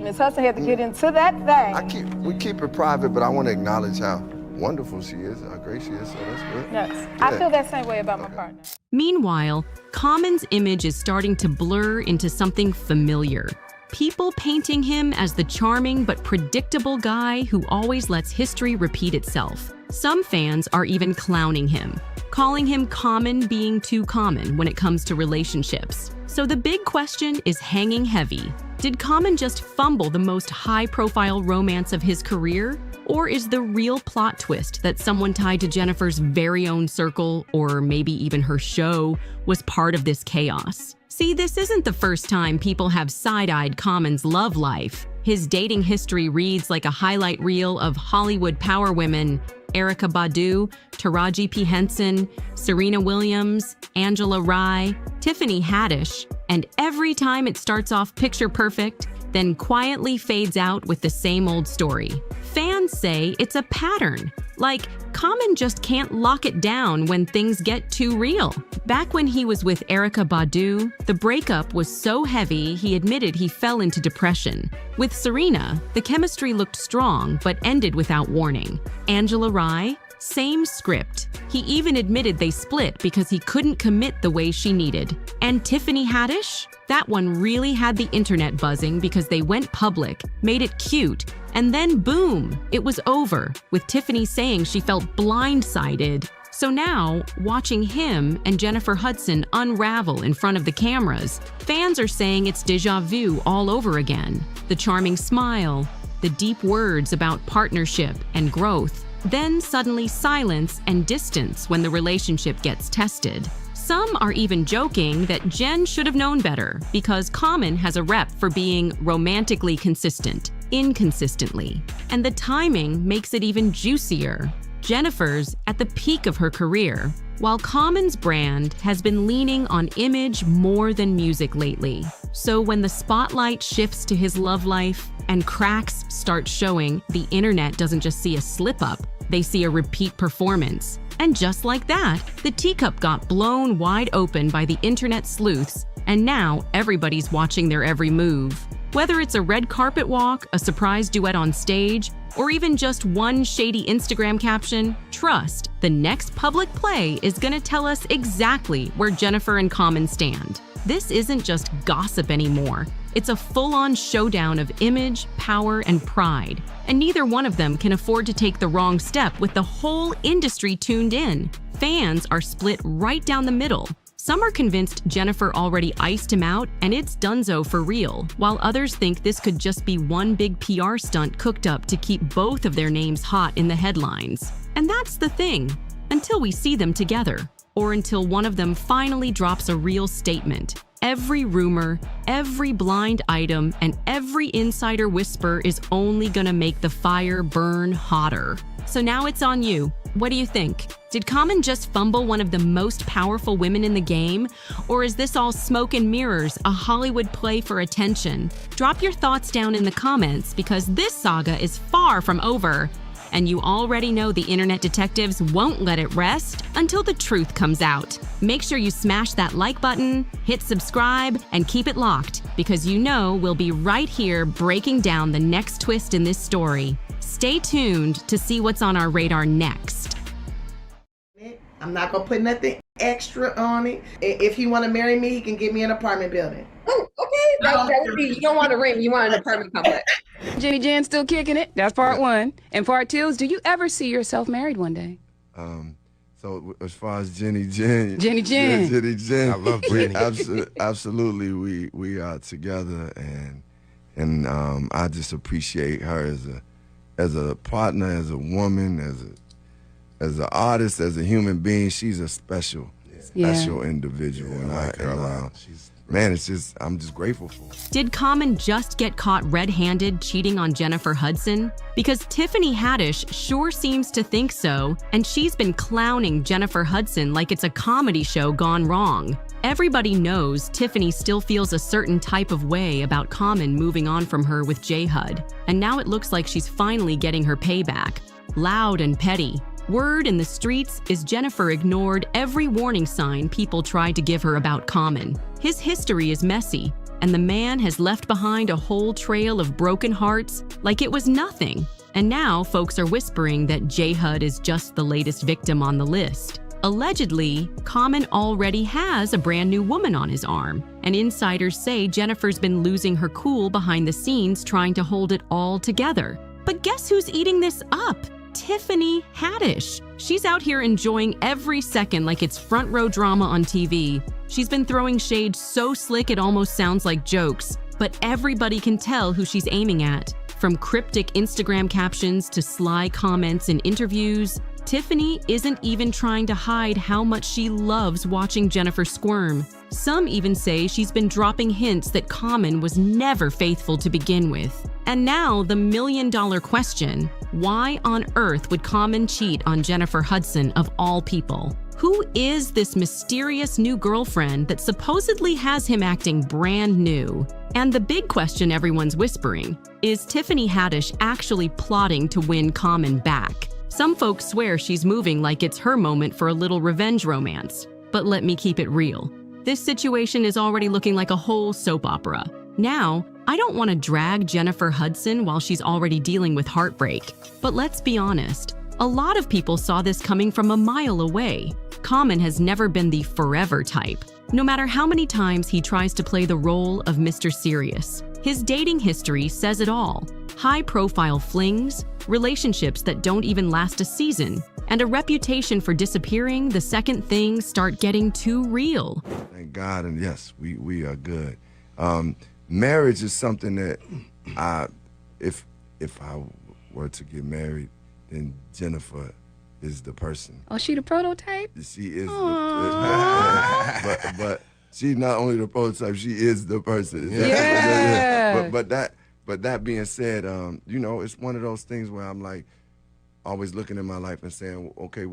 Ms. Hudson had to get into that thing. We keep it private, but I wanna acknowledge how wonderful she is, how great she is, so that's good. Yes, I feel that same way about my partner. Meanwhile, Common's image is starting to blur into something familiar. People painting him as the charming but predictable guy who always lets history repeat itself. Some fans are even clowning him, calling him Common being too common when it comes to relationships. So the big question is hanging heavy. Did Common just fumble the most high-profile romance of his career? Or is the real plot twist that someone tied to Jennifer's very own circle, or maybe even her show, was part of this chaos? See, this isn't the first time people have side-eyed Common's love life. His dating history reads like a highlight reel of Hollywood power women Erykah Badu, Taraji P. Henson, Serena Williams, Angela Rye, Tiffany Haddish, and every time it starts off picture perfect, then quietly fades out with the same old story. Fans say it's a pattern, like Common just can't lock it down when things get too real. Back when he was with Erykah Badu, the breakup was so heavy he admitted he fell into depression. With Serena, the chemistry looked strong but ended without warning. Angela Rye, same script. He even admitted they split because he couldn't commit the way she needed. And Tiffany Haddish? That one really had the internet buzzing because they went public, made it cute, and then boom, it was over, with Tiffany saying she felt blindsided. So now, watching him and Jennifer Hudson unravel in front of the cameras, fans are saying it's déjà vu all over again. The charming smile, the deep words about partnership and growth, then suddenly silence and distance when the relationship gets tested. Some are even joking that Jen should have known better because Common has a rep for being romantically consistent, inconsistently. And the timing makes it even juicier. Jennifer's at the peak of her career, while Common's brand has been leaning on image more than music lately. So when the spotlight shifts to his love life and cracks start showing, the internet doesn't just see a slip-up, they see a repeat performance. And just like that, the teacup got blown wide open by the internet sleuths, and now everybody's watching their every move. Whether it's a red carpet walk, a surprise duet on stage, or even just one shady Instagram caption, trust, the next public play is gonna tell us exactly where Jennifer and Common stand. This isn't just gossip anymore. It's a full-on showdown of image, power, and pride. And neither one of them can afford to take the wrong step with the whole industry tuned in. Fans are split right down the middle. Some are convinced Jennifer already iced him out and it's donezo for real, while others think this could just be one big PR stunt cooked up to keep both of their names hot in the headlines. And that's the thing, until we see them together, or until one of them finally drops a real statement. Every rumor, every blind item, and every insider whisper is only gonna make the fire burn hotter. So now it's on you. What do you think? Did Common just fumble one of the most powerful women in the game? Or is this all smoke and mirrors, a Hollywood play for attention? Drop your thoughts down in the comments because this saga is far from over. And you already know the internet detectives won't let it rest until the truth comes out. Make sure you smash that like button, hit subscribe, and keep it locked because you know we'll be right here breaking down the next twist in this story. Stay tuned to see what's on our radar next. I'm not gonna put nothing extra on it. If he want to marry me, he can get me an apartment building. Oh, okay. That would be, you don't want a ring, you want an apartment complex. Jenny Jen still kicking it. That's part one. And part two is, do you ever see yourself married one day? So as far as Jenny Jen, I love Jenny. Absolutely, we are together, and I just appreciate her as a partner, as a woman, as an artist, as a human being. She's a special individual, man, I'm just grateful for her. Did Common just get caught red-handed cheating on Jennifer Hudson? Because Tiffany Haddish sure seems to think so, and she's been clowning Jennifer Hudson like it's a comedy show gone wrong. Everybody knows Tiffany still feels a certain type of way about Common moving on from her with J-Hud, and now it looks like she's finally getting her payback. Loud and petty. Word in the streets is Jennifer ignored every warning sign people tried to give her about Common. His history is messy, and the man has left behind a whole trail of broken hearts like it was nothing. And now folks are whispering that J-Hud is just the latest victim on the list. Allegedly, Common already has a brand new woman on his arm, and insiders say Jennifer's been losing her cool behind the scenes trying to hold it all together. But guess who's eating this up? Tiffany Haddish. She's out here enjoying every second like it's front row drama on TV. She's been throwing shade so slick it almost sounds like jokes, but everybody can tell who she's aiming at. From cryptic Instagram captions to sly comments in interviews, Tiffany isn't even trying to hide how much she loves watching Jennifer squirm. Some even say she's been dropping hints that Common was never faithful to begin with. And now the million-dollar question, why on earth would Common cheat on Jennifer Hudson of all people? Who is this mysterious new girlfriend that supposedly has him acting brand new? And the big question everyone's whispering, is Tiffany Haddish actually plotting to win Common back? Some folks swear she's moving like it's her moment for a little revenge romance. But let me keep it real. This situation is already looking like a whole soap opera. Now, I don't want to drag Jennifer Hudson while she's already dealing with heartbreak. But let's be honest, a lot of people saw this coming from a mile away. Common has never been the forever type, no matter how many times he tries to play the role of Mr. Serious. His dating history says it all. High-profile flings, relationships that don't even last a season, and a reputation for disappearing the second things start getting too real. Thank God, and yes, we are good. Marriage is something that if I were to get married, then Jennifer is the person. Oh, she the prototype? She is but she's not only the prototype, she is the person. Yeah. But that being said, it's one of those things where I'm like always looking at my life and saying, okay,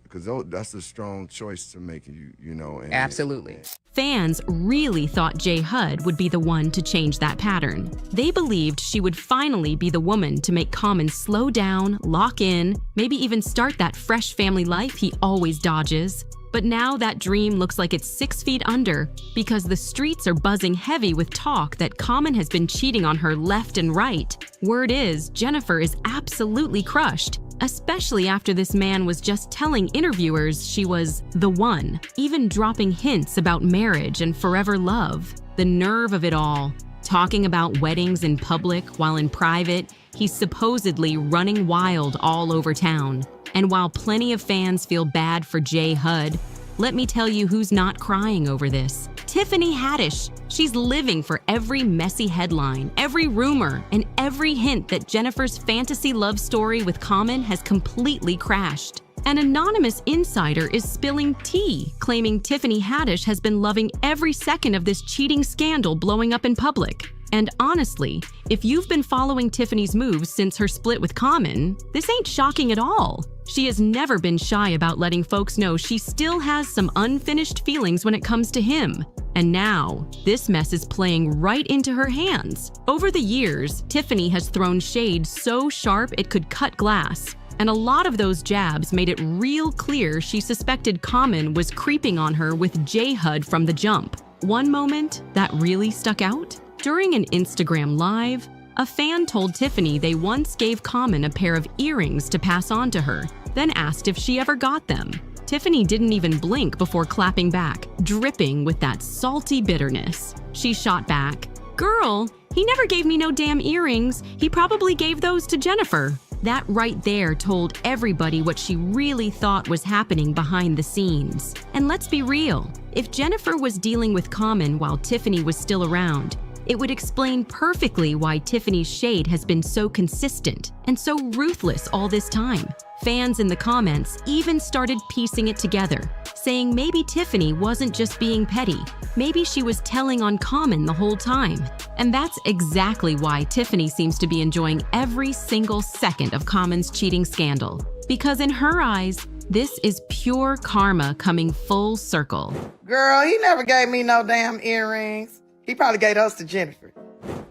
because that's a strong choice to make, And, absolutely. Fans really thought J-Hud would be the one to change that pattern. They believed she would finally be the woman to make Common slow down, lock in, maybe even start that fresh family life he always dodges. But now that dream looks like it's 6 feet under because the streets are buzzing heavy with talk that Common has been cheating on her left and right. Word is, Jennifer is absolutely crushed, especially after this man was just telling interviewers she was the one, even dropping hints about marriage and forever love. The nerve of it all. Talking about weddings in public while in private, he's supposedly running wild all over town. And while plenty of fans feel bad for J-Hud, Let me tell you who's not crying over this. Tiffany Haddish. She's living for every messy headline, every rumor, and every hint that Jennifer's fantasy love story with Common has completely crashed. An anonymous insider is spilling tea, claiming Tiffany Haddish has been loving every second of this cheating scandal blowing up in public. And honestly, if you've been following Tiffany's moves since her split with Common, this ain't shocking at all. She has never been shy about letting folks know she still has some unfinished feelings when it comes to him. And now, this mess is playing right into her hands. Over the years, Tiffany has thrown shade so sharp it could cut glass. And a lot of those jabs made it real clear she suspected Common was creeping on her with GossipHood from the jump. One moment that really stuck out? During an Instagram Live, a fan told Tiffany they once gave Common a pair of earrings to pass on to her, then asked if she ever got them. Tiffany didn't even blink before clapping back, dripping with that salty bitterness. She shot back, "Girl, he never gave me no damn earrings. He probably gave those to Jennifer." That right there told everybody what she really thought was happening behind the scenes. And let's be real, if Jennifer was dealing with Common while Tiffany was still around, it would explain perfectly why Tiffany's shade has been so consistent and so ruthless all this time. Fans in the comments even started piecing it together, saying maybe Tiffany wasn't just being petty, maybe she was telling on Common the whole time. And that's exactly why Tiffany seems to be enjoying every single second of Common's cheating scandal. Because in her eyes, this is pure karma coming full circle. Girl, he never gave me no damn earrings. He probably gave those to Jennifer.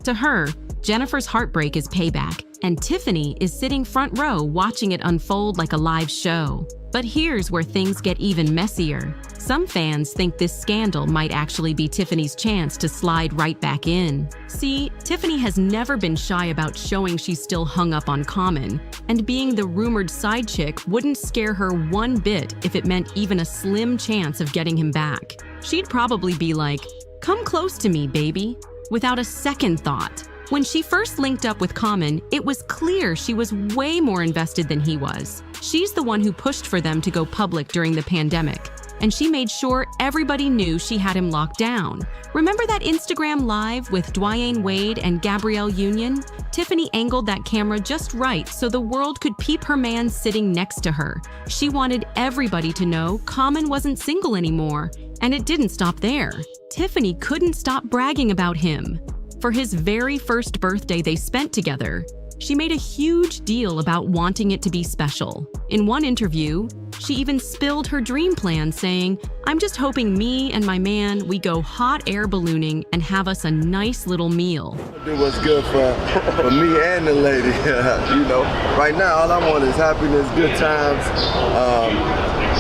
To her, Jennifer's heartbreak is payback, and Tiffany is sitting front row watching it unfold like a live show. But here's where things get even messier. Some fans think this scandal might actually be Tiffany's chance to slide right back in. See, Tiffany has never been shy about showing she's still hung up on Common, and being the rumored side chick wouldn't scare her one bit if it meant even a slim chance of getting him back. She'd probably be like, "Come close to me, baby," without a second thought. When she first linked up with Common, it was clear she was way more invested than he was. She's the one who pushed for them to go public during the pandemic, and she made sure everybody knew she had him locked down. Remember that Instagram Live with Dwyane Wade and Gabrielle Union? Tiffany angled that camera just right so the world could peep her man sitting next to her. She wanted everybody to know Common wasn't single anymore, and it didn't stop there. Tiffany couldn't stop bragging about him. For his very first birthday they spent together, she made a huge deal about wanting it to be special. In one interview, she even spilled her dream plan, saying, "I'm just hoping me and my man, we go hot air ballooning and have us a nice little meal." Do what's good for me and the lady. You know, right now all I want is happiness, good times,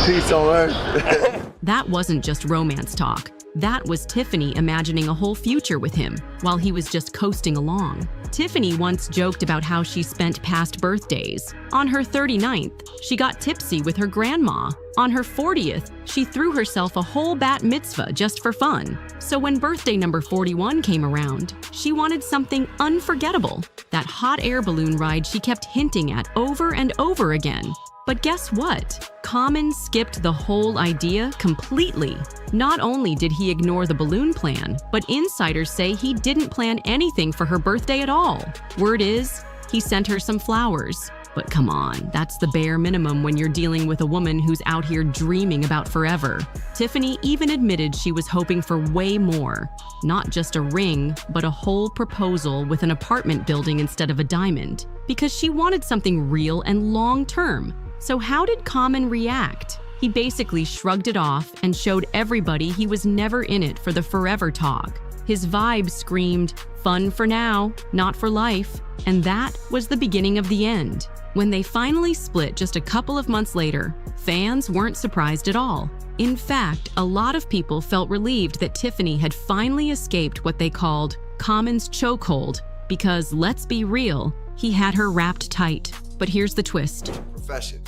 peace on earth. That wasn't just romance talk. That was Tiffany imagining a whole future with him while he was just coasting along. Tiffany once joked about how she spent past birthdays. On her 39th, she got tipsy with her grandma. On her 40th, she threw herself a whole bat mitzvah just for fun. So when birthday number 41 came around, she wanted something unforgettable. That hot air balloon ride she kept hinting at over and over again. But guess what? Common skipped the whole idea completely. Not only did he ignore the balloon plan, but insiders say he didn't plan anything for her birthday at all. Word is, he sent her some flowers. But come on, that's the bare minimum when you're dealing with a woman who's out here dreaming about forever. Tiffany even admitted she was hoping for way more. Not just a ring, but a whole proposal with an apartment building instead of a diamond. Because she wanted something real and long-term. So how did Common react? He basically shrugged it off and showed everybody he was never in it for the forever talk. His vibe screamed, "Fun for now, not for life." And that was the beginning of the end. When they finally split just a couple of months later, fans weren't surprised at all. In fact, a lot of people felt relieved that Tiffany had finally escaped what they called Common's chokehold, because let's be real, he had her wrapped tight. But here's the twist. Profession.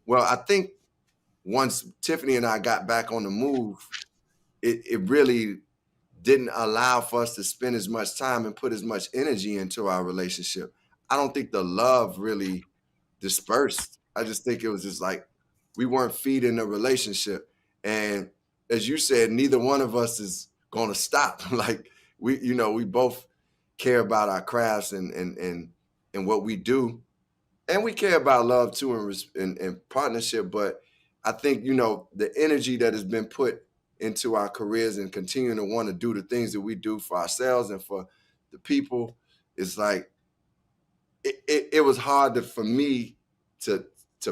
Well, I think once Tiffany and I got back on the move, it really didn't allow for us to spend as much time and put as much energy into our relationship. I don't think the love really dispersed. I just think it was just like we weren't feeding the relationship. And as you said, neither one of us is going to stop. Like we both care about our crafts and what we do. And we care about love too and partnership. But I think, the energy that has been put into our careers and continuing to want to do the things that we do for ourselves and for the people is like, it was hard for me to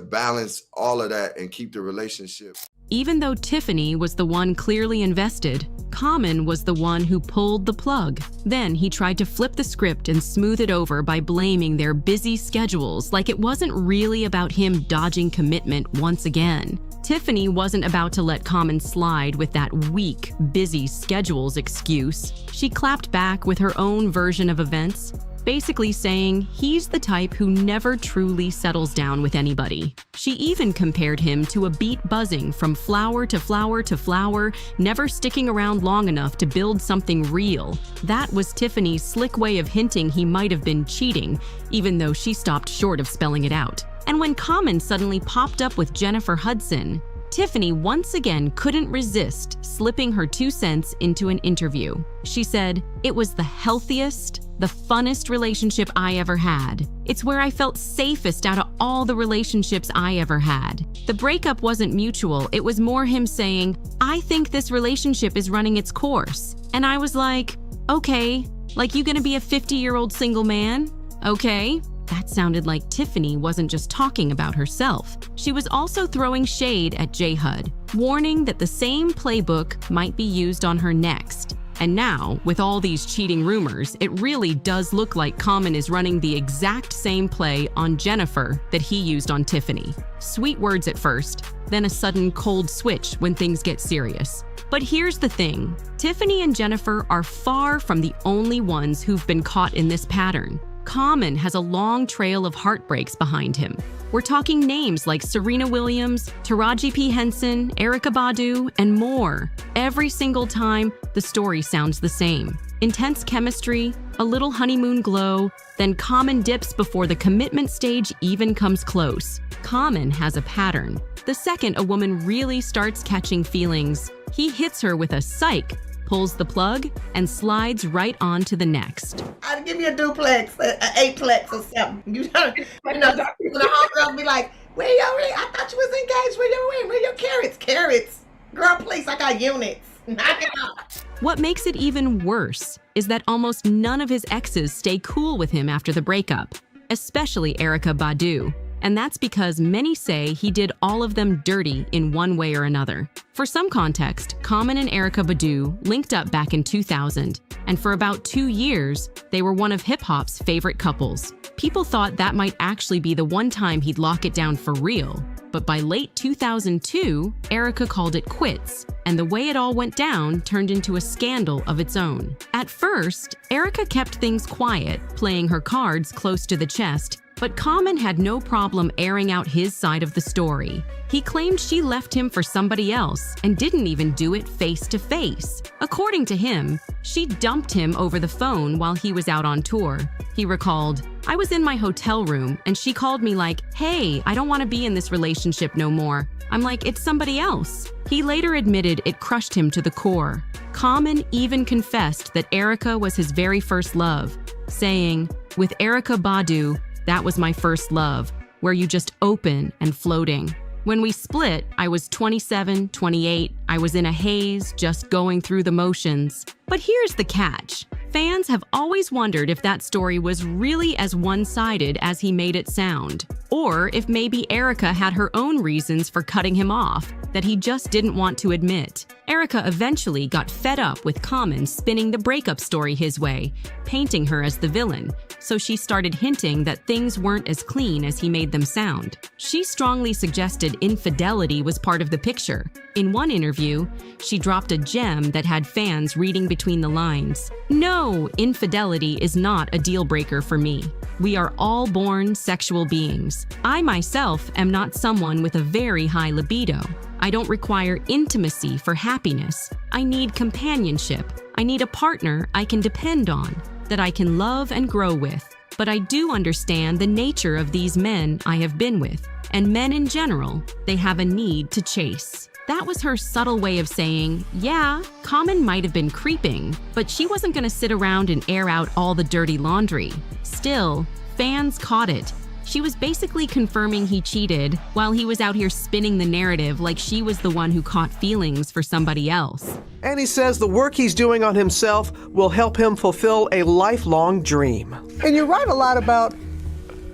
balance all of that and keep the relationship. Even though Tiffany was the one clearly invested, Common was the one who pulled the plug. Then he tried to flip the script and smooth it over by blaming their busy schedules like it wasn't really about him dodging commitment once again. Tiffany wasn't about to let Common slide with that weak, busy schedules excuse. She clapped back with her own version of events, basically saying he's the type who never truly settles down with anybody. She even compared him to a beet buzzing from flower to flower to flower, never sticking around long enough to build something real. That was Tiffany's slick way of hinting he might have been cheating, even though she stopped short of spelling it out. And when Common suddenly popped up with Jennifer Hudson, Tiffany once again couldn't resist slipping her 2 cents into an interview. She said, "It was the healthiest, the funnest relationship I ever had. It's where I felt safest out of all the relationships I ever had. The breakup wasn't mutual. It was more him saying, I think this relationship is running its course. And I was like, okay, like you gonna be a 50-year-old single man? Okay." That sounded like Tiffany wasn't just talking about herself. She was also throwing shade at J-HUD, warning that the same playbook might be used on her next. And now, with all these cheating rumors, it really does look like Common is running the exact same play on Jennifer that he used on Tiffany. Sweet words at first, then a sudden cold switch when things get serious. But here's the thing, Tiffany and Jennifer are far from the only ones who've been caught in this pattern. Common has a long trail of heartbreaks behind him. We're talking names like Serena Williams, Taraji P. Henson, Erykah Badu, and more. Every single time, the story sounds the same. Intense chemistry, a little honeymoon glow, then Common dips before the commitment stage even comes close. Common has a pattern. The second a woman really starts catching feelings, he hits her with a psych, pulls the plug, and slides right on to the next. I'd give me a duplex, an eightplex or something. You know, when the homegirl be like, where your ring? I thought you was engaged. Where your ring? Where your carrots? Carrots. Girl, please, I got units. Knock it off. What makes it even worse is that almost none of his exes stay cool with him after the breakup, especially Erykah Badu. And that's because many say he did all of them dirty in one way or another. For some context, Common and Erykah Badu linked up back in 2000, and for about 2 years, they were one of hip-hop's favorite couples. People thought that might actually be the one time he'd lock it down for real, but by late 2002, Erykah called it quits, and the way it all went down turned into a scandal of its own. At first, Erykah kept things quiet, playing her cards close to the chest, but Common had no problem airing out his side of the story. He claimed she left him for somebody else and didn't even do it face to face. According to him, she dumped him over the phone while he was out on tour. He recalled, "I was in my hotel room and she called me like, hey, I don't want to be in this relationship no more. I'm like, it's somebody else." He later admitted it crushed him to the core. Common even confessed that Erykah was his very first love, saying, "With Erykah Badu, that was my first love, where you just open and floating. When we split, I was 27, 28. I was in a haze, just going through the motions." But here's the catch. Fans have always wondered if that story was really as one-sided as he made it sound, or if maybe Erykah had her own reasons for cutting him off that he just didn't want to admit. Erykah eventually got fed up with Common spinning the breakup story his way, painting her as the villain, so she started hinting that things weren't as clean as he made them sound. She strongly suggested infidelity was part of the picture. In one interview, she dropped a gem that had fans reading between the lines. "No, infidelity is not a deal breaker for me. We are all born sexual beings. I myself am not someone with a very high libido. I don't require intimacy for happiness. I need companionship. I need a partner I can depend on, that I can love and grow with. But I do understand the nature of these men I have been with, and men in general, they have a need to chase." That was her subtle way of saying, yeah, Common might have been creeping, but she wasn't going to sit around and air out all the dirty laundry. Still, fans caught it. She was basically confirming he cheated while he was out here spinning the narrative like she was the one who caught feelings for somebody else. And he says the work he's doing on himself will help him fulfill a lifelong dream. And you write a lot about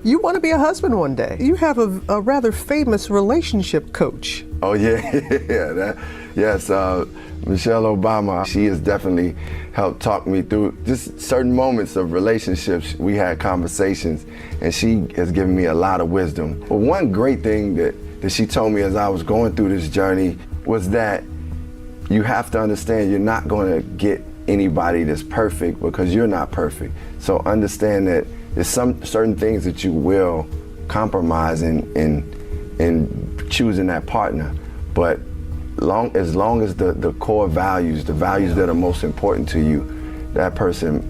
you want to be a husband one day. You have a rather famous relationship coach. Oh, yeah. Yes, Michelle Obama. She has definitely helped talk me through just certain moments of relationships. We had conversations, and she has given me a lot of wisdom. But one great thing that she told me as I was going through this journey was that you have to understand you're not going to get anybody that's perfect because you're not perfect. So understand that there's some certain things that you will compromise in choosing that partner. But as long as the core values, the values that are most important to you, that person,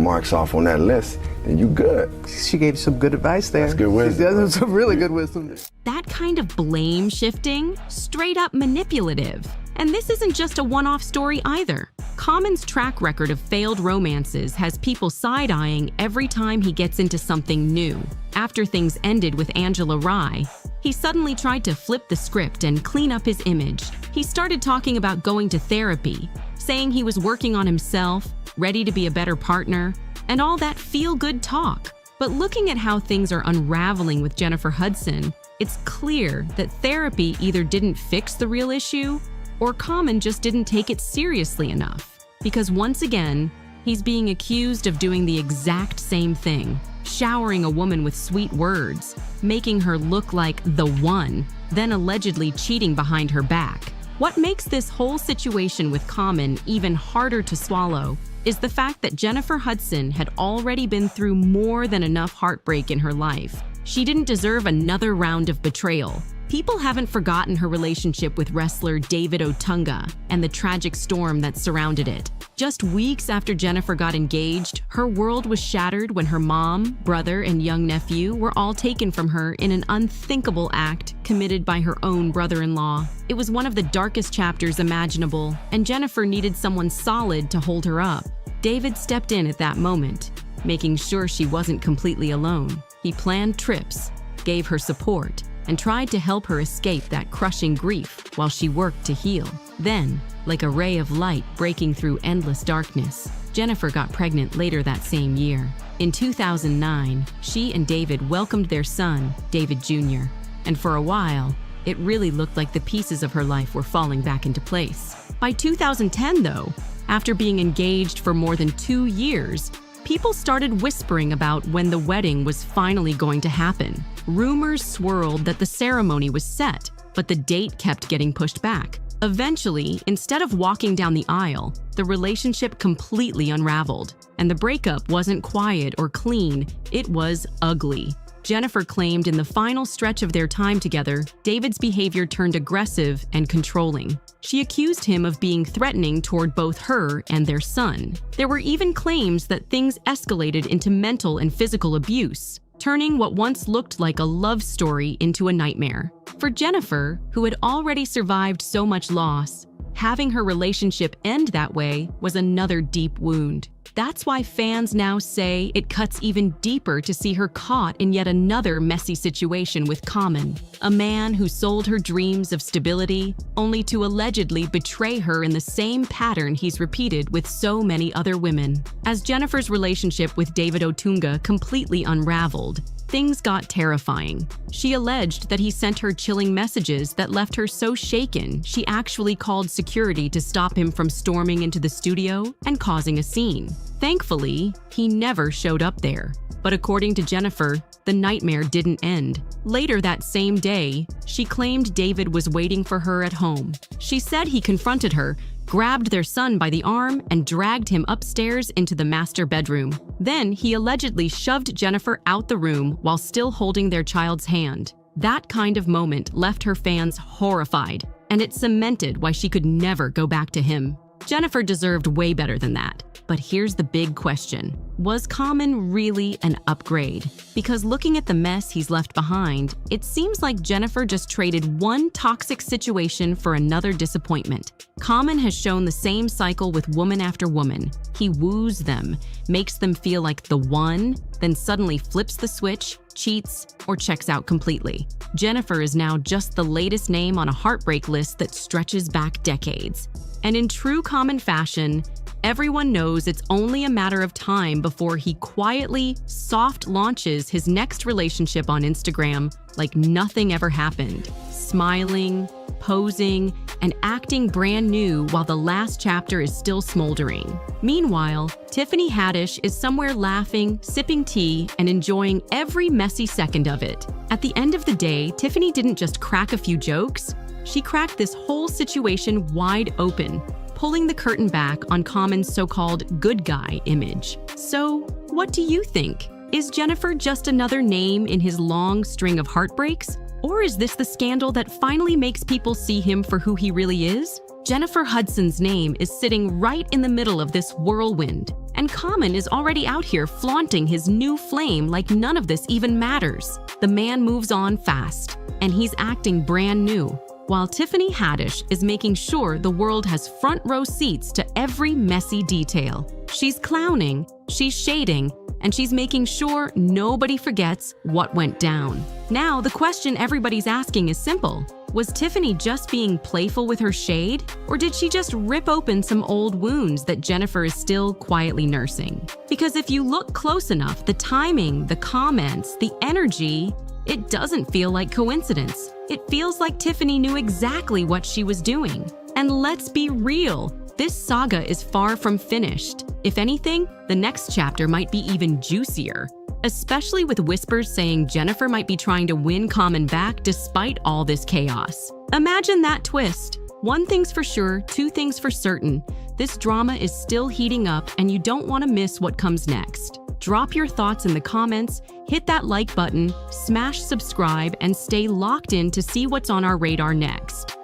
marks off on that list, then you good. She gave you some good advice there. That's good wisdom. That's some really good wisdom. That kind of blame shifting, straight up manipulative. And this isn't just a one-off story either. Common's track record of failed romances has people side-eyeing every time he gets into something new. After things ended with Angela Rye, he suddenly tried to flip the script and clean up his image. He started talking about going to therapy, saying he was working on himself, ready to be a better partner, and all that feel-good talk. But looking at how things are unraveling with Jennifer Hudson, it's clear that therapy either didn't fix the real issue or Common just didn't take it seriously enough. Because once again, he's being accused of doing the exact same thing, showering a woman with sweet words, making her look like the one, then allegedly cheating behind her back. What makes this whole situation with Common even harder to swallow is the fact that Jennifer Hudson had already been through more than enough heartbreak in her life. She didn't deserve another round of betrayal. People haven't forgotten her relationship with wrestler David Otunga and the tragic storm that surrounded it. Just weeks after Jennifer got engaged, her world was shattered when her mom, brother, and young nephew were all taken from her in an unthinkable act committed by her own brother-in-law. It was one of the darkest chapters imaginable, and Jennifer needed someone solid to hold her up. David stepped in at that moment, making sure she wasn't completely alone. He planned trips, gave her support, and tried to help her escape that crushing grief while she worked to heal. Then, like a ray of light breaking through endless darkness, Jennifer got pregnant later that same year. In 2009, she and David welcomed their son, David Jr., and for a while, it really looked like the pieces of her life were falling back into place. By 2010, though, after being engaged for more than 2 years, people started whispering about when the wedding was finally going to happen. Rumors swirled that the ceremony was set, but the date kept getting pushed back. Eventually, instead of walking down the aisle, the relationship completely unraveled. And the breakup wasn't quiet or clean, it was ugly. Jennifer claimed in the final stretch of their time together, David's behavior turned aggressive and controlling. She accused him of being threatening toward both her and their son. There were even claims that things escalated into mental and physical abuse, turning what once looked like a love story into a nightmare. For Jennifer, who had already survived so much loss, having her relationship end that way was another deep wound. That's why fans now say it cuts even deeper to see her caught in yet another messy situation with Common, a man who sold her dreams of stability only to allegedly betray her in the same pattern he's repeated with so many other women. As Jennifer's relationship with David Otunga completely unraveled, things got terrifying. She alleged that he sent her chilling messages that left her so shaken she actually called security to stop him from storming into the studio and causing a scene. Thankfully, he never showed up there. But according to Jennifer, the nightmare didn't end. Later that same day, she claimed David was waiting for her at home. She said he confronted her, grabbed their son by the arm, and dragged him upstairs into the master bedroom. Then he allegedly shoved Jennifer out the room while still holding their child's hand. That kind of moment left her fans horrified, and it cemented why she could never go back to him. Jennifer deserved way better than that. But here's the big question. Was Common really an upgrade? Because looking at the mess he's left behind, it seems like Jennifer just traded one toxic situation for another disappointment. Common has shown the same cycle with woman after woman. He woos them, makes them feel like the one, then suddenly flips the switch, cheats, or checks out completely. Jennifer is now just the latest name on a heartbreak list that stretches back decades. And in true Common fashion, everyone knows it's only a matter of time before he quietly, soft launches his next relationship on Instagram like nothing ever happened, smiling, posing, and acting brand new while the last chapter is still smoldering. Meanwhile, Tiffany Haddish is somewhere laughing, sipping tea, and enjoying every messy second of it. At the end of the day, Tiffany didn't just crack a few jokes, she cracked this whole situation wide open, pulling the curtain back on Common's so-called good guy image. So, what do you think? Is Jennifer just another name in his long string of heartbreaks? Or is this the scandal that finally makes people see him for who he really is? Jennifer Hudson's name is sitting right in the middle of this whirlwind, and Common is already out here flaunting his new flame like none of this even matters. The man moves on fast, and he's acting brand new, while Tiffany Haddish is making sure the world has front row seats to every messy detail. She's clowning, she's shading, and she's making sure nobody forgets what went down. Now, the question everybody's asking is simple. Was Tiffany just being playful with her shade, or did she just rip open some old wounds that Jennifer is still quietly nursing? Because if you look close enough, the timing, the comments, the energy, it doesn't feel like coincidence. It feels like Tiffany knew exactly what she was doing. And let's be real, this saga is far from finished. If anything, the next chapter might be even juicier, especially with whispers saying Jennifer might be trying to win Common back despite all this chaos. Imagine that twist. One thing's for sure, two things for certain. This drama is still heating up, and you don't want to miss what comes next. Drop your thoughts in the comments, hit that like button, smash subscribe, and stay locked in to see what's on our radar next.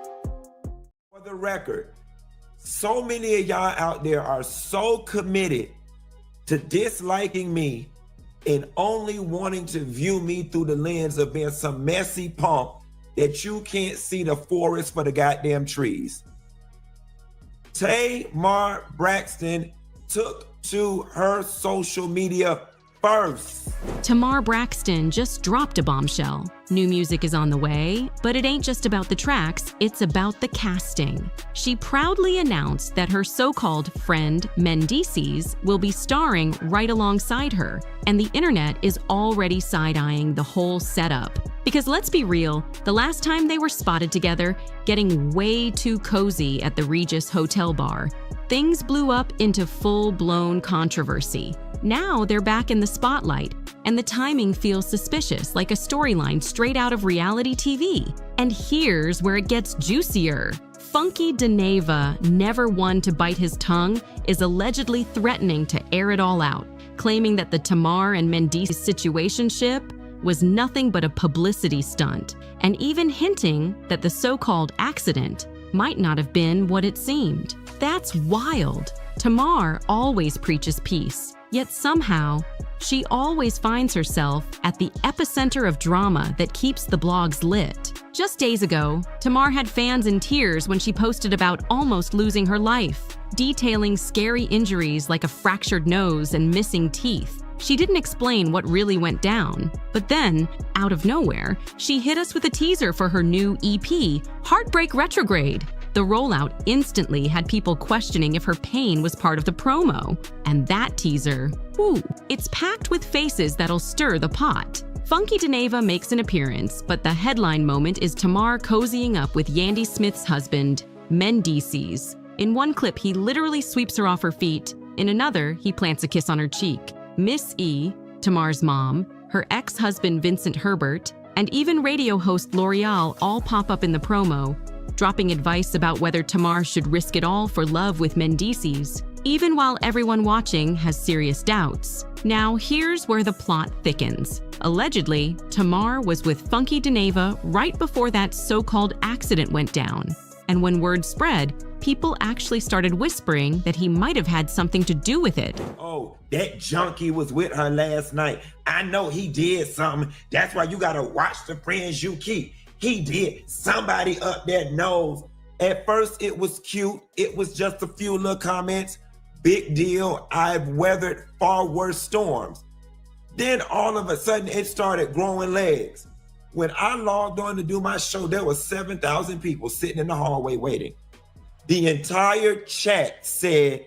For the record, so many of y'all out there are so committed to disliking me and only wanting to view me through the lens of being some messy punk that you can't see the forest for the goddamn trees. Tamar Braxton took to her social media first. Tamar Braxton just dropped a bombshell. New music is on the way, but it ain't just about the tracks, it's about the casting. She proudly announced that her so-called friend, Mendices, will be starring right alongside her, and the internet is already side-eyeing the whole setup. Because let's be real, the last time they were spotted together, getting way too cozy at the Regis Hotel bar, things blew up into full-blown controversy. Now they're back in the spotlight, and the timing feels suspicious, like a storyline straight out of reality TV. And here's where it gets juicier. Funky DeNeva, never one to bite his tongue, is allegedly threatening to air it all out, claiming that the Tamar and Mendices situationship was nothing but a publicity stunt, and even hinting that the so-called accident might not have been what it seemed. That's wild. Tamar always preaches peace, yet somehow, she always finds herself at the epicenter of drama that keeps the blogs lit. Just days ago, Tamar had fans in tears when she posted about almost losing her life, detailing scary injuries like a fractured nose and missing teeth. She didn't explain what really went down, but then, out of nowhere, she hit us with a teaser for her new EP, Heartbreak Retrograde. The rollout instantly had people questioning if her pain was part of the promo. And that teaser, ooh, it's packed with faces that'll stir the pot. Funky DeNeva makes an appearance, but the headline moment is Tamar cozying up with Yandy Smith's husband, Mendices. In one clip, he literally sweeps her off her feet. In another, he plants a kiss on her cheek. Miss E, Tamar's mom, her ex-husband Vincent Herbert, and even radio host L'Oreal all pop up in the promo, dropping advice about whether Tamar should risk it all for love with Mendices, even while everyone watching has serious doubts. Now here's where the plot thickens. Allegedly, Tamar was with Funky DeNeva right before that so-called accident went down. And when word spread, people actually started whispering that he might have had something to do with it. Oh, that junkie was with her last night. I know he did something. That's why you gotta watch the friends you keep. He did. Somebody up there knows. At first, it was cute. It was just a few little comments. Big deal. I've weathered far worse storms. Then all of a sudden, it started growing legs. When I logged on to do my show, there was 7,000 people sitting in the hallway waiting. The entire chat said,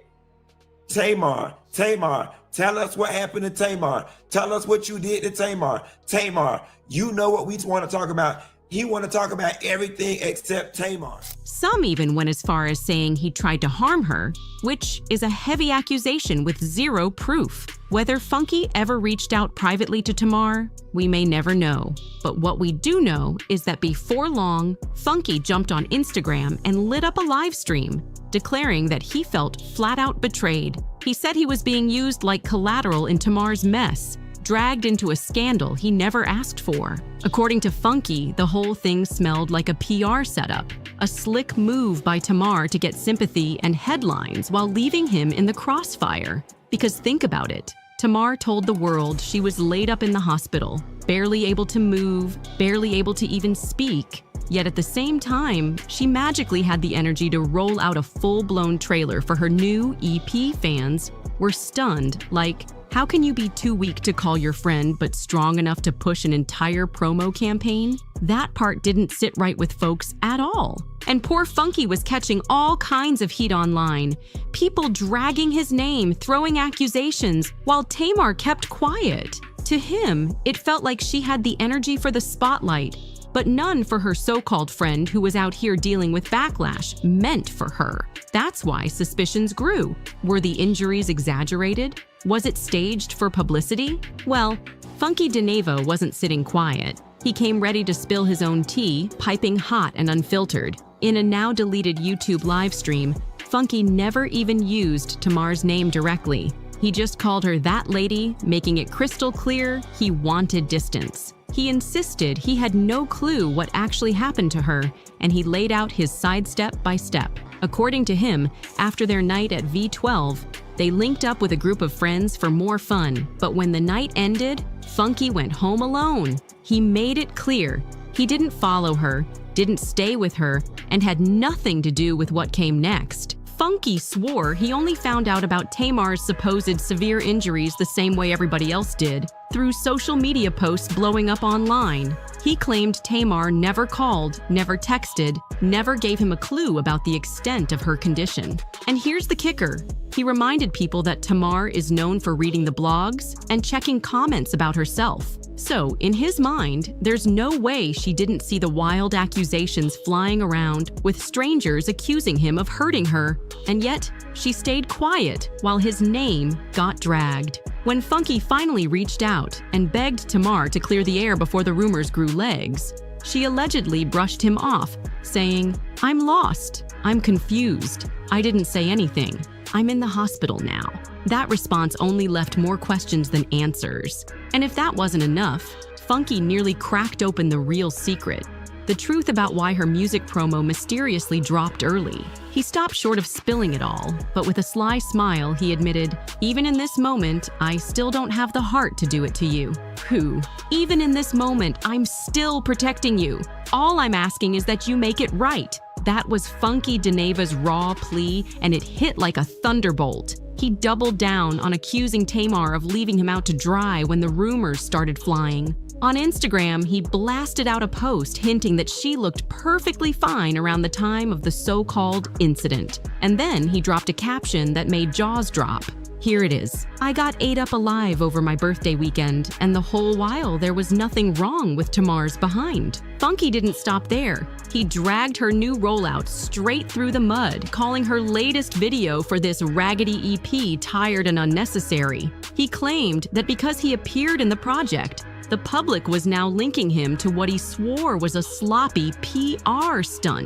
Tamar, tell us what happened to Tamar. Tell us what you did to Tamar. Tamar, you know what we want to talk about. He want to talk about everything except Tamar. Some even went as far as saying he tried to harm her, which is a heavy accusation with zero proof. Whether Funky ever reached out privately to Tamar, we may never know. But what we do know is that before long, Funky jumped on Instagram and lit up a live stream, declaring that he felt flat out betrayed. He said he was being used like collateral in Tamar's mess, dragged into a scandal he never asked for. According to Funky, the whole thing smelled like a PR setup, a slick move by Tamar to get sympathy and headlines while leaving him in the crossfire. Because think about it, Tamar told the world she was laid up in the hospital, barely able to move, barely able to even speak. Yet at the same time, she magically had the energy to roll out a full-blown trailer for her new EP. Fans were stunned, like, how can you be too weak to call your friend but strong enough to push an entire promo campaign? That part didn't sit right with folks at all. And poor Funky was catching all kinds of heat online. People dragging his name, throwing accusations, while Tamar kept quiet. To him, it felt like she had the energy for the spotlight, but none for her so-called friend who was out here dealing with backlash meant for her. That's why suspicions grew. Were the injuries exaggerated? Was it staged for publicity? Well, Funky DeNavo wasn't sitting quiet. He came ready to spill his own tea, piping hot and unfiltered. In a now-deleted YouTube live stream, Funky never even used Tamar's name directly. He just called her that lady, making it crystal clear he wanted distance. He insisted he had no clue what actually happened to her, and he laid out his side step by step. According to him, after their night at V12, they linked up with a group of friends for more fun, but when the night ended, Funky went home alone. He made it clear he didn't follow her, didn't stay with her, and had nothing to do with what came next. Funky swore he only found out about Tamar's supposed severe injuries the same way everybody else did, through social media posts blowing up online. He claimed Tamar never called, never texted, never gave him a clue about the extent of her condition. And here's the kicker. He reminded people that Tamar is known for reading the blogs and checking comments about herself. So, in his mind, there's no way she didn't see the wild accusations flying around with strangers accusing him of hurting her, and yet she stayed quiet while his name got dragged. When Funky finally reached out and begged Tamar to clear the air before the rumors grew legs, she allegedly brushed him off, saying, "I'm lost. I'm confused. I didn't say anything. I'm in the hospital now." That response only left more questions than answers. And if that wasn't enough, Funky nearly cracked open the real secret, the truth about why her music promo mysteriously dropped early. He stopped short of spilling it all, but with a sly smile, he admitted, "Even in this moment, I still don't have the heart to do it to you." Who? Even in this moment, I'm still protecting you. All I'm asking is that you make it right. That was Funky DeNavo's raw plea, and it hit like a thunderbolt. He doubled down on accusing Tamar of leaving him out to dry when the rumors started flying. On Instagram, he blasted out a post hinting that she looked perfectly fine around the time of the so-called incident. And then he dropped a caption that made jaws drop. Here it is. "I got ate up alive over my birthday weekend, and the whole while there was nothing wrong with Tamar's behind." Funky didn't stop there. He dragged her new rollout straight through the mud, calling her latest video for this raggedy EP tired and unnecessary. He claimed that because he appeared in the project, the public was now linking him to what he swore was a sloppy PR stunt.